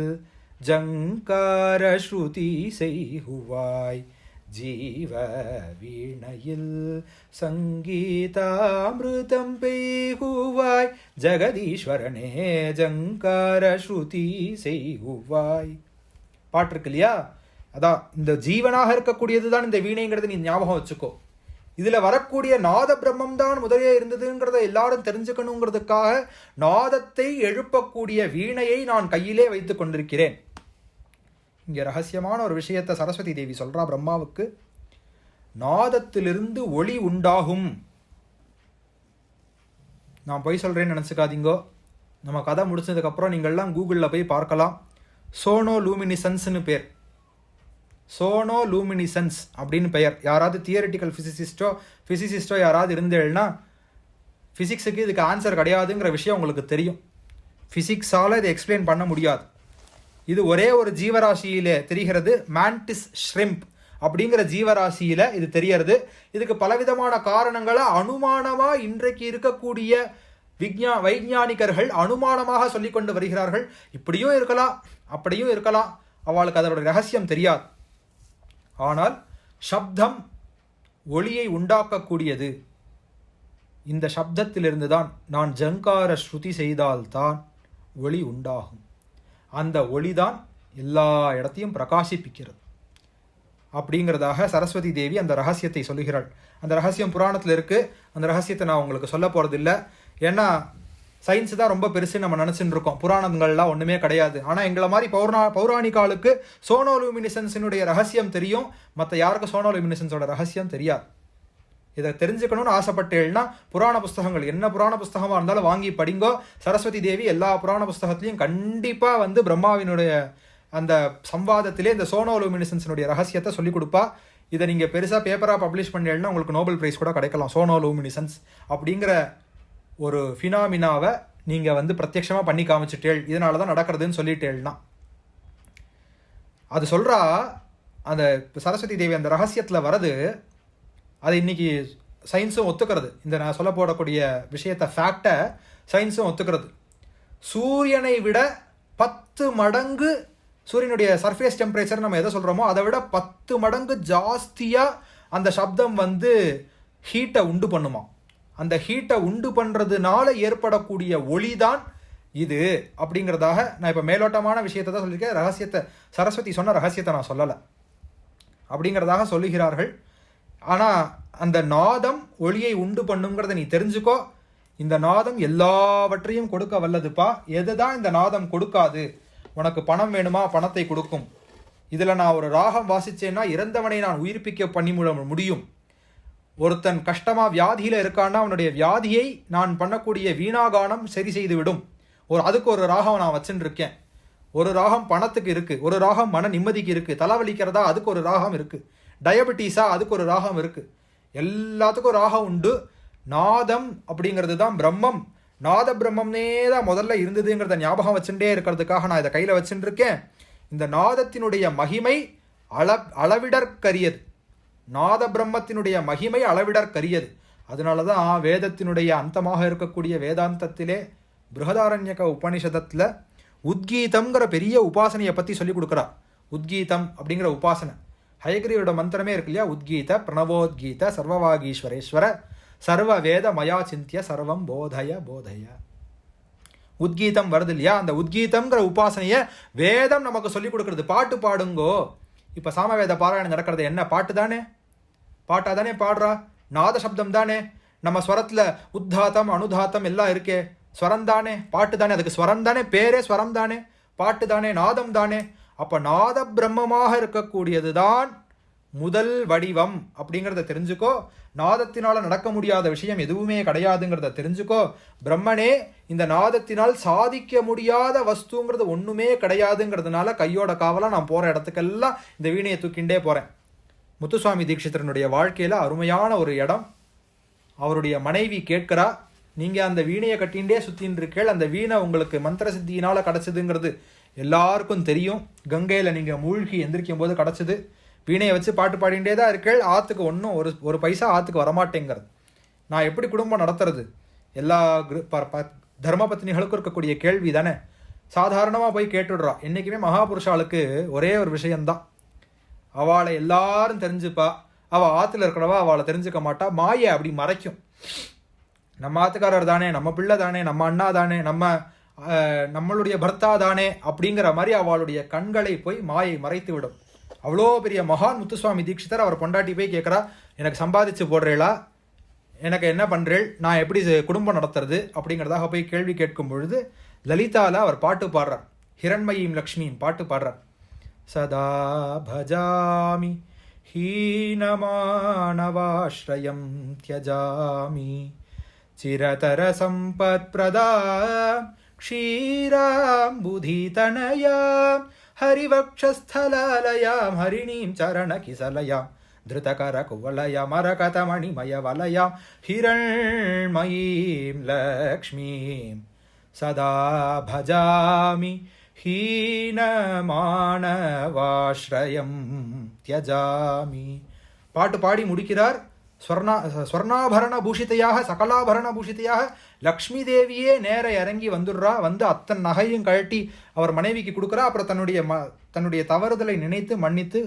ஜங்கார ஸ்ருதி செய்குவாய் ஜீவ வீணையில், சங்கீதாமிருதம் பெய்குவாய் ஜெகதீஸ்வரனே ஜங்கார ஸ்ருதி செய்குவாய். பாட்டு இருக்கு இல்லையா, அதான் இந்த ஜீவனாக இருக்கக்கூடியது தான் இந்த வீணைங்கிறது நீ ஞாபகம் வச்சுக்கோ. இதில் வரக்கூடிய நாத பிரம்மம் தான் முதலே இருந்ததுங்கிறத எல்லாரும் தெரிஞ்சுக்கணுங்கிறதுக்காக நாதத்தை எழுப்பக்கூடிய வீணையை நான் கையிலே வைத்து கொண்டிருக்கிறேன். இங்கே ரகசியமான ஒரு விஷயத்தை சரஸ்வதி தேவி சொல்றா பிரம்மாவுக்கு. நாதத்திலிருந்து ஒளி உண்டாகும். நான் போய் சொல்றேன்னு நினச்சிக்காதீங்கோ. நம்ம கதை முடிச்சதுக்கப்புறம் நீங்கள்லாம் கூகுளில் போய் பார்க்கலாம். சோனோ லூமினிசன்ஸ்னு பேர். சோனோ லூமினிசன்ஸ் அப்படின்னு பெயர். யாராவது தியரிட்டிக்கல் ஃபிசிசிஸ்டோ யாராவது இருந்தேன்னா, ஃபிசிக்ஸுக்கு இதுக்கு ஆன்சர் கிடையாதுங்கிற விஷயம் உங்களுக்கு தெரியும். ஃபிசிக்ஸால் இதை எக்ஸ்பிளைன் பண்ண முடியாது. இது ஒரே ஒரு ஜீவராசியிலே தெரிகிறது, மேண்டிஸ் ஷ்ரிம்ப் அப்படிங்கிற ஜீவராசியில் இது தெரியறது. இதுக்கு பலவிதமான காரணங்களை அனுமானமாக இன்றைக்கு இருக்கக்கூடிய வைஞ்ஞானிகர்கள் அனுமானமாக சொல்லி கொண்டு வருகிறார்கள். இப்படியும் இருக்கலாம், அப்படியும் இருக்கலாம். அவளுக்கு அதோட ரகசியம் தெரியாது. ஆனால் சப்தம் ஒளியை உண்டாக்கக்கூடியது. இந்த சப்தத்திலிருந்து தான் நான் ஜங்கார ஸ்ருதி செய்தால்தான் ஒளி உண்டாகும். அந்த ஒளிதான் எல்லா இடத்தையும் பிரகாசிப்பிக்கிறது அப்படிங்கிறதாக சரஸ்வதி தேவி அந்த ரகசியத்தை சொல்லுகிறாள். அந்த ரகசியம் புராணத்தில் இருக்குது. அந்த ரகசியத்தை நான் உங்களுக்கு சொல்ல போகிறதில்லை. ஏன்னா சயின்ஸு தான் ரொம்ப பெருசு நம்ம நினச்சின்னு இருக்கோம். புராணங்கள்லாம் ஒன்றுமே கிடையாது. ஆனால் எங்களை மாதிரி பௌராணிகாலுக்கு சோனோலூமினிசன்ஸினுடைய ரகசியம் தெரியும். மற்ற யாருக்கும் சோனோலூமினிசன்ஸோட ரகசியம் தெரியாது. இதை தெரிஞ்சுக்கணும்னு ஆசைப்பட்டேன்னா புராண புஸ்தகங்கள், என்ன புராண புஸ்தகமாக இருந்தாலும் வாங்கி படிங்கோ. சரஸ்வதி தேவி எல்லா புராண புஸ்தகத்துலையும் கண்டிப்பாக வந்து பிரம்மாவினுடைய அந்த சம்வாதத்திலே இந்த சோனோலூமினிசன்ஸினுடைய ரகசியத்தை சொல்லிக் கொடுப்பா. இதை நீங்கள் பெருசாக பேப்பராக பப்ளிஷ் பண்ணேன்னா உங்களுக்கு நோபல் பிரைஸ் கூட கிடைக்கலாம். சோனோலூமினிசன்ஸ் அப்படிங்கிற ஒரு ஃபினாமினாவை நீங்கள் வந்து பிரத்யட்சமாக பண்ணி காமிச்சிட்டேள், இதனால தான் நடக்கிறதுன்னு சொல்லிட்டேள்னா அது சொல்கிறா. அந்த சரஸ்வதி தேவி அந்த ரகசியத்தில் வரது. அது இன்னைக்கு சயின்ஸும் ஒத்துக்கிறது. இந்த நான் சொல்ல போடக்கூடிய விஷயத்தை, ஃபேக்டை சயின்ஸும் ஒத்துக்கிறது. சூரியனை விட 10 மடங்கு, சூரியனுடைய சர்ஃபேஸ் டெம்பரேச்சர் நம்ம எதை சொல்கிறோமோ அதை விட 10 மடங்கு ஜாஸ்தியாக அந்த சப்தம் வந்து ஹீட்டை உண்டு பண்ணுமா. அந்த ஹீட்டை உண்டு பண்ணுறதுனால ஏற்படக்கூடிய ஒளி தான் இது அப்படிங்கிறதாக நான் இப்போ மேலோட்டமான விஷயத்தை தான் சொல்லியிருக்கேன். ரகசியத்தை சரஸ்வதி சொன்ன ரகசியத்தை நான் சொல்லலை அப்படிங்கிறதாக சொல்லுகிறார்கள். ஆனால் அந்த நாதம் ஒளியை உண்டு பண்ணுங்கிறத நீ தெரிஞ்சுக்கோ. இந்த நாதம் எல்லாவற்றையும் கொடுக்க வல்லதுப்பா. எதுதான் இந்த நாதம் கொடுக்காது? உனக்கு பணம் வேணுமா, பணத்தை கொடுக்கும். இதில் நான் ஒரு ராகம் வாசித்தேன்னா இறந்தவனை நான் உயிர்ப்பிக்க பண்ணி முடியும். ஒருத்தன் கஷ்டமாக வியாதியில் இருக்கான்னா அவனுடைய வியாதியை நான் பண்ணக்கூடிய வீணாகானம் சரி செய்து விடும். அதுக்கு ஒரு ராகம் நான் வச்சுன்னு இருக்கேன். ஒரு ராகம் பணத்துக்கு இருக்குது, ஒரு ராகம் மன நிம்மதிக்கு இருக்குது, தலைவலிக்கிறதா அதுக்கு ஒரு ராகம் இருக்குது, டயபெட்டிஸா அதுக்கு ஒரு ராகம் இருக்குது. எல்லாத்துக்கும் ராகம் உண்டு. நாதம் அப்படிங்கிறது தான் பிரம்மம். நாத பிரம்மம்னே தான் முதல்ல இருந்ததுங்கிறத ஞாபகம் வச்சுட்டே இருக்கிறதுக்காக நான் இதை கையில் வச்சுட்டு இருக்கேன். இந்த நாதத்தினுடைய மகிமை அளவிடற்கரியது. நாத பிரம்மத்தினுடைய மகிமை அளவிடற்கரியது. அதனால தான் வேதத்தினுடைய அந்தமாக இருக்கக்கூடிய வேதாந்தத்திலே பிருஹதாரண்யக உபனிஷதத்தில் உத்கீதம்ங்கிற பெரிய உபாசனையை பற்றி சொல்லி கொடுக்குறார். உத்கீதம் அப்படிங்கிற உபாசனை ஹயகிரியோட மந்திரமே இருக்கு இல்லையா? உத்கீத பிரணவோத்கீத சர்வவாகீஸ்வரேஸ்வர சர்வ வேத மயா சிந்திய சர்வம் போதய போதய. உத்கீதம் வருது இல்லையா? அந்த உத்கீதம்ங்கிற உபாசனையை வேதம் நமக்கு சொல்லிக் கொடுக்கறது. பாட்டு பாடுங்கோ. இப்போ சாமவேத பாராயணம் நடக்கிறது என்ன? பாட்டு தானே. பாட்டா தானே பாடுறா. நாத சப்தம் தானே. நம்ம ஸ்வரத்தில் உத்தாத்தம் அனுதாத்தம் எல்லாம் இருக்கே. ஸ்வரம் தானே, பாட்டு தானே. அதுக்கு ஸ்வரம் தானே பேரே, ஸ்வரம் தானே, பாட்டு தானே, நாதம் தானே. அப்போ நாத பிரம்மமாக இருக்கக்கூடியது தான் முதல் வடிவம் அப்படிங்கிறத தெரிஞ்சுக்கோ. நாதத்தினால நடக்க முடியாத விஷயம் எதுவுமே கிடையாதுங்கிறத தெரிஞ்சுக்கோ. பிரம்மனே இந்த நாதத்தினால் சாதிக்க முடியாத வஸ்துங்கிறது ஒன்றுமே கிடையாதுங்கிறதுனால கையோட காவலாக நான் போகிற இடத்துக்கெல்லாம் இந்த வீணையை தூக்கிண்டே போகிறேன். முத்துசுவாமி தீட்சிதரனுடைய வாழ்க்கையில் அருமையான ஒரு இடம். அவருடைய மனைவி கேட்கிறா, நீங்கள் அந்த வீணையை கட்டிகிட்டே சுற்றின்னு இருக்கேள், அந்த வீணை உங்களுக்கு மந்திர சித்தியினால் கிடச்சிதுங்கிறது எல்லாருக்கும் தெரியும். கங்கையில் நீங்கள் மூழ்கி எந்திரிக்கும் போது கிடச்சிது. வீணையை வச்சு பாட்டு பாடிகிட்டே தான் இருக்கேள். ஆற்றுக்கு ஒன்றும் ஒரு பைசா ஆற்றுக்கு வரமாட்டேங்கிறது. நான் எப்படி குடும்பம் நடத்துறது? எல்லா தர்மபத்னிகளுக்கும் இருக்கக்கூடிய கேள்வி தானே. சாதாரணமாக போய் கேட்டுடுறா. என்றைக்குமே மகாபுருஷாளுக்கு ஒரே ஒரு விஷயந்தான், அவளை எல்லாரும் தெரிஞ்சுப்பா, அவள் ஆற்றுல இருக்கிறவா அவளை தெரிஞ்சுக்க மாட்டா. மாயை அப்படி மறைக்கும். நம்ம ஆத்துக்காரர் தானே, நம்ம பிள்ளை தானே, நம்ம அண்ணா தானே, நம்மளுடைய பர்த்தா தானே அப்படிங்கிற மாதிரி அவளுடைய கண்களை போய் மாயை மறைத்து விடும். அவ்வளோ பெரிய மகான் முத்துசுவாமி தீட்சிதர். அவர் பொண்டாட்டி போய் கேட்குறா, எனக்கு சம்பாதிச்சு போடுறேளா, எனக்கு என்ன பண்ணுறேள், நான் எப்படி குடும்பம் நடத்துறது அப்படிங்கிறதாக போய் கேள்வி கேட்கும் பொழுது லலிதாவில் அவர் பாட்டு பாடுறார். ஹிரண்மயீம் லக்ஷ்மியின் பாட்டு பாடுறார். சதா பஜாமி ஹீனமானவாஸ்ரயம் த்யஜாமி சிரதர சம்பத் பிரதா க்ஷீராம்புதிதனயாம் ஹரிவக்ஷஸ்தலாலயாம் ஹரிணீம் சரண கிசலயாம் திருதகர குவலயமரகதமணிமயவலயாம் ஹிரண்மயீம் லக்ஷ்மீம் சதா பஜாமி ஹீனமானவாஸ்ரயம் த்யஜாமி. பாட்டு பாடி முடிக்கிறார். ஸ்வர்ணாபரண பூஷிதையாக சகலாபரண பூஷிதையாக லக்ஷ்மி தேவியே நேர இறங்கி வந்துடுறா. வந்து அத்தன் நகையும் கழட்டி அவர் மனைவிக்கு கொடுக்குறா. அப்புறம் தன்னுடைய தவறுதலை நினைத்து மன்னித்து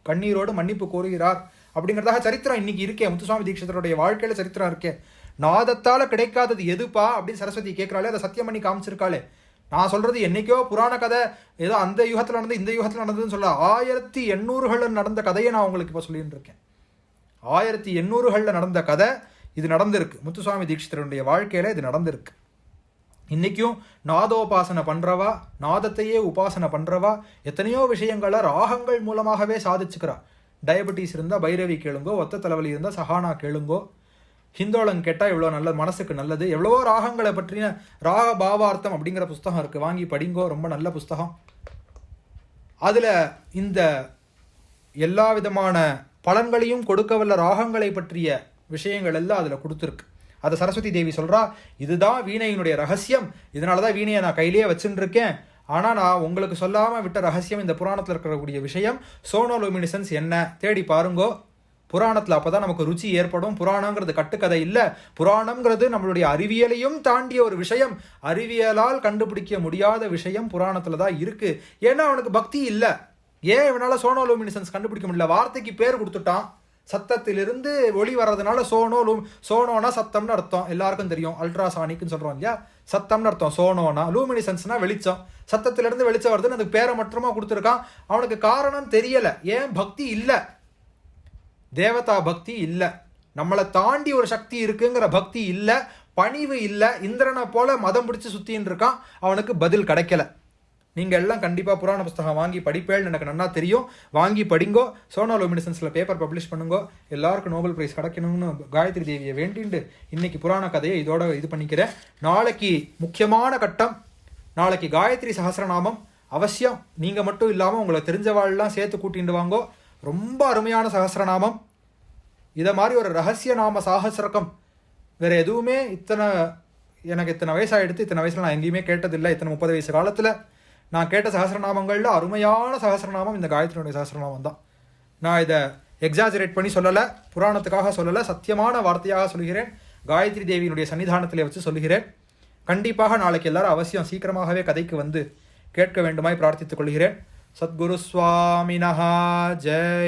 கண்ணீரோடு மன்னிப்பு கோருகிறார் அப்படிங்கிறதாக சரித்திரம் இன்னைக்கு இருக்கே. முத்துசுவாமி தீட்சிதருடைய வாழ்க்கையில சரித்திரம் இருக்கே. நாதத்தால கிடைக்காதது எதுப்பா அப்படின்னு சரஸ்வதி கேட்கிறாளே, அதை சத்தியம் பண்ணி காமிச்சிருக்காளே. நான் சொல்றது என்னைக்கோ புராண கதை, ஏதோ அந்த யுகத்தில் நடந்து இந்த யுகத்தில் நடந்ததுன்னு சொல்ல 1800களில் நடந்த கதையை நான் உங்களுக்கு இப்போ சொல்லிட்டு இருக்கேன். 1800களில் நடந்த கதை இது நடந்திருக்கு. முத்துசுவாமி தீட்சிதருடைய வாழ்க்கையில இது நடந்திருக்கு. இன்னைக்கும் நாதோபாசனை பண்றவா, நாதத்தையே உபாசனை பண்றவா எத்தனையோ விஷயங்களை ராகங்கள் மூலமாகவே சாதிச்சுக்கிறா. டயபெட்டிஸ் இருந்தால் பைரவி கேளுங்கோ, ஒத்த தலைவலி இருந்தால் சஹானா கேளுங்கோ, ஹிந்தோளம் கேட்டால் எவ்வளோ நல்ல மனசுக்கு நல்லது. எவ்வளவோ ராகங்களை பற்றின ராக பாவார்த்தம் அப்படிங்கிற புஸ்தகம் இருக்குது, வாங்கி படிங்கோ, ரொம்ப நல்ல புஸ்தகம். அதில் இந்த எல்லா விதமான பலன்களையும் கொடுக்க வல்ல ராகங்களை பற்றிய விஷயங்கள் எல்லாம் அதில் கொடுத்துருக்கு. அதை சரஸ்வதி தேவி சொல்கிறா, இதுதான் வீணையினுடைய ரகசியம், இதனால தான் வீணையை நான் கையிலேயே வச்சுட்டு இருக்கேன். ஆனால் நான் உங்களுக்கு சொல்லாமல் விட்ட ரகசியம் இந்த புராணத்தில் இருக்கக்கூடிய விஷயம். சோனோலுமினிசன்ஸ் என்ன தேடி பாருங்கோ. புராணத்தில் அப்போ தான் நமக்கு ருச்சி ஏற்படும். புராணங்கிறது கட்டுக்கதை இல்லை. புராணங்கிறது நம்மளுடைய அறிவியலையும் தாண்டிய ஒரு விஷயம். அறிவியலால் கண்டுபிடிக்க முடியாத விஷயம் புராணத்தில் தான் இருக்குது. ஏன்னா அவனுக்கு பக்தி இல்லை. ஏன் இவனால் சோனோலுமினிசன்ஸ் கண்டுபிடிக்க முடியல? வார்த்தைக்கு பேர் கொடுத்துட்டான், சத்தத்திலிருந்து ஒளி வர்றதுனால சோனோனா சத்தம்னு அர்த்தம், எல்லாருக்கும் தெரியும். அல்ட்ராசானிக்னு சொல்கிறோம் இல்லையா, சத்தம்னு அர்த்தம். சோனோனா லூமினிசன்ஸ்னா வெளிச்சம், சத்தத்திலிருந்து வெளிச்சம் வருதுன்னு அதுக்கு பேரை மட்டுமா கொடுத்துருக்கான். அவனுக்கு காரணம் தெரியலை. ஏன்? பக்தி இல்லை, தேவதா பக்தி இல்லை, நம்மளை தாண்டி ஒரு சக்தி இருக்குங்கிற பக்தி இல்லை, பணிவு இல்லை. இந்திரனை போல மதம் பிடிச்சி சுற்றின்னு இருக்கான், அவனுக்கு பதில் கிடைக்கல. நீங்கள் எல்லாம் கண்டிப்பாக புராண புஸ்தகம் வாங்கி படிப்பேன்னு எனக்கு நல்லா தெரியும். வாங்கி படிங்கோ. சோனா லூமினிசன்ஸில் பேப்பர் பப்ளிஷ் பண்ணுங்கோ. எல்லாருக்கும் நோபல் பிரைஸ் கிடைக்கணும்னு காயத்ரி தேவியை வேண்டிண்டு இன்னைக்கு புராண கதையை இதோட இது பண்ணிக்கிறேன். நாளைக்கு முக்கியமான கட்டம், நாளைக்கு காயத்ரி சஹஸ்ரநாமம் அவசியம். நீங்கள் மட்டும் இல்லாமல் உங்களை தெரிஞ்சவாள்லாம் சேர்த்து கூட்டிட்டு வாங்கோ. ரொம்ப அருமையான சஹஸ்ரநாமம். இதை மாதிரி ஒரு ரகசிய நாம சாகசிரகம் வேறு எதுவுமே எனக்கு இத்தனை வயசாகிடுத்து, இத்தனை வயசில் நான் எங்கேயுமே கேட்டதில்லை. இத்தனை 30 வயசு காலத்தில் நான் கேட்ட சஹஸ்ரநாமங்களில் அருமையான சஹஸ்ரநாமம் இந்த காயத்ரியுடைய சஹஸ்ரநாமம் தான். நான் இதை எக்ஸாஜரேட் பண்ணி சொல்லலை, புராணத்துக்காக சொல்லலை, சத்தியமான வார்த்தையாக சொல்கிறேன். காயத்ரி தேவியினுடைய சன்னிதானத்தில் வச்சு சொல்கிறேன். கண்டிப்பாக நாளைக்கு எல்லாரும் அவசியம் சீக்கிரமாகவே கதைக்கு வந்து கேட்க வேண்டுமாய் பிரார்த்தித்துக் கொள்கிறேன். சத்குரு சுவாமினஹா ஜெய்.